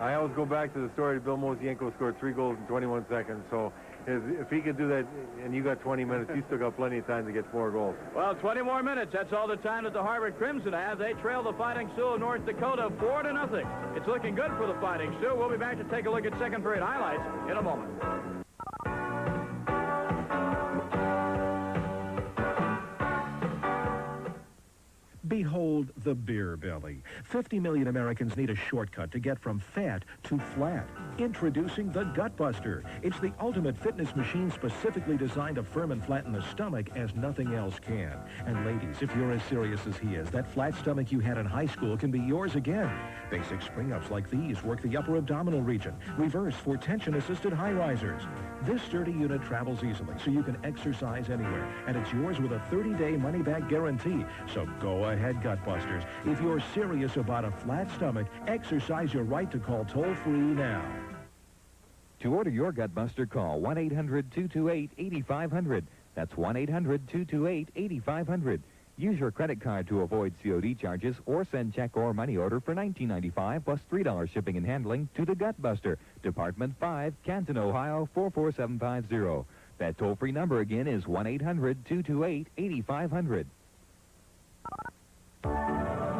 Speaker 4: I always go back to the story that Bill Mosienko scored 3 goals in 21 seconds. So if he could do that and you got 20 minutes, you still got plenty of time to get 4 goals.
Speaker 2: Well, 20 more minutes. That's all the time that the Harvard Crimson have. They trail the Fighting Sioux of North Dakota 4-0. It's looking good for the Fighting Sioux. We'll be back to take a look at second period highlights in a moment.
Speaker 5: Behold the beer belly. 50 million Americans need a shortcut to get from fat to flat. Introducing the Gut Buster. It's the ultimate fitness machine specifically designed to firm and flatten the stomach as nothing else can. And ladies, if you're as serious as he is, that flat stomach you had in high school can be yours again. Basic spring-ups like these work the upper abdominal region. Reverse for tension-assisted high risers. This sturdy unit travels easily, so you can exercise anywhere. And it's yours with a 30-day money-back guarantee. So go ahead, Gut Busters. If you're serious about a flat stomach, exercise your right to call toll-free now.
Speaker 21: To order your Gut Buster, call 1-800-228-8500. That's 1-800-228-8500. Use your credit card to avoid COD charges or send check or money order for $19.95 plus $3 shipping and handling to the Gut Buster, Department 5, Canton, Ohio 44750. That toll-free number again is 1-800-228-8500.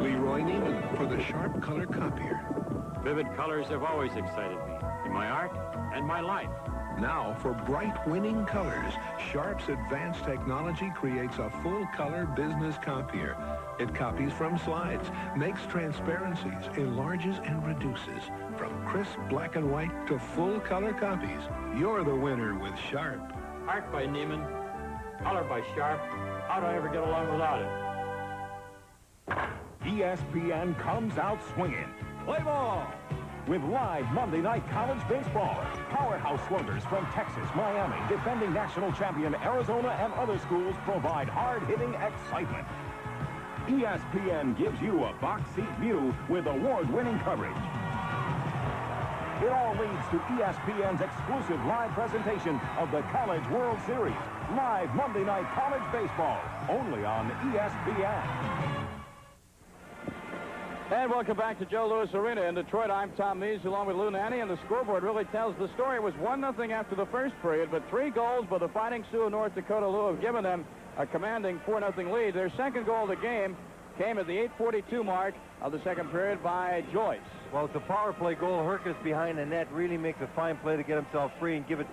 Speaker 6: Leroy Neiman for the Sharp Color Copier.
Speaker 7: Vivid colors have always excited me in my art and my life.
Speaker 6: Now, for bright, winning colors, Sharp's advanced technology creates a full-color business copier. It copies from slides, makes transparencies, enlarges, and reduces. From crisp black and white to full-color copies, you're the winner with Sharp.
Speaker 7: Art by Neiman, color by Sharp. How do I ever get along without it?
Speaker 12: ESPN comes out swinging. Play ball! With live Monday night college baseball. Powerhouse sluggers from Texas, Miami, defending national champion Arizona and other schools provide hard-hitting excitement. ESPN gives you a box seat view with award-winning coverage. It all leads to ESPN's exclusive live presentation of the College World Series. Live Monday night college baseball, only on ESPN.
Speaker 2: And welcome back to Joe Louis Arena in Detroit. I'm Tom Mees along with Lou Nanny, and the scoreboard really tells the story. It was 1-0 after the first period, but 3 goals by the Fighting Sioux of North Dakota. Lou have given them a commanding 4-0 lead. Their second goal of the game came at the 8:42 mark of the second period by Joyce.
Speaker 4: Well, it's a power play goal. Herkus behind the net really makes a fine play to get himself free and give it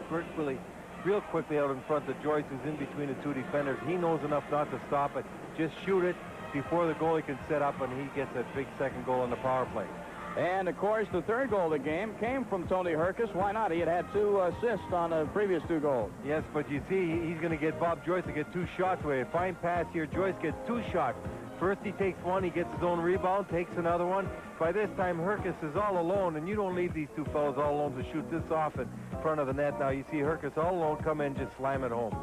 Speaker 4: real quickly out in front to Joyce, who's in between the two defenders. He knows enough not to stop it. Just shoot it before the goalie can set up, and he gets a big second goal on the power play.
Speaker 2: And, of course, the third goal of the game came from Tony Herkus. Why not? He had 2 assists on the previous 2 goals.
Speaker 4: Yes, but you see, he's going to get Bob Joyce to get 2 shots away. A fine pass here. Joyce gets 2 shots. First he takes one, he gets his own rebound, takes another one. By this time, Herkus is all alone, and you don't leave these 2 fellows all alone to shoot this off in front of the net. Now you see Herkus all alone come in, just slam it home.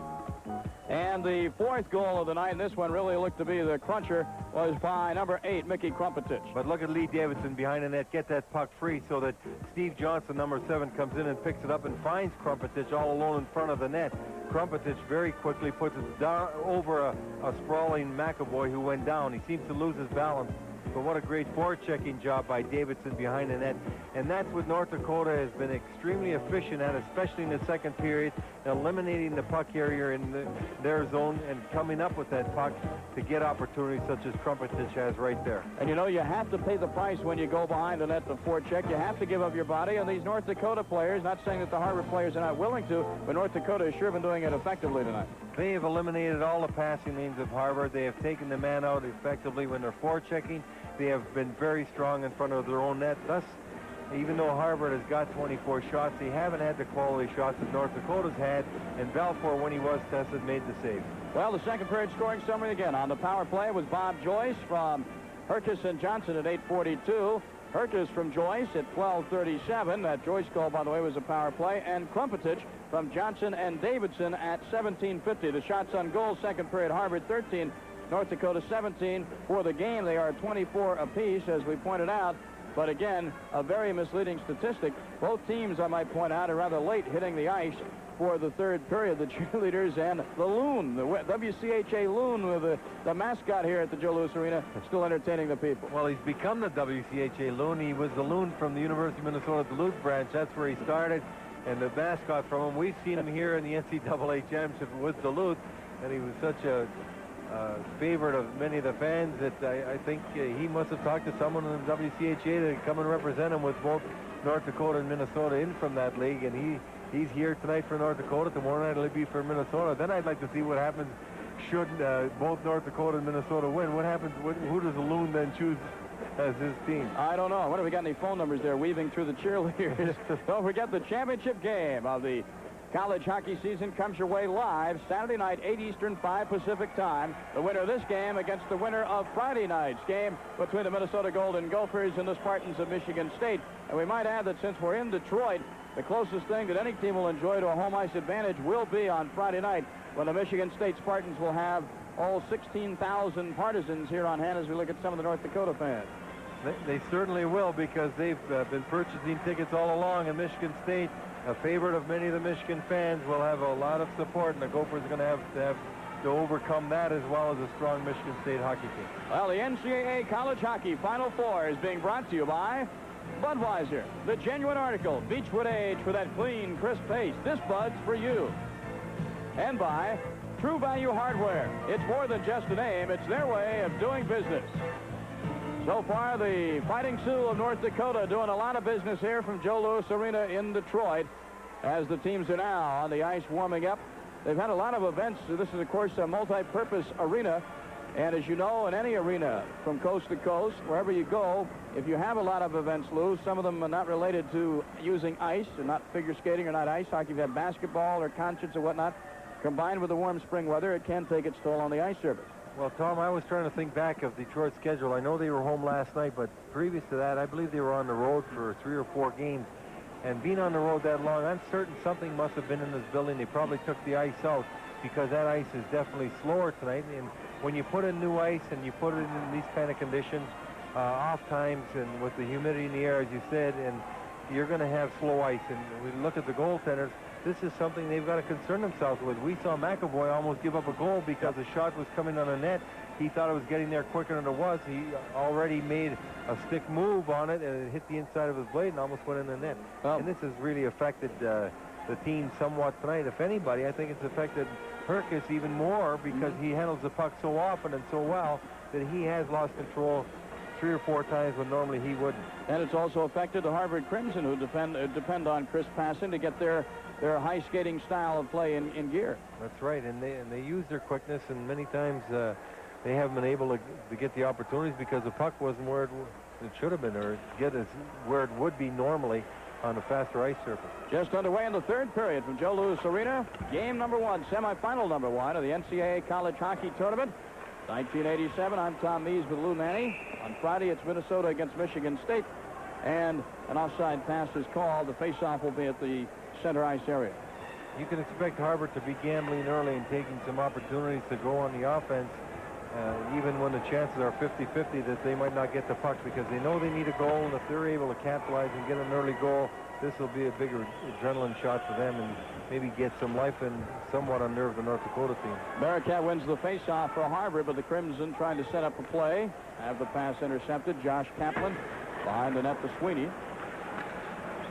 Speaker 2: And the 4th goal of the night, and this one really looked to be the cruncher, was by number 8, Mickey Krumpetich.
Speaker 4: But look at Lee Davidson behind the net, get that puck free so that Steve Johnson, number 7, comes in and picks it up and finds Krumpetich all alone in front of the net. Krumpetich very quickly puts it down over a sprawling McAvoy who went down. He seems to lose his balance. But what a great forechecking job by Davidson behind the net. And that's what North Dakota has been extremely efficient at, especially in the second period, eliminating the puck carrier in their zone and coming up with that puck to get opportunities such as Krumpetich has right there.
Speaker 2: And you know, you have to pay the price when you go behind the net to forecheck. You have to give up your body. And these North Dakota players, not saying that the Harvard players are not willing to, but North Dakota has sure been doing it effectively tonight.
Speaker 4: They have eliminated all the passing lanes of Harvard. They have taken the man out effectively when they're forechecking. They have been very strong in front of their own net. Thus, even though Harvard has got 24 shots, they haven't had the quality shots that North Dakota's had, and Balfour, when he was tested, made the save.
Speaker 2: Well, the second period scoring summary again. On the power play was Bob Joyce from Herkus and Johnson at 8:42. Herkus from Joyce at 12:37. That Joyce goal, by the way, was a power play. And Krumpetich from Johnson and Davidson at 17:50. The shots on goal, second period, Harvard 13. North Dakota 17. For the game, they are 24 apiece, as we pointed out. But again, a very misleading statistic. Both teams, I might point out, are rather late hitting the ice for the third period. The cheerleaders and the Loon, the WCHA Loon, with the mascot here at the Joe Louis Arena, still entertaining the people.
Speaker 4: Well, he's become the WCHA Loon. He was the Loon from the University of Minnesota Duluth branch. That's where he started. And the mascot from him, we've seen him here in the NCAA championship with Duluth. And he was such a favorite of many of the fans that I think he must have talked to someone in the WCHA to come and represent him with both North Dakota and Minnesota in from that league. And he's here tonight for North Dakota. Tomorrow night he'll be for Minnesota. Then I'd like to see what happens should both North Dakota and Minnesota win. What happens? Who does the Loon then choose as his team?
Speaker 2: I don't know. I wonder if we got any phone numbers there weaving through the cheerleaders. Don't forget the championship game of the college hockey season comes your way live Saturday night, 8 Eastern, 5 Pacific time. The winner of this game against the winner of Friday night's game between the Minnesota Golden Gophers and the Spartans of Michigan State. And we might add that since we're in Detroit, the closest thing that any team will enjoy to a home ice advantage will be on Friday night when the Michigan State Spartans will have all 16,000 partisans here on hand as we look at some of the North Dakota fans.
Speaker 4: They certainly will, because they've been purchasing tickets all along, and Michigan State, a favorite of many of the Michigan fans, will have a lot of support, and the Gophers are going to have to overcome that, as well as a strong Michigan State hockey team.
Speaker 2: Well, the NCAA College Hockey Final Four is being brought to you by Budweiser, the genuine article, Beechwood Age for that clean, crisp taste. This Bud's for you. And by True Value Hardware. It's more than just a name, it's their way of doing business. So far, the Fighting Sioux of North Dakota doing a lot of business here from Joe Louis Arena in Detroit as the teams are now on the ice warming up. They've had a lot of events. This is, of course, a multi-purpose arena. And as you know, in any arena from coast to coast, wherever you go, if you have a lot of events, Lou, some of them are not related to using ice, or not figure skating or not ice hockey. If you have basketball or concerts or whatnot, combined with the warm spring weather, it can take its toll on the ice surface.
Speaker 4: Well, Tom, I was trying to think back of Detroit's schedule. I know they were home last night, but previous to that, I believe they were on the road for 3 or 4 games. And being on the road that long, I'm certain something must have been in this building. They probably took the ice out, because that ice is definitely slower tonight. And when you put in new ice and you put it in these kind of conditions, off times and with the humidity in the air, as you said, and you're going to have slow ice. And we look at the goaltenders, this is something they've got to concern themselves with. We saw McAvoy almost give up a goal because the shot was coming on the net. He thought it was getting there quicker than it was. He already made a stick move on it, and it hit the inside of his blade and almost went in the net. And this has really affected the team somewhat tonight. If anybody, I think it's affected Herkus even more, because he handles the puck so often and so well that he has lost control 3 or 4 times when normally he wouldn't.
Speaker 2: And it's also affected the Harvard Crimson, who depend on crisp passing to get their high skating style of play in gear.
Speaker 4: That's right, and they use their quickness, and many times they haven't been able to get the opportunities because the puck wasn't where it should have been, or get where it would be normally on a faster ice surface.
Speaker 2: Just underway in the third period from Joe Louis Arena. Game number 1, semifinal number 1 of the NCAA College Hockey Tournament. 1987, I'm Tom Mees with Lou Nanny. On Friday, it's Minnesota against Michigan State. And an offside pass is called. The face-off will be at the center ice area.
Speaker 4: You can expect Harvard to be gambling early and taking some opportunities to go on the offense, even when the chances are 50-50 that they might not get the puck, because they know they need a goal, and if they're able to capitalize and get an early goal, this will be a bigger adrenaline shot for them and maybe get some life and somewhat unnerve the North Dakota team.
Speaker 2: Bearcat wins the face-off for Harvard, but the Crimson trying to set up a play. Have the pass intercepted. Josh Kaplan behind the net to Sweeney.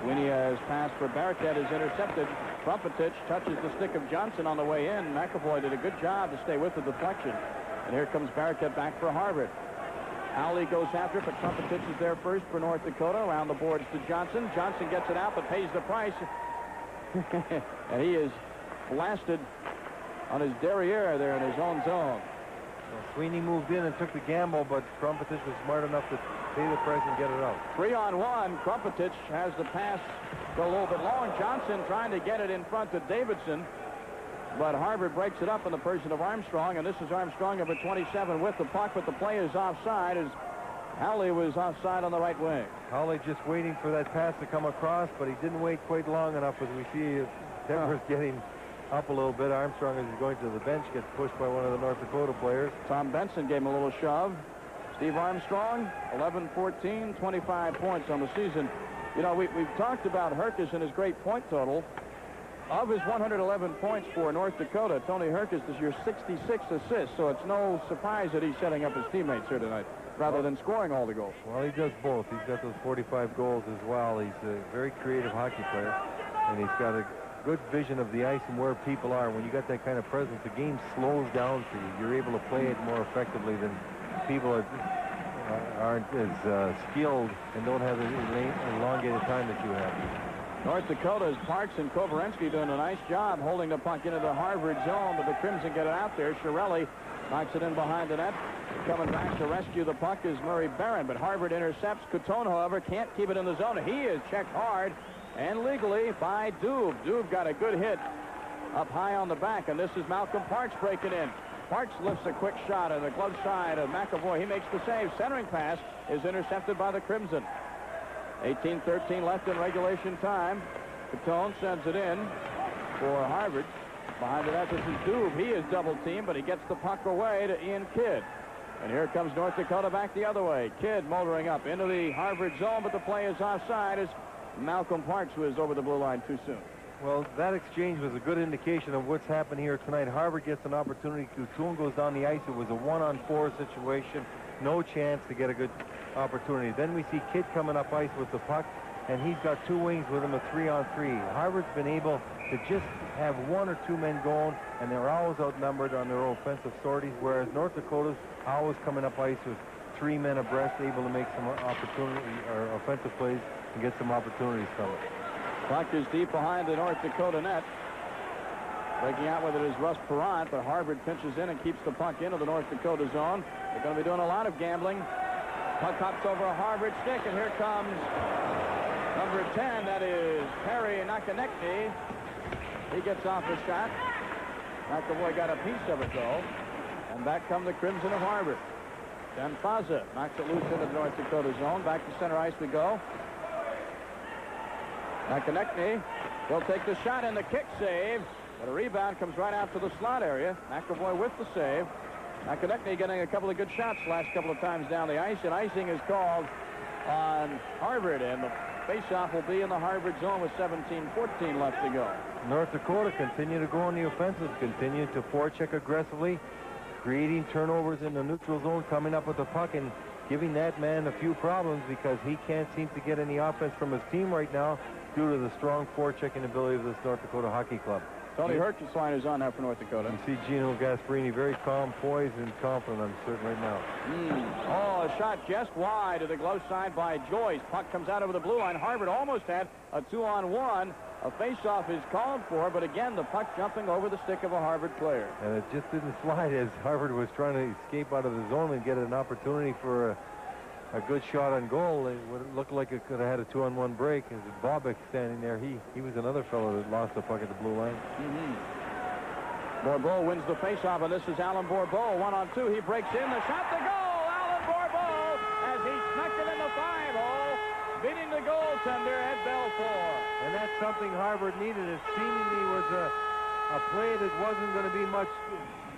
Speaker 2: Sweeney has passed for Bearcat, is intercepted. Trumpetich touches the stick of Johnson on the way in. McAvoy did a good job to stay with the deflection. And here comes Bearcat back for Harvard. Howley goes after it, but Trumpetich is there first for North Dakota. Around the boards to Johnson. Johnson gets it out, but pays the price. And he is blasted on his derriere there in his own zone.
Speaker 4: Well, Sweeney moved in and took the gamble, but Trumpetich was smart enough to pay the price and get it out.
Speaker 2: 3-on-1. Trumpetich has the pass go a little bit long. Johnson trying to get it in front to Davidson, but Harvard breaks it up in the person of Armstrong, and this is Armstrong, number 27, with the puck, but the play is offside as Howley was offside on the right wing.
Speaker 4: Howley just waiting for that pass to come across, but he didn't wait quite long enough, as we see Denver's getting up a little bit. Armstrong, as he's going to the bench, gets pushed by one of the North Dakota players.
Speaker 2: Tom Benson gave him a little shove. Steve Armstrong, 11-14, 25 points on the season. You know, we've talked about Herkus and his great point total. Of his 111 points for North Dakota, Tony Herkus is your 66 assists, so it's no surprise that he's setting up his teammates here tonight rather than scoring all the goals.
Speaker 4: Well, he does both. He's got those 45 goals as well. He's a very creative hockey player, and he's got a good vision of the ice and where people are. When you got that kind of presence, the game slows down for you. You're able to play it more effectively than people aren't as skilled and don't have the elongated time that you have.
Speaker 2: North Dakota's Parks and Kovarensky doing a nice job holding the puck into the Harvard zone, but the Crimson get it out there. Shirelli knocks it in behind the net. Coming back to rescue the puck is Murray Barron, but Harvard intercepts. Couton, however, can't keep it in the zone. He is checked hard and legally by Doob. Doob got a good hit up high on the back, and this is Malcolm Parks breaking in. Parks lifts a quick shot on the glove side of McAvoy. He makes the save. Centering pass is intercepted by the Crimson. 18:13 left in regulation time. Couton sends it in for Harvard. Behind the net, this is Doob. He is double-teamed, but he gets the puck away to Ian Kidd. And here comes North Dakota back the other way. Kidd motoring up into the Harvard zone, but the play is offside as Malcolm Parks was over the blue line too soon.
Speaker 4: Well, that exchange was a good indication of what's happened here tonight. Harvard gets an opportunity. Couton goes down the ice. It was a 1-on-4 situation. No chance to get a good opportunity. Then we see Kidd coming up ice with the puck, and he's got two wings with him, a 3-on-3. Harvard's been able to just have one or two men going, and they're always outnumbered on their offensive sorties, whereas North Dakota's always coming up ice with three men abreast, able to make some opportunity or offensive plays and get some opportunities from it.
Speaker 2: Puck is deep behind the North Dakota net. Breaking out with it is Russ Perrant, but Harvard pinches in and keeps the puck into the North Dakota zone. They're going to be doing a lot of gambling. Puck hops over a Harvard stick, and here comes number 10. That is Perry Nakanekne. He gets off the shot. McAvoy got a piece of it, though. And back come the Crimson of Harvard. Dan Faza knocks it loose into the North Dakota zone. Back to center ice we go. Nakanekne will take the shot and the kick save. But a rebound comes right out to the slot area. McAvoy with the save. Nakanekne getting a couple of good shots last couple of times down the ice. And icing is called on Harvard. And the faceoff will be in the Harvard zone with 17:14 left to go.
Speaker 4: North Dakota continue to go on the offensive, continue to forecheck aggressively, creating turnovers in the neutral zone, coming up with the puck and giving that man a few problems because he can't seem to get any offense from his team right now due to the strong forechecking ability of this North Dakota Hockey Club.
Speaker 2: Tony Hertzlein is on now for North Dakota.
Speaker 4: You see Gino Gasparini very calm, poised, and confident, I'm certain, right now.
Speaker 2: Oh, a shot just wide to the glove side by Joyce. Puck comes out over the blue line. Harvard almost had a 2-on-1. A face-off is called for, but again, the puck jumping over the stick of a Harvard player.
Speaker 4: And it just didn't slide as Harvard was trying to escape out of the zone and get an opportunity for a good shot on goal. It would look like it could have had a 2-on-1 break. As Bobek standing there, he was another fellow that lost the puck at the blue line.
Speaker 2: Bourbeau wins the faceoff, and this is Alan Bourbeau. 1-on-2, he breaks in, the shot to goal. Alan Bourbeau as he snuck it in the 5-hole, beating the goaltender at Belfort.
Speaker 4: And that's something Harvard needed. It seemingly was a play that wasn't going to be much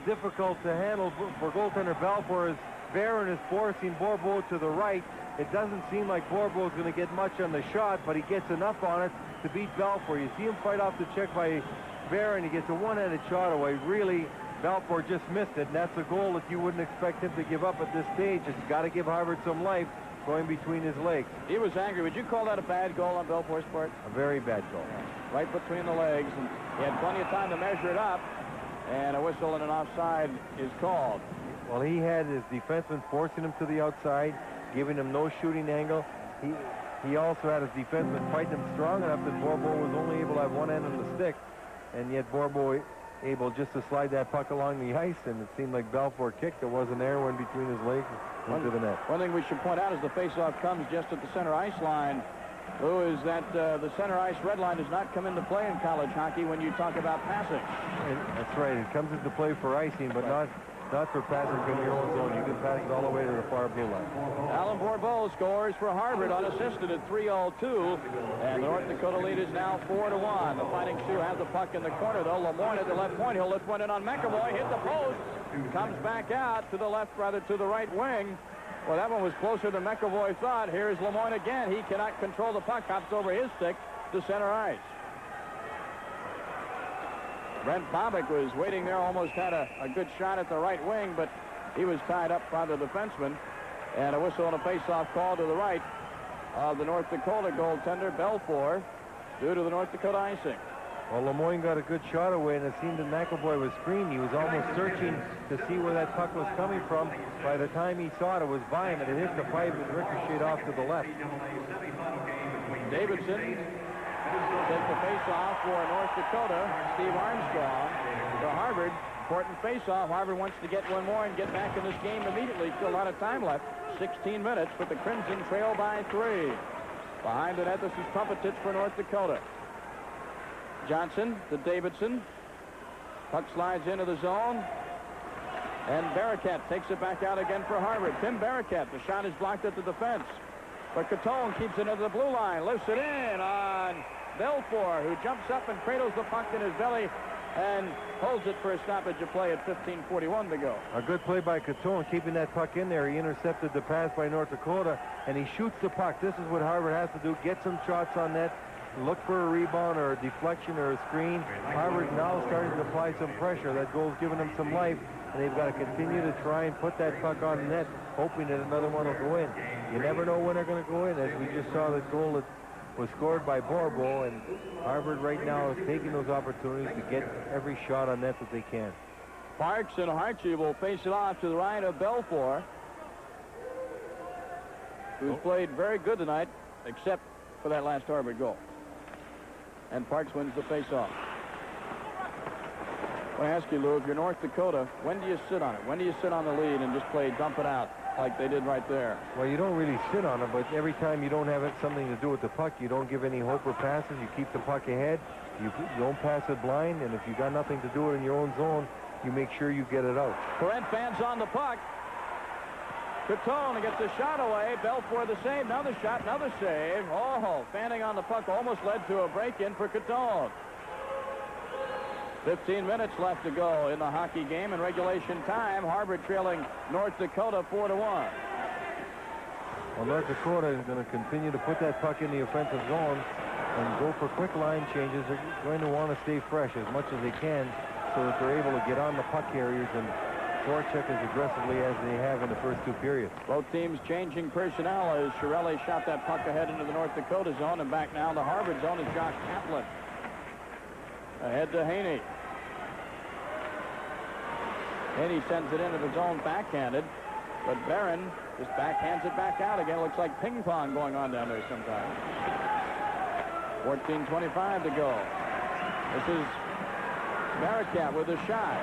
Speaker 4: difficult to handle for goaltender Belfort as Barron is forcing Bourbeau to the right. It doesn't seem like Bourbeau is going to get much on the shot, but he gets enough on it to beat Belfort. You see him fight off the check by Barron. He gets a one-handed shot away. Really, Belfort just missed it, and that's a goal that you wouldn't expect him to give up at this stage. It's got to give Harvard some life going between his legs.
Speaker 2: He was angry. Would you call that a bad goal on Belfort's part?
Speaker 4: A very bad goal.
Speaker 2: Right between the legs, and he had plenty of time to measure it up, and a whistle and an offside is called.
Speaker 4: Well, he had his defenseman forcing him to the outside, giving him no shooting angle. He also had his defenseman fighting him strong enough that Bourbeau was only able to have one end of the stick, and yet Bourbeau able just to slide that puck along the ice, and it seemed like Belfort kicked. There wasn't there, went between his legs into the net.
Speaker 2: One thing we should point out is the faceoff comes just at the center ice line. Lou, is that the center ice red line does not come into play in college hockey when you talk about passing.
Speaker 4: That's right. It comes into play for icing, but not for passing from your own zone. You can pass it all the way to the far blue line.
Speaker 2: Alan Bourbeau scores for Harvard unassisted at 3:02, and the North Dakota lead is now 4-1. The Fighting Sioux have the puck in the corner, though. Lemoyne at the left point. He'll lift one in on McAvoy, hit the post, comes back out to the left, rather to the right wing. Well, that one was closer than McAvoy thought. Here's Lemoyne again. He cannot control the puck, hops over his stick to center ice. Brent Bobek was waiting there, almost had a good shot at the right wing, but he was tied up by the defenseman. And a whistle and a face-off call to the right of the North Dakota goaltender, Belfort, due to the North Dakota icing.
Speaker 4: Well, Lemoyne got a good shot away, and it seemed that McAvoy was screaming. He was almost searching to see where that puck was coming from. By the time he saw it, it was by him, and it hit the pipe and ricocheted off to the left.
Speaker 2: Davidson Take the face-off for North Dakota. Steve Armstrong to Harvard. Important face-off. Harvard wants to get one more and get back in this game immediately. Still a lot of time left. 16 minutes, but the Crimson trail by 3. Behind the net, this is Trumpetitz for North Dakota. Johnson to Davidson. Puck slides into the zone. And Barakat takes it back out again for Harvard. Tim Barakat, the shot is blocked at the defense. But Catone keeps it into the blue line. Lifts it in on Belfour, who jumps up and cradles the puck in his belly and holds it for a stoppage of play at 15:41 to go.
Speaker 4: A good play by Catone, keeping that puck in there. He intercepted the pass by North Dakota, and he shoots the puck. This is what Harvard has to do. Get some shots on net. Look for a rebound or a deflection or a screen. Harvard now starting to apply some pressure. That goal's giving them some life, and they've got to continue to try and put that puck on net, hoping that another one will go in. You never know when they're going to go in, as we just saw the goal that was scored by Borbo, and Harvard right now is taking those opportunities to get every shot on net that they can.
Speaker 2: Parks and Harchie will face it off to the right of Belfour, who's played very good tonight, except for that last Harvard goal. And Parks wins the face-off. I want to ask you, Lou, if you're North Dakota, when do you sit on it? When do you sit on the lead and just play dump it out like they did right there?
Speaker 4: Well, you don't really sit on it, but every time you don't have something to do with the puck, you don't give any hope or passes. You keep the puck ahead. You don't pass it blind, and if you got nothing to do it in your own zone, you make sure you get it out.
Speaker 2: Perrant fans on the puck. Catone gets the shot away. Belfour the save. Another shot, another save. Oh, fanning on the puck almost led to a break-in for Catone. 15 minutes left to go in the hockey game in regulation time. Harvard trailing North Dakota 4-1.
Speaker 4: Well, North Dakota is going to continue to put that puck in the offensive zone and go for quick line changes. They're going to want to stay fresh as much as they can so that they're able to get on the puck carriers and forecheck as aggressively as they have in the first two periods.
Speaker 2: Both teams changing personnel as Chiarelli shot that puck ahead into the North Dakota zone, and back now in the Harvard zone is Josh Kaplan. Ahead to Haney. Haney sends it into the zone backhanded, but Barron just backhands it back out again. It looks like ping pong going on down there sometimes. 14:25 to go. This is Barakat with a shot.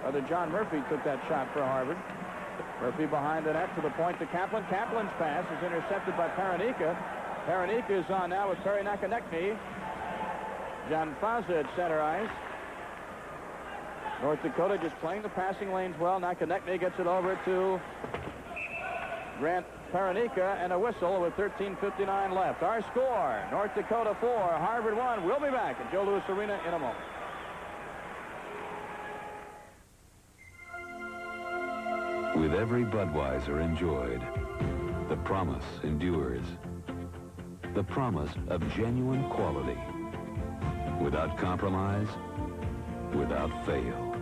Speaker 2: Brother John Murphy took that shot for Harvard. Murphy behind the net to the point to Kaplan. Kaplan's pass is intercepted by Paranika. Paranika is on now with Perry Nakanekny. John Faza at center ice. North Dakota just playing the passing lanes well. Nakanekny gets it over to Grant Paranika, and a whistle with 13:59 left. Our score, North Dakota 4, Harvard 1. We'll be back at Joe Louis Arena in a moment.
Speaker 3: With every Budweiser enjoyed, the promise endures. The promise of genuine quality. Without compromise, without fail.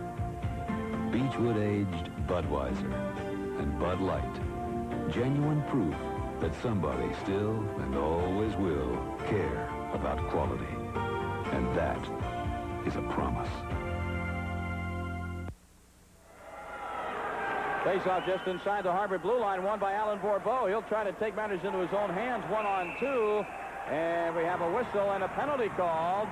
Speaker 3: Beechwood aged Budweiser and Bud Light. Genuine proof that somebody still and always will care about quality. And that is a promise.
Speaker 2: Face-off just inside the Harvard blue line, won by Alan Bourbeau. He'll try to take matters into his own hands, 1-on-2. And we have a whistle and a penalty called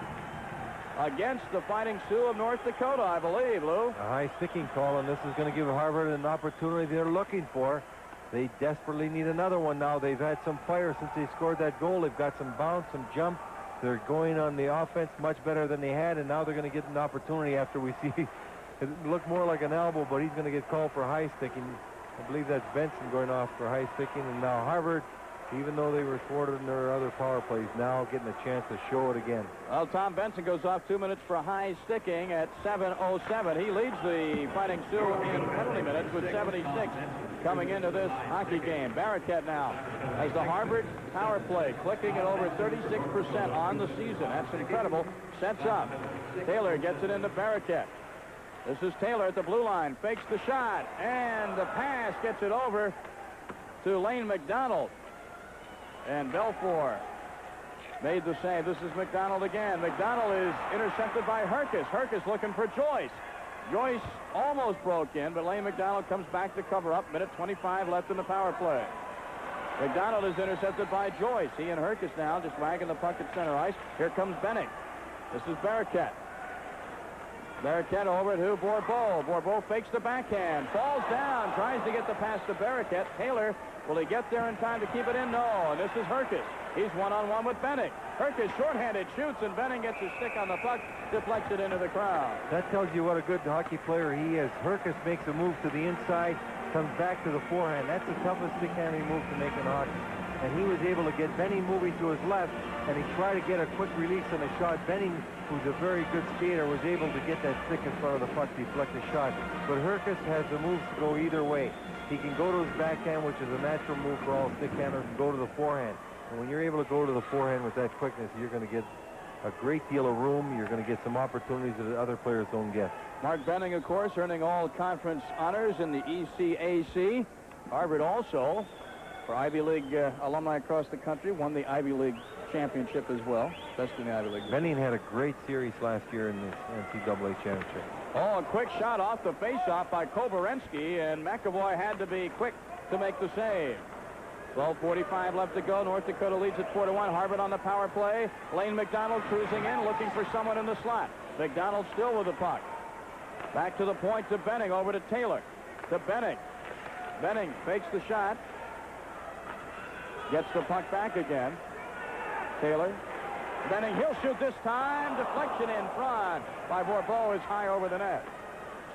Speaker 2: against the Fighting Sioux of North Dakota, I believe, Lou.
Speaker 4: A high sticking call, and this is going to give Harvard an opportunity they're looking for. They desperately need another one now. They've had some fire since they scored that goal. They've got some bounce, some jump. They're going on the offense much better than they had, and now they're going to get an opportunity after we see it looked more like an elbow, but he's going to get called for high sticking. I believe that's Benson going off for high sticking, and now Harvard, even though they were thwarted in their other power plays, now getting a chance to show it again.
Speaker 2: Well, Tom Benson goes off 2 minutes for high sticking at 7:07. He leads the Fighting Sioux in penalty minutes with 76 coming into this hockey game. Barakat now has the Harvard power play, clicking at over 36% on the season. That's incredible. Sets up. Taylor gets it into Barakat. This is Taylor at the blue line, fakes the shot, and the pass gets it over to Lane McDonald. And Belfour made the save. This is McDonald again. McDonald is intercepted by Herkus. Herkus looking for Joyce. Joyce almost broke in, but Lane McDonald comes back to cover up. Minute 25 left in the power play. McDonald is intercepted by Joyce. He and Herkus now just wagging the puck at center ice. Here comes Benning. This is Barraquette. Barraquette over to Bourbeau. Bourbeau fakes the backhand. Falls down. Tries to get the pass to Barraquette. Taylor, will he get there in time to keep it in? No. And this is Herkus. He's one-on-one with Benning. Herkus shorthanded shoots, and Benning gets his stick on the puck, deflects it into the crowd.
Speaker 4: That tells you what a good hockey player he is. Herkus makes a move to the inside, comes back to the forehand. That's the toughest stick-handling move to make in hockey. And he was able to get Benning moving to his left, and he tried to get a quick release on a shot. Benning, who's a very good skater, was able to get that stick in front of the puck, deflect the shot. But Herkus has the moves to go either way. He can go to his backhand, which is a natural move for all stick-handlers, and go to the forehand. And when you're able to go to the forehand with that quickness, you're going to get a great deal of room. You're going to get some opportunities that other players don't get.
Speaker 2: Mark Benning, of course, earning all conference honors in the ECAC. Harvard also, for Ivy League alumni across the country, won the Ivy League championship as well. Best in the Ivy League.
Speaker 4: Benning had a great series last year in the NCAA championship.
Speaker 2: Oh, a quick shot off the faceoff by Koborensky, and McAvoy had to be quick to make the save. 12:45 left to go. North Dakota leads at 4-1. Harvard on the power play. Lane McDonald cruising in, looking for someone in the slot. McDonald still with the puck. Back to the point to Benning, over to Taylor. To Benning. Benning fakes the shot. Gets the puck back again. Taylor. Benning, he'll shoot this time. Deflection in front by Bourbeau is high over the net.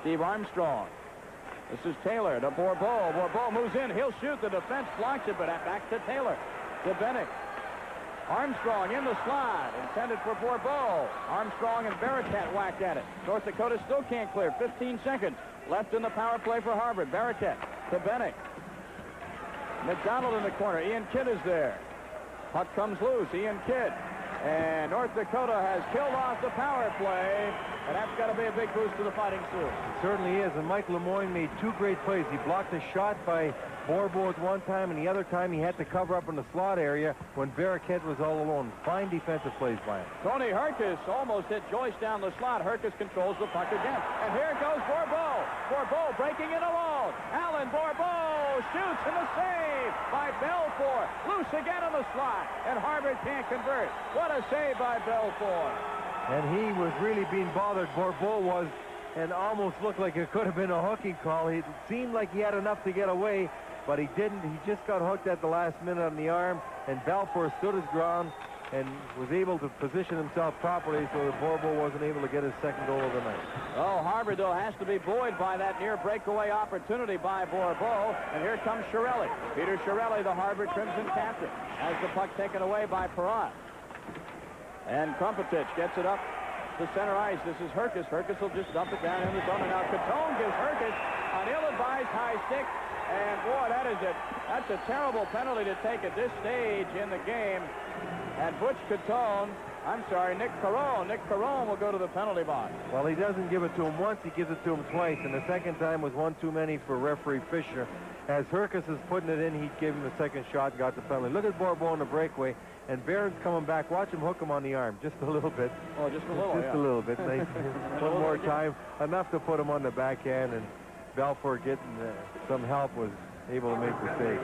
Speaker 2: Steve Armstrong. This is Taylor to Bourbeau. Bourbeau moves in. He'll shoot. The defense blocks it, but back to Taylor. To Benning. Armstrong in the slot. Intended for Bourbeau. Armstrong and Barraquette whacked at it. North Dakota still can't clear. 15 seconds left in the power play for Harvard. Barraquette to Benning. McDonald in the corner. Ian Kidd is there. Puck comes loose. Ian Kidd. And North Dakota has killed off the power play, and that's got to be a big boost to the Fighting Sioux.
Speaker 4: It certainly is, and Mike Lemoyne made two great plays. He blocked a shot by Bourbeau at one time, and the other time he had to cover up in the slot area when Barraquette was all alone. Fine defensive plays by him.
Speaker 2: Tony Herkus almost hit Joyce down the slot. Herkus controls the puck again. And here goes Bourbeau. Bourbeau breaking it alone. Alan Bourbeau shoots, and the save by Belfour. Loose again in the slot, and Harvard can't convert. What a save by Belfour.
Speaker 4: And he was really being bothered. Bourbeau was, and almost looked like it could have been a hooking call. It seemed like he had enough to get away, but he didn't. He just got hooked at the last minute on the arm, and Balfour stood his ground and was able to position himself properly so that Bourbeau wasn't able to get his second goal of the night.
Speaker 2: Oh, Harvard, though, has to be buoyed by that near breakaway opportunity by Bourbeau. And here comes Chiarelli. Peter Chiarelli, the Harvard Crimson captain, has the puck taken away by Perrott. And Krumpetich gets it up to center ice. This is Herkus. Herkus will just dump it down in the zone. And now Catone gives Herkus an ill-advised high stick. And boy, that's a terrible penalty to take at this stage in the game. And Butch Catone, Nick Caron will go to the penalty box.
Speaker 4: Well, he doesn't give it to him once, he gives it to him twice. And the second time was one too many for referee Fisher. As Herkus is putting it in, he gave him the second shot and got the penalty. Look at Bourbeau in the breakaway. And Barron's coming back. Watch him hook him on the arm just a little bit.
Speaker 2: Oh, just a little,
Speaker 4: Just a little bit. One more time. Enough to put him on the backhand. And Balfour getting some help was able to make the save.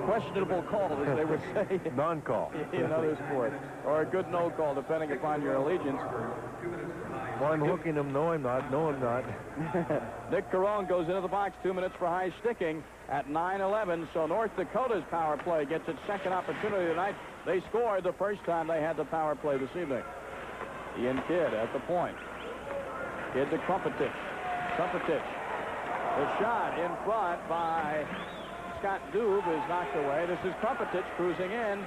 Speaker 2: Questionable call, as they would say.
Speaker 4: Non-call.
Speaker 2: In other sports. Or a good no call, depending upon your allegiance.
Speaker 4: Well, I'm hooking him. No, I'm not. No, I'm not.
Speaker 2: Nick Caron goes into the box. 2 minutes for high sticking at 9:11. So North Dakota's power play gets its second opportunity tonight. They scored the first time they had the power play this evening. Ian Kidd at the point. Kidd to Krumpetich. Krumpetich. The shot in front by Scott Dube is knocked away. This is Krumpetich cruising in.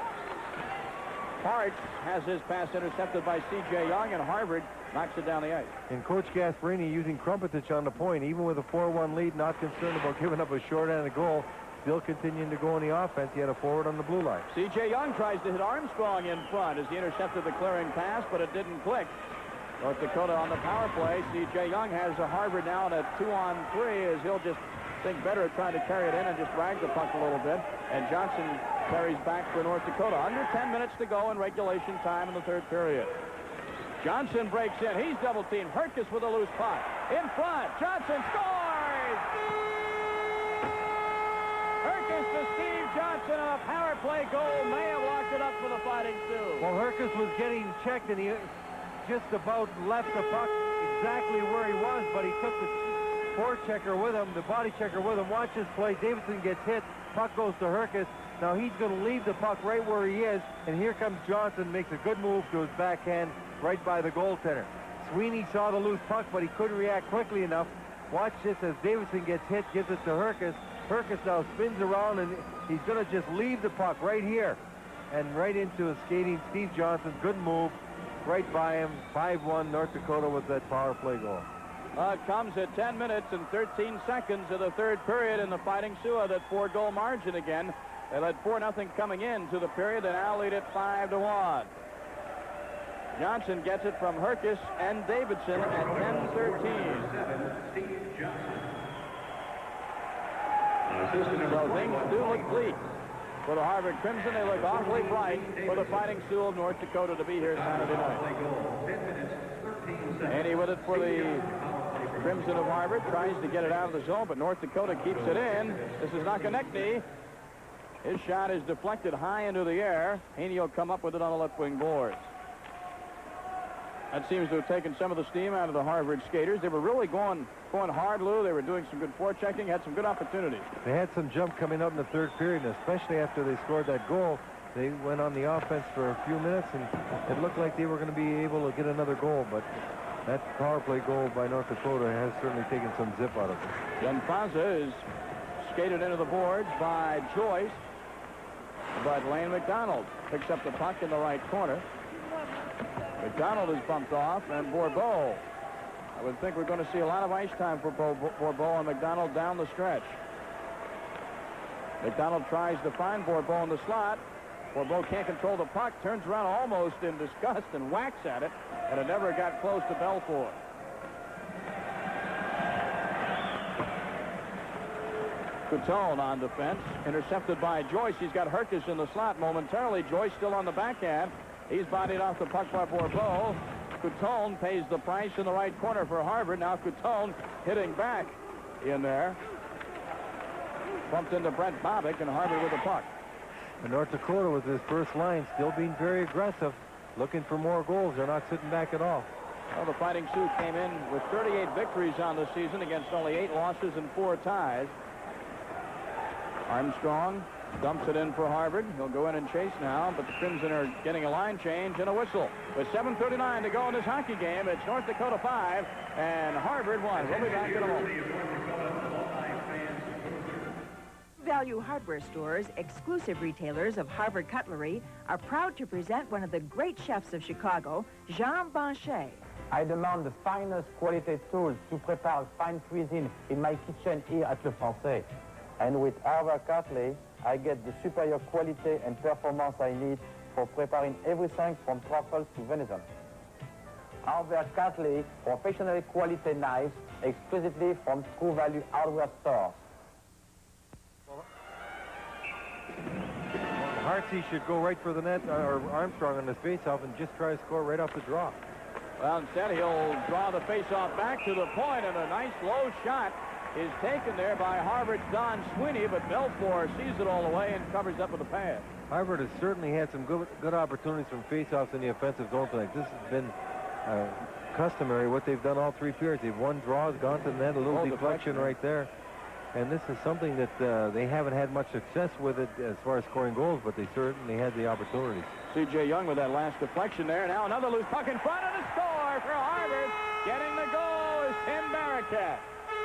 Speaker 2: Hart has his pass intercepted by C.J. Young, and Harvard knocks it down the ice.
Speaker 4: And Coach Gasparini using Krumpetich on the point, even with a 4-1 lead, not concerned about giving up a short-handed goal, still continuing to go on the offense. He had a forward on the blue line.
Speaker 2: C.J. Young tries to hit Armstrong in front as he intercepted the clearing pass, but it didn't click. North Dakota on the power play. C.J. Young has a Harvard now in a 2-on-3 as he'll just think better at trying to carry it in and just drag the puck a little bit. And Johnson carries back for North Dakota. Under 10 minutes to go in regulation time in the third period. Johnson breaks in. He's double-teamed. Herkus with a loose puck. In front. Johnson scores! Herkus to Steve Johnson. a power play goal. May have locked it up for the Fighting Sioux.
Speaker 4: Well, Herkus was getting checked, and he just about left the puck exactly where he was, but he took the forechecker with him, the body checker with him. Watch this play. Davidson gets hit. Puck goes to Herkus. Now he's going to leave the puck right where he is, and here comes Johnson, makes a good move to his backhand right by the goaltender. Sweeney saw the loose puck, but he couldn't react quickly enough. Watch this as Davidson gets hit, gives it to Herkus. Herkus now spins around, and he's going to just leave the puck right here and right into a skating Steve Johnson. Good move right by him. 5-1 North Dakota with that power play goal.
Speaker 2: It comes at 10 minutes and 13 seconds of the third period, and the Fighting Sioux have that 4-goal margin again. They led 4-0 coming into the period. They now lead it 5-1. Johnson gets it from Herkus and Davidson at 10:13. So things do look bleak for the Harvard Crimson. They look awfully bright for the Fighting Sioux of North Dakota to be here Saturday night. Andy with it for the Crimson of Harvard. Tries to get it out of the zone, but North Dakota keeps it in. This is Nakonechny. His shot is deflected high into the air. Haney will come up with it on the left wing boards. That seems to have taken some of the steam out of the Harvard skaters. They were really going hard, Lou. They were doing some good forechecking, had some good opportunities.
Speaker 4: They had some jump coming up in the third period, and especially after they scored that goal, they went on the offense for a few minutes, and it looked like they were going to be able to get another goal, but that power play goal by North Dakota has certainly taken some zip out of it.
Speaker 2: Then Faza is skated into the boards by Joyce, but Lane McDonald picks up the puck in the right corner. McDonald is bumped off, and Bourbeau. I would think we're going to see a lot of ice time for Bourbeau and McDonald down the stretch. McDonald tries to find Bourbeau in the slot. Bourbeau can't control the puck, turns around almost in disgust and whacks at it, and it never got close to Belfort. Coutone on defense, intercepted by Joyce. He's got Herkus in the slot momentarily. Joyce still on the backhand. He's bodied off the puck by Bourbeau. Coutone pays the price in the right corner for Harvard. Now Coutone hitting back in there. Bumped into Brent Bobick, and Harvard with the puck.
Speaker 4: And North Dakota with his first line still being very aggressive, looking for more goals. They're not sitting back at all.
Speaker 2: Well, the Fighting Sioux came in with 38 victories on the season against only 8 losses and 4 ties. Armstrong dumps it in for Harvard. He'll go in and chase now, but the Crimson are getting a line change and a whistle. With 7:39 to go in this hockey game, it's North Dakota 5 and Harvard 1. We'll be back in a moment.
Speaker 11: Value hardware stores, exclusive retailers of Harvard cutlery, are proud to present one of the great chefs of Chicago, Jean Banchet.
Speaker 13: I demand the finest quality tools to prepare fine cuisine in my kitchen here at Le Français. And with Harvard cutlery, I get the superior quality and performance I need for preparing everything from truffles to venison. Harvard cutlery, professional quality knives, exclusively from True Value hardware stores.
Speaker 4: Hartsey should go right for the net, or Armstrong on the faceoff, and just try to score right off the draw.
Speaker 2: Well, instead he'll draw the faceoff back to the point, and a nice low shot is taken there by Harvard's Don Sweeney, but Belfort sees it all the way and covers up with a pad.
Speaker 4: Harvard has certainly had some good opportunities from faceoffs in the offensive zone tonight. This has been customary, what they've done all 3 periods. They've won draws, gone to the net, a little deflection right there. And this is something that they haven't had much success with it as far as scoring goals, but they certainly had the opportunities.
Speaker 2: C.J. Young with that last deflection there. Now another loose puck in front of the score for Harvard. Getting the goal is Tim Barakat.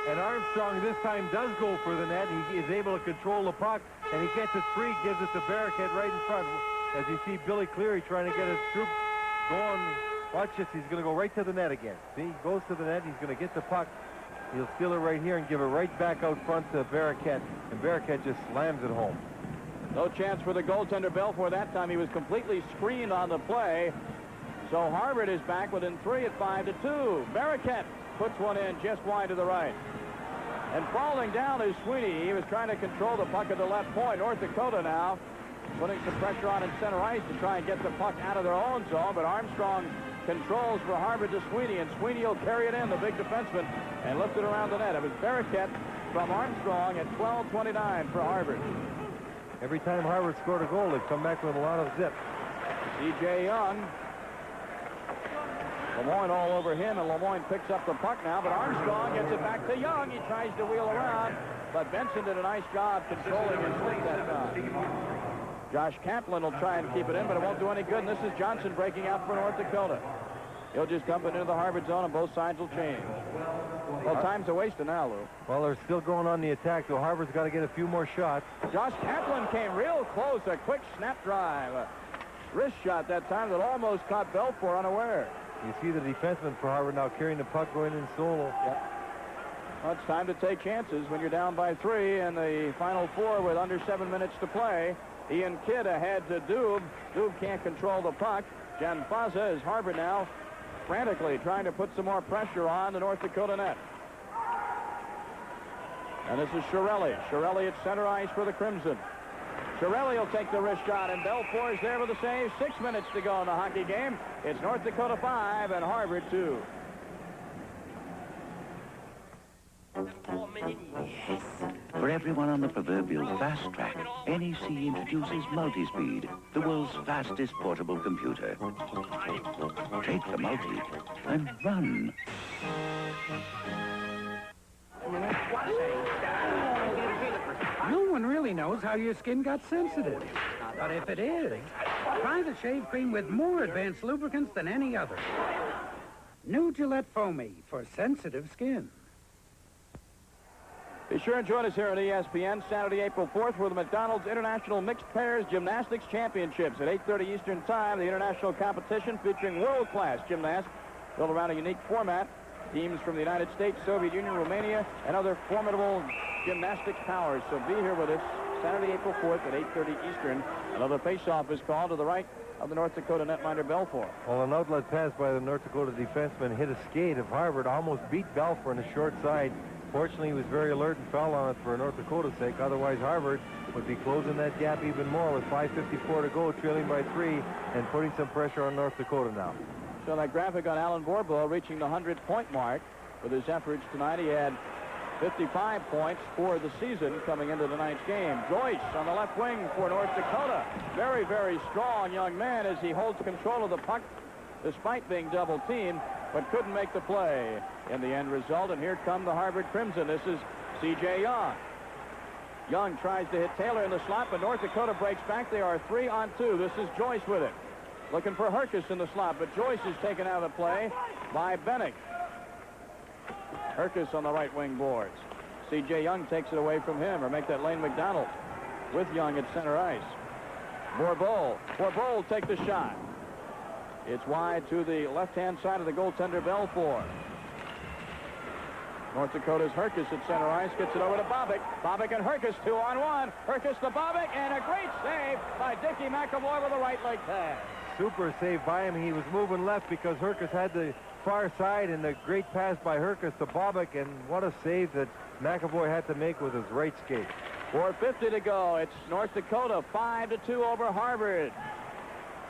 Speaker 4: And Armstrong this time does go for the net. He is able to control the puck, and he gets it free, gives it to Barakat right in front. As you see Billy Cleary trying to get his troop going. Watch this, he's going to go right to the net again. See, he goes to the net, he's going to get the puck. He'll steal it right here and give it right back out front to Barakat, and Barakat just slams it home.
Speaker 2: No chance for the goaltender Belfort that time. He was completely screened on the play. So Harvard is back within 3 at 5-2. Barakat puts one in just wide to the right. And falling down is Sweeney. He was trying to control the puck at the left point. North Dakota now putting some pressure on in center ice to try and get the puck out of their own zone, but Armstrong controls for Harvard to Sweeney, and Sweeney will carry it in, the big defenseman, and lift it around the net. It was Barakat from Armstrong at 12:29 for Harvard.
Speaker 4: Every time Harvard scored a goal, they've come back with a lot of zip.
Speaker 2: C.J. Young. Lemoyne all over him, and Lemoyne picks up the puck now, but Armstrong gets it back to Young. He tries to wheel around, but Benson did a nice job controlling his stick that time. Josh Kaplan will try and keep it in, but it won't do any good, and this is Johnson breaking out for North Dakota. He'll just dump it into the Harvard zone, and both sides will change. Well, time's a waste now, Lou.
Speaker 4: Well, they're still going on the attack, though. Harvard's got to get a few more shots.
Speaker 2: Josh Kaplan came real close, a quick snap drive. A wrist shot that time that almost caught Belfour unaware.
Speaker 4: You see the defenseman for Harvard now carrying the puck going in solo.
Speaker 2: Yep. Well, it's time to take chances when you're down by 3 in the final 4 with under 7 minutes to play. Ian Kidd ahead to Doob. Doob can't control the puck. Jan Faza is Harvard now frantically trying to put some more pressure on the North Dakota net. And this is Shirelli. Shirelli at center ice for the Crimson. Shirelli will take the wrist shot, and Belfour is there with the save. 6 minutes to go in the hockey game. It's North Dakota 5 and Harvard 2.
Speaker 1: Yes. For everyone on the proverbial fast track, NEC introduces Multispeed, the world's fastest portable computer. Take the multi and run.
Speaker 8: No one really knows how your skin got sensitive. But if it is, try the shave cream with more advanced lubricants than any other. New Gillette Foamy for sensitive skin.
Speaker 2: Be sure and join us here on ESPN Saturday, April 4th for the McDonald's International Mixed Pairs Gymnastics Championships at 8:30 Eastern Time. The international competition featuring world-class gymnasts built around a unique format. Teams from the United States, Soviet Union, Romania, and other formidable gymnastics powers. So be here with us Saturday, April 4th at 8:30 Eastern. Another face-off is called to the right of the North Dakota netminder Belfour.
Speaker 4: Well, an outlet pass by the North Dakota defenseman hit a skate of Harvard, almost beat Belfour on the short side. Fortunately, he was very alert and fell on it for North Dakota's sake. Otherwise, Harvard would be closing that gap even more with 5:54 to go, trailing by 3, and putting some pressure on North Dakota now.
Speaker 2: So that graphic on Alan Borbo reaching the 100-point mark with his efforts tonight. He had 55 points for the season coming into tonight's game. Joyce on the left wing for North Dakota. Very, very strong young man as he holds control of the puck despite being double-teamed, but couldn't make the play in the end result. And here come the Harvard Crimson. This is C.J. Young. Young tries to hit Taylor in the slot, but North Dakota breaks back. They are 3-on-2. This is Joyce with it. Looking for Herkus in the slot, but Joyce is taken out of play by Bennick. Herkus on the right wing boards. C.J. Young takes it away from him, or make that Lane McDonald with Young at center ice. Bourbeau will take the shot. It's wide to the left-hand side of the goaltender Belfour. North Dakota's Herkus at center ice gets it over to Bobick. Bobick and Herkus 2-on-1. Herkus to Bobick, and a great save by Dickie McAvoy with a right leg pass.
Speaker 4: Super save by him. He was moving left because Herkus had the far side, and a great pass by Herkus to Bobick, and what a save that McAvoy had to make with his right skate.
Speaker 2: 4:50 to go. It's North Dakota 5-2 over Harvard.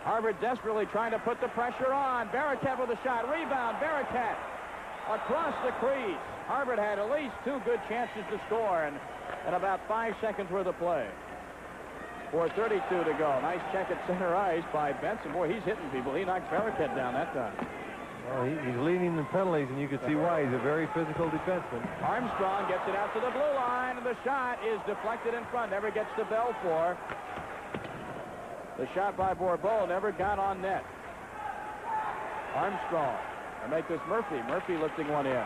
Speaker 2: Harvard desperately trying to put the pressure on. Barracat with a shot. Rebound. Barracat across the crease. Harvard had at least 2 good chances to score, and about 5 seconds worth of play. 4:32 to go. Nice check at center ice by Benson. Boy, he's hitting people. He knocked Barracat down that time.
Speaker 4: Well, he's leading in penalties, and you can see why. He's a very physical defenseman.
Speaker 2: Armstrong gets it out to the blue line, and the shot is deflected in front. Never gets to Belfour. The shot by Bourbeau never got on net. Armstrong. And make this Murphy. Murphy lifting one in.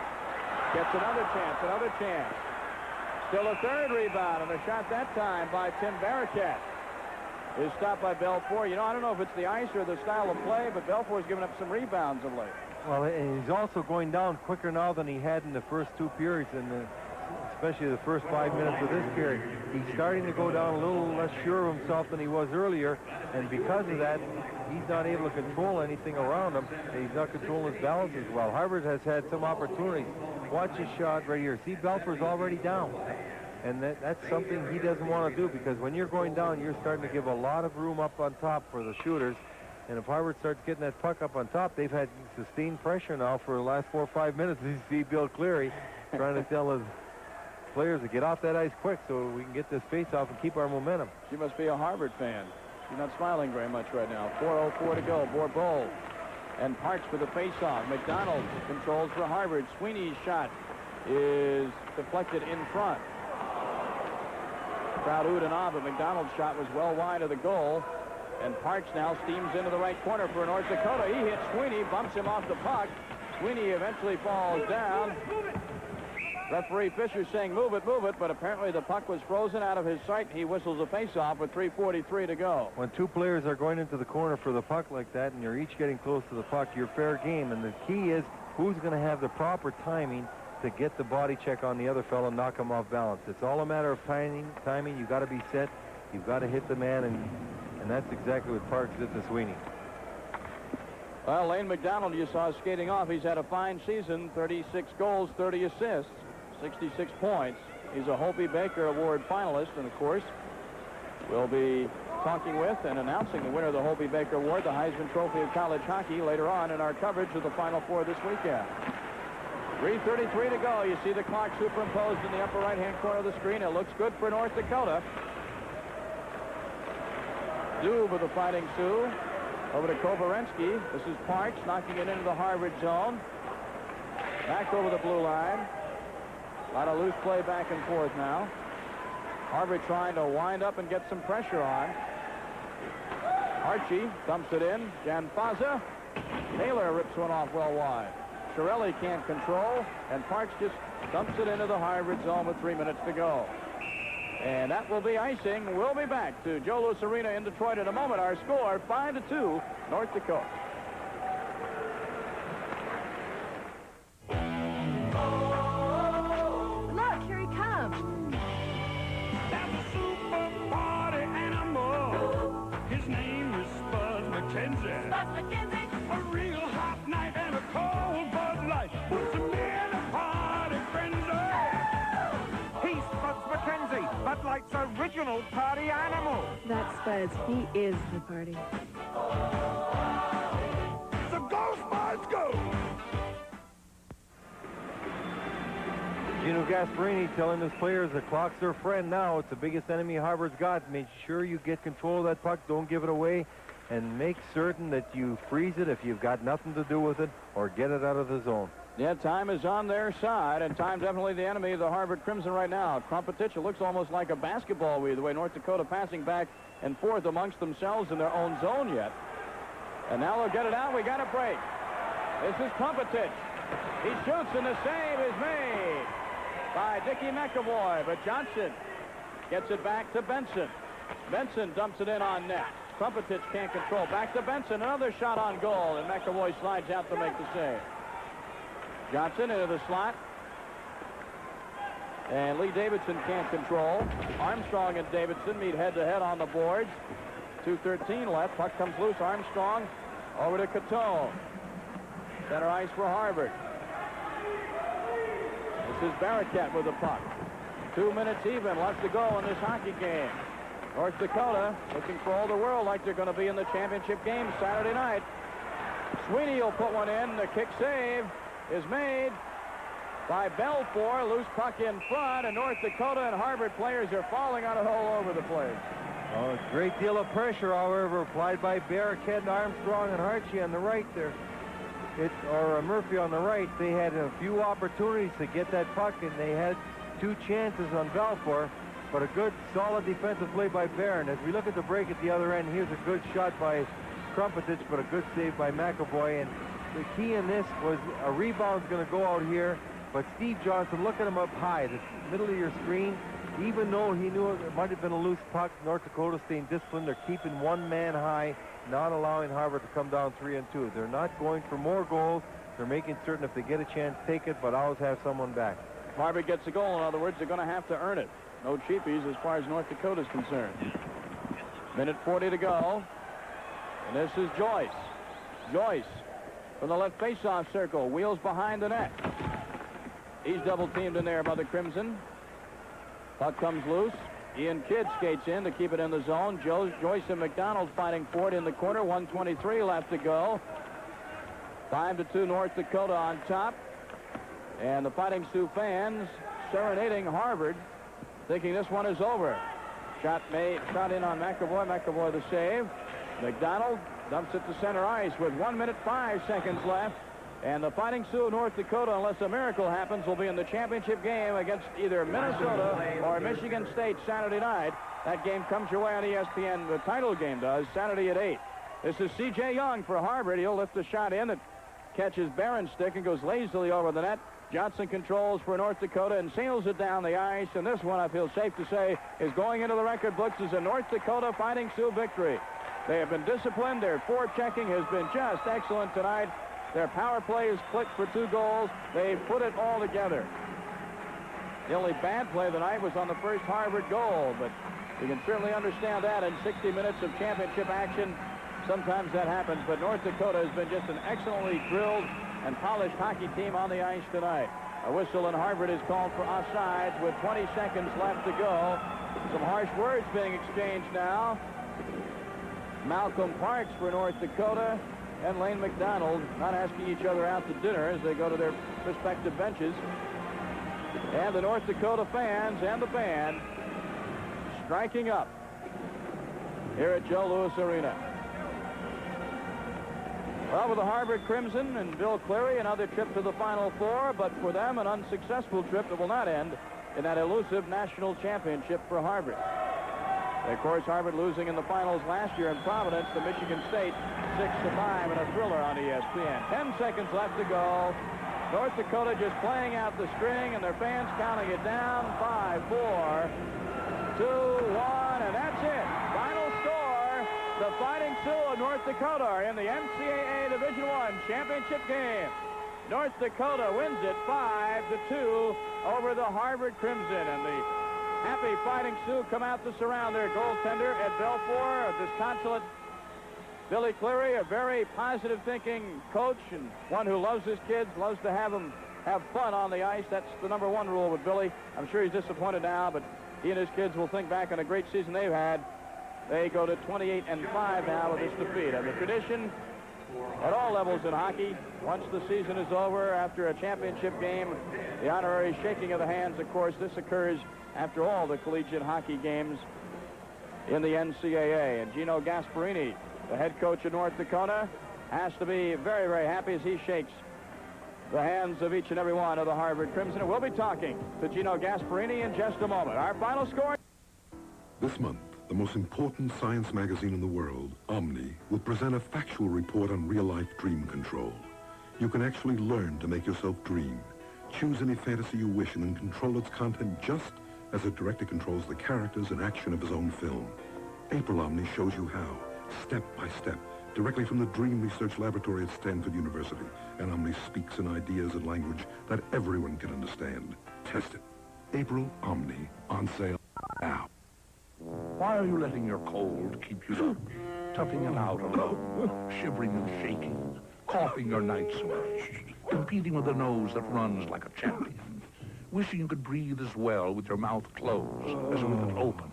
Speaker 2: Gets another chance. Still a third rebound, and a shot that time by Tim Barracat is stopped by Belfour. You know, I don't know if it's the ice or the style of play, but Belfour's given up some rebounds of late.
Speaker 4: Well, and he's also going down quicker now than he had in the first 2 periods, especially the first 5 minutes of this period. He's starting to go down a little less sure of himself than he was earlier, and because of that, he's not able to control anything around him, and he's not controlling his balance as well. Harvard has had some opportunities. Watch his shot right here. See, Belfour's already down, and that's something he doesn't want to do, because when you're going down, you're starting to give a lot of room up on top for the shooters. And if Harvard starts getting that puck up on top, they've had sustained pressure now for the last 4 or 5 minutes. You see Bill Cleary trying to tell his players to get off that ice quick so we can get this face-off and keep our momentum.
Speaker 2: She must be a Harvard fan. She's not smiling very much right now. 4:04 to go. Bourbeau and Parks for the face-off. McDonald controls for Harvard. Sweeney's shot is deflected in front. Crowd oohed and ah, but McDonald's shot was well wide of the goal. And Parks now steams into the right corner for North Dakota. He hits Sweeney, bumps him off the puck. Sweeney eventually falls down. Referee Fisher saying move it, but apparently the puck was frozen out of his sight. He whistles a face-off with 3:43 to go.
Speaker 4: When two players are going into the corner for the puck like that and you're each getting close to the puck, you're fair game. And the key is who's going to have the proper timing to get the body check on the other fellow and knock him off balance. It's all a matter of timing. You've got to be set. You've got to hit the man, and that's exactly what Parks did to Sweeney.
Speaker 2: Well, Lane McDonald, you saw skating off. He's had a fine season, 36 goals, 30 assists, 66 points. He's a Hopey Baker Award finalist, and of course, we'll be talking with and announcing the winner of the Hopey Baker Award, the Heisman Trophy of college hockey, later on in our coverage of the Final Four this weekend. 3:33 to go. You see the clock superimposed in the upper right-hand corner of the screen. It looks good for North Dakota. Dube of the Fighting Sioux over to Kovarensky. This is Parks knocking it into the Harvard zone. Back over the blue line. A lot of loose play back and forth now. Harvard trying to wind up and get some pressure on. Archie dumps it in. Jan Faza. Taylor rips one off well wide. Chiarelli can't control, and Parks just dumps it into the Harvard zone with 3 minutes to go. And that will be icing. We'll be back to Joe Louis Arena in Detroit in a moment. Our score, 5-2, North Dakota.
Speaker 14: Look, here he comes.
Speaker 29: That's a super party animal. His name is Smaht McKenzie.
Speaker 14: Smaht McKenzie.
Speaker 29: A real hot night and a cold Bud Light puts him in a party frenzy.
Speaker 15: He's Spuds McKenzie, Bud Light's original party animal.
Speaker 14: That's Spuds. He is the party.
Speaker 29: So go, Spuds, go!
Speaker 4: Gino Gasparini telling his players the clock's their friend now. It's the biggest enemy Harvard's got. Make sure you get control of that puck. Don't give it away. And make certain that you freeze it if you've got nothing to do with it, or get it out of the zone.
Speaker 2: Yeah, time is on their side, and time definitely the enemy of the Harvard Crimson right now. Krumpetich, it looks almost like a basketball the way North Dakota passing back and forth amongst themselves in their own zone yet. And now they'll get it out. We got a break. This is Krumpetich. He shoots, and the save is made by Dickie McAvoy, but Johnson gets it back to Benson. Benson dumps it in on net. Krumpetich can't control. Back to Benson. Another shot on goal, and McAvoy slides out to make the save. Johnson into the slot. And Lee Davidson can't control. Armstrong and Davidson meet head-to-head on the boards. 2:13 left. Puck comes loose. Armstrong over to Caton. Center ice for Harvard. This is Barracat with the puck. 2 minutes even left to go in this hockey game. North Dakota looking for all the world like they're going to be in the championship game Saturday night. Sweeney will put one in. The kick save is made by Belfour. Loose puck in front, and North Dakota and Harvard players are falling on it all over the place.
Speaker 4: Oh, a great deal of pressure, however, applied by Barracat, Armstrong, and Archie on the right there. Murphy on the right. They had a few opportunities to get that puck, and they had two chances on Belfour. But a good, solid defensive play by Barron. As we look at the break at the other end, here's a good shot by Krumpetich, but a good save by McAvoy. And the key in this was a rebound's going to go out here, but Steve Johnson, look at him up high, the middle of your screen. Even though he knew it might have been a loose puck, North Dakota staying disciplined. They're keeping one man high, not allowing Harvard to come down 3-2. They're not going for more goals. They're making certain if they get a chance, take it, but always have someone back.
Speaker 2: If Harvard gets a goal, in other words, they're going to have to earn it. No cheapies as far as North Dakota is concerned. Minute 40 to go. And this is Joyce. Joyce from the left face-off circle. Wheels behind the net. He's double-teamed in there by the Crimson. Puck comes loose. Ian Kidd skates in to keep it in the zone. Joyce and McDonald fighting for it in the corner. 1:23 left to go. 5-2 North Dakota on top. And the Fighting Sioux fans serenading Harvard, thinking this one is over. Shot in on McAvoy. McAvoy the save. McDonald dumps it to center ice with 1 minute 5 seconds left. And the Fighting Sioux of North Dakota, unless a miracle happens, will be in the championship game against either Minnesota or Michigan State Saturday night. That game comes your way on ESPN. The title game does, Saturday at 8. This is C.J. Young for Harvard. He'll lift the shot in that catches Barron's stick and goes lazily over the net. Johnson controls for North Dakota and sails it down the ice. And this one, I feel safe to say, is going into the record books as a North Dakota Fighting Sioux victory. They have been disciplined. Their forechecking has been just excellent tonight. Their power play is clicked for 2 goals. They put it all together. The only bad play tonight was on the first Harvard goal, but you can certainly understand that in 60 minutes of championship action. Sometimes that happens, but North Dakota has been just an excellently drilled and polished hockey team on the ice tonight. A whistle in Harvard is called for offsides with 20 seconds left to go. Some harsh words being exchanged now. Malcolm Parks for North Dakota and Lane McDonald not asking each other out to dinner as they go to their respective benches. And the North Dakota fans and the band striking up here at Joe Louis Arena. Well, with the Harvard Crimson and Bill Cleary, another trip to the Final Four, but for them, an unsuccessful trip that will not end in that elusive national championship for Harvard. Of course, Harvard losing in the finals last year in Providence to Michigan State 6-5 in a thriller on ESPN. 10 seconds left to go. North Dakota just playing out the string, and their fans counting it down. 5, 4, 2, 1, and that's it. Final score. The Fighting Sioux of North Dakota are in the NCAA Division I championship game. North Dakota wins it 5-2 over the Harvard Crimson, and the happy Fighting Sioux come out to surround their goaltender, Ed Belfour, disconsolate Billy Cleary, a very positive-thinking coach and one who loves his kids, loves to have them have fun on the ice. That's the #1 rule with Billy. I'm sure he's disappointed now, but he and his kids will think back on a great season they've had. They go to 28-5 now with this defeat. And the tradition at all levels in hockey, once the season is over, after a championship game, the honorary shaking of the hands, of course, this occurs after all the collegiate hockey games in the NCAA. And Gino Gasparini, the head coach of North Dakota, has to be very, very happy as he shakes the hands of each and every one of the Harvard Crimson. And we'll be talking to Gino Gasparini in just a moment. Our final score.
Speaker 16: This month, the most important science magazine in the world, Omni, will present a factual report on real-life dream control. You can actually learn to make yourself dream. Choose any fantasy you wish and then control its content just as a director controls the characters and action of his own film. April Omni shows you how, step by step, directly from the Dream Research Laboratory at Stanford University. And Omni speaks in ideas and language that everyone can understand. Test it. April Omni, on sale now.
Speaker 17: Why are you letting your cold keep you up? Toughing it out alone, shivering and shaking, coughing your night sweats, competing with a nose that runs like a champion, wishing you could breathe as well with your mouth closed as with it open,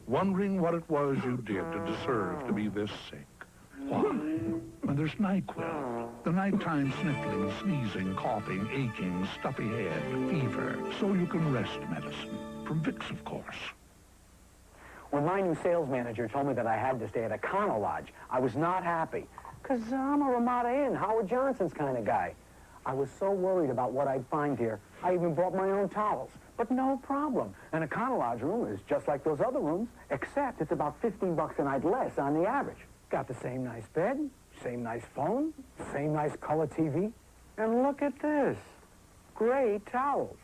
Speaker 17: wondering what it was you did to deserve to be this sick. Why? When there's NyQuil, the nighttime sniffling, sneezing, coughing, aching, stuffy head, fever, so you can rest medicine. From Vicks, of course.
Speaker 22: When my new sales manager told me that I had to stay at a Econo Lodge, I was not happy. Because I'm a Ramada Inn, Howard Johnson's kind of guy. I was so worried about what I'd find here, I even brought my own towels. But no problem. An Econo Lodge room is just like those other rooms, except it's about $15 a night less on the average. Got the same nice bed, same nice phone, same nice color TV. And look at this. Great towels.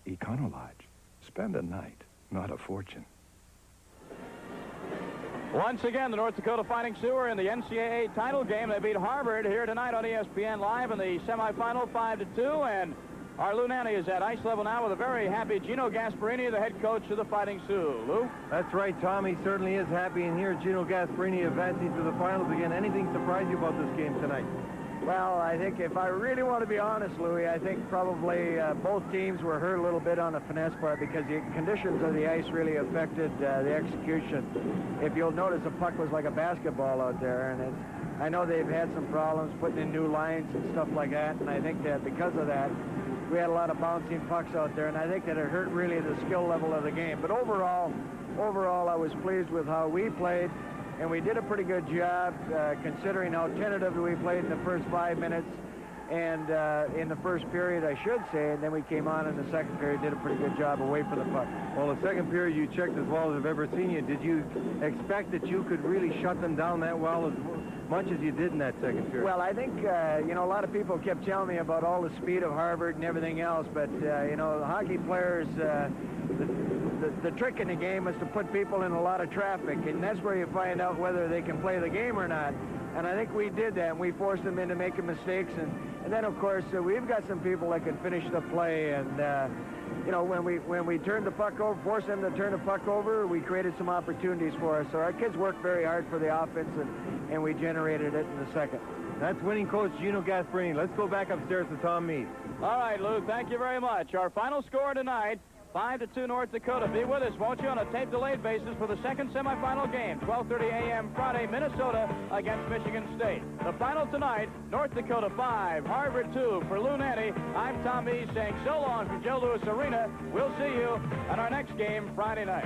Speaker 23: Econo Lodge. Spend a night, not a fortune.
Speaker 2: Once again, the North Dakota Fighting Sioux are in the NCAA title game. They beat Harvard here tonight on ESPN Live in the semifinal 5-2. And our Lou Nanny is at ice level now with a very happy Gino Gasparini, the head coach of the Fighting Sioux. Lou?
Speaker 4: That's right, Tom. He certainly is happy. And here, Gino Gasparini advancing to the finals again. Anything surprise you about this game tonight?
Speaker 18: Well, I think if I really want to be honest, Louis, I think probably both teams were hurt a little bit on the finesse part because the conditions of the ice really affected the execution. If you'll notice, the puck was like a basketball out there, and I know they've had some problems putting in new lines and stuff like that, and I think that because of that, we had a lot of bouncing pucks out there, and I think that it hurt really the skill level of the game. But overall, I was pleased with how we played, and we did a pretty good job considering how tentatively we played in the first 5 minutes. And in the first period, I should say, and then we came on in the second period, did a pretty good job away from the puck.
Speaker 4: Well, the second period, you checked as well as I've ever seen you. Did you expect that you could really shut them down that well as much as you did in that second period?
Speaker 18: Well, I think, you know, a lot of people kept telling me about all the speed of Harvard and everything else, but, you know, the hockey players, the trick in the game is to put people in a lot of traffic, and that's where you find out whether they can play the game or not. And I think we did that, and we forced them into making mistakes. And then, of course, we've got some people that can finish the play. And, you know, when we turned the puck over, forced them to turn the puck over, we created some opportunities for us. So our kids worked very hard for the offense, and we generated it in the second.
Speaker 4: That's winning coach Gino Gasparini. Let's go back upstairs to Tom Meade.
Speaker 2: All right, Lou, thank you very much. Our final score tonight, 5-2 North Dakota. Be with us, won't you, on a tape-delayed basis for the second semifinal game, 12:30 a.m. Friday, Minnesota against Michigan State. The final tonight, North Dakota 5, Harvard 2. For Lou Nanny, I'm Tom Meade saying so long from Joe Louis Arena. We'll see you at our next game Friday night.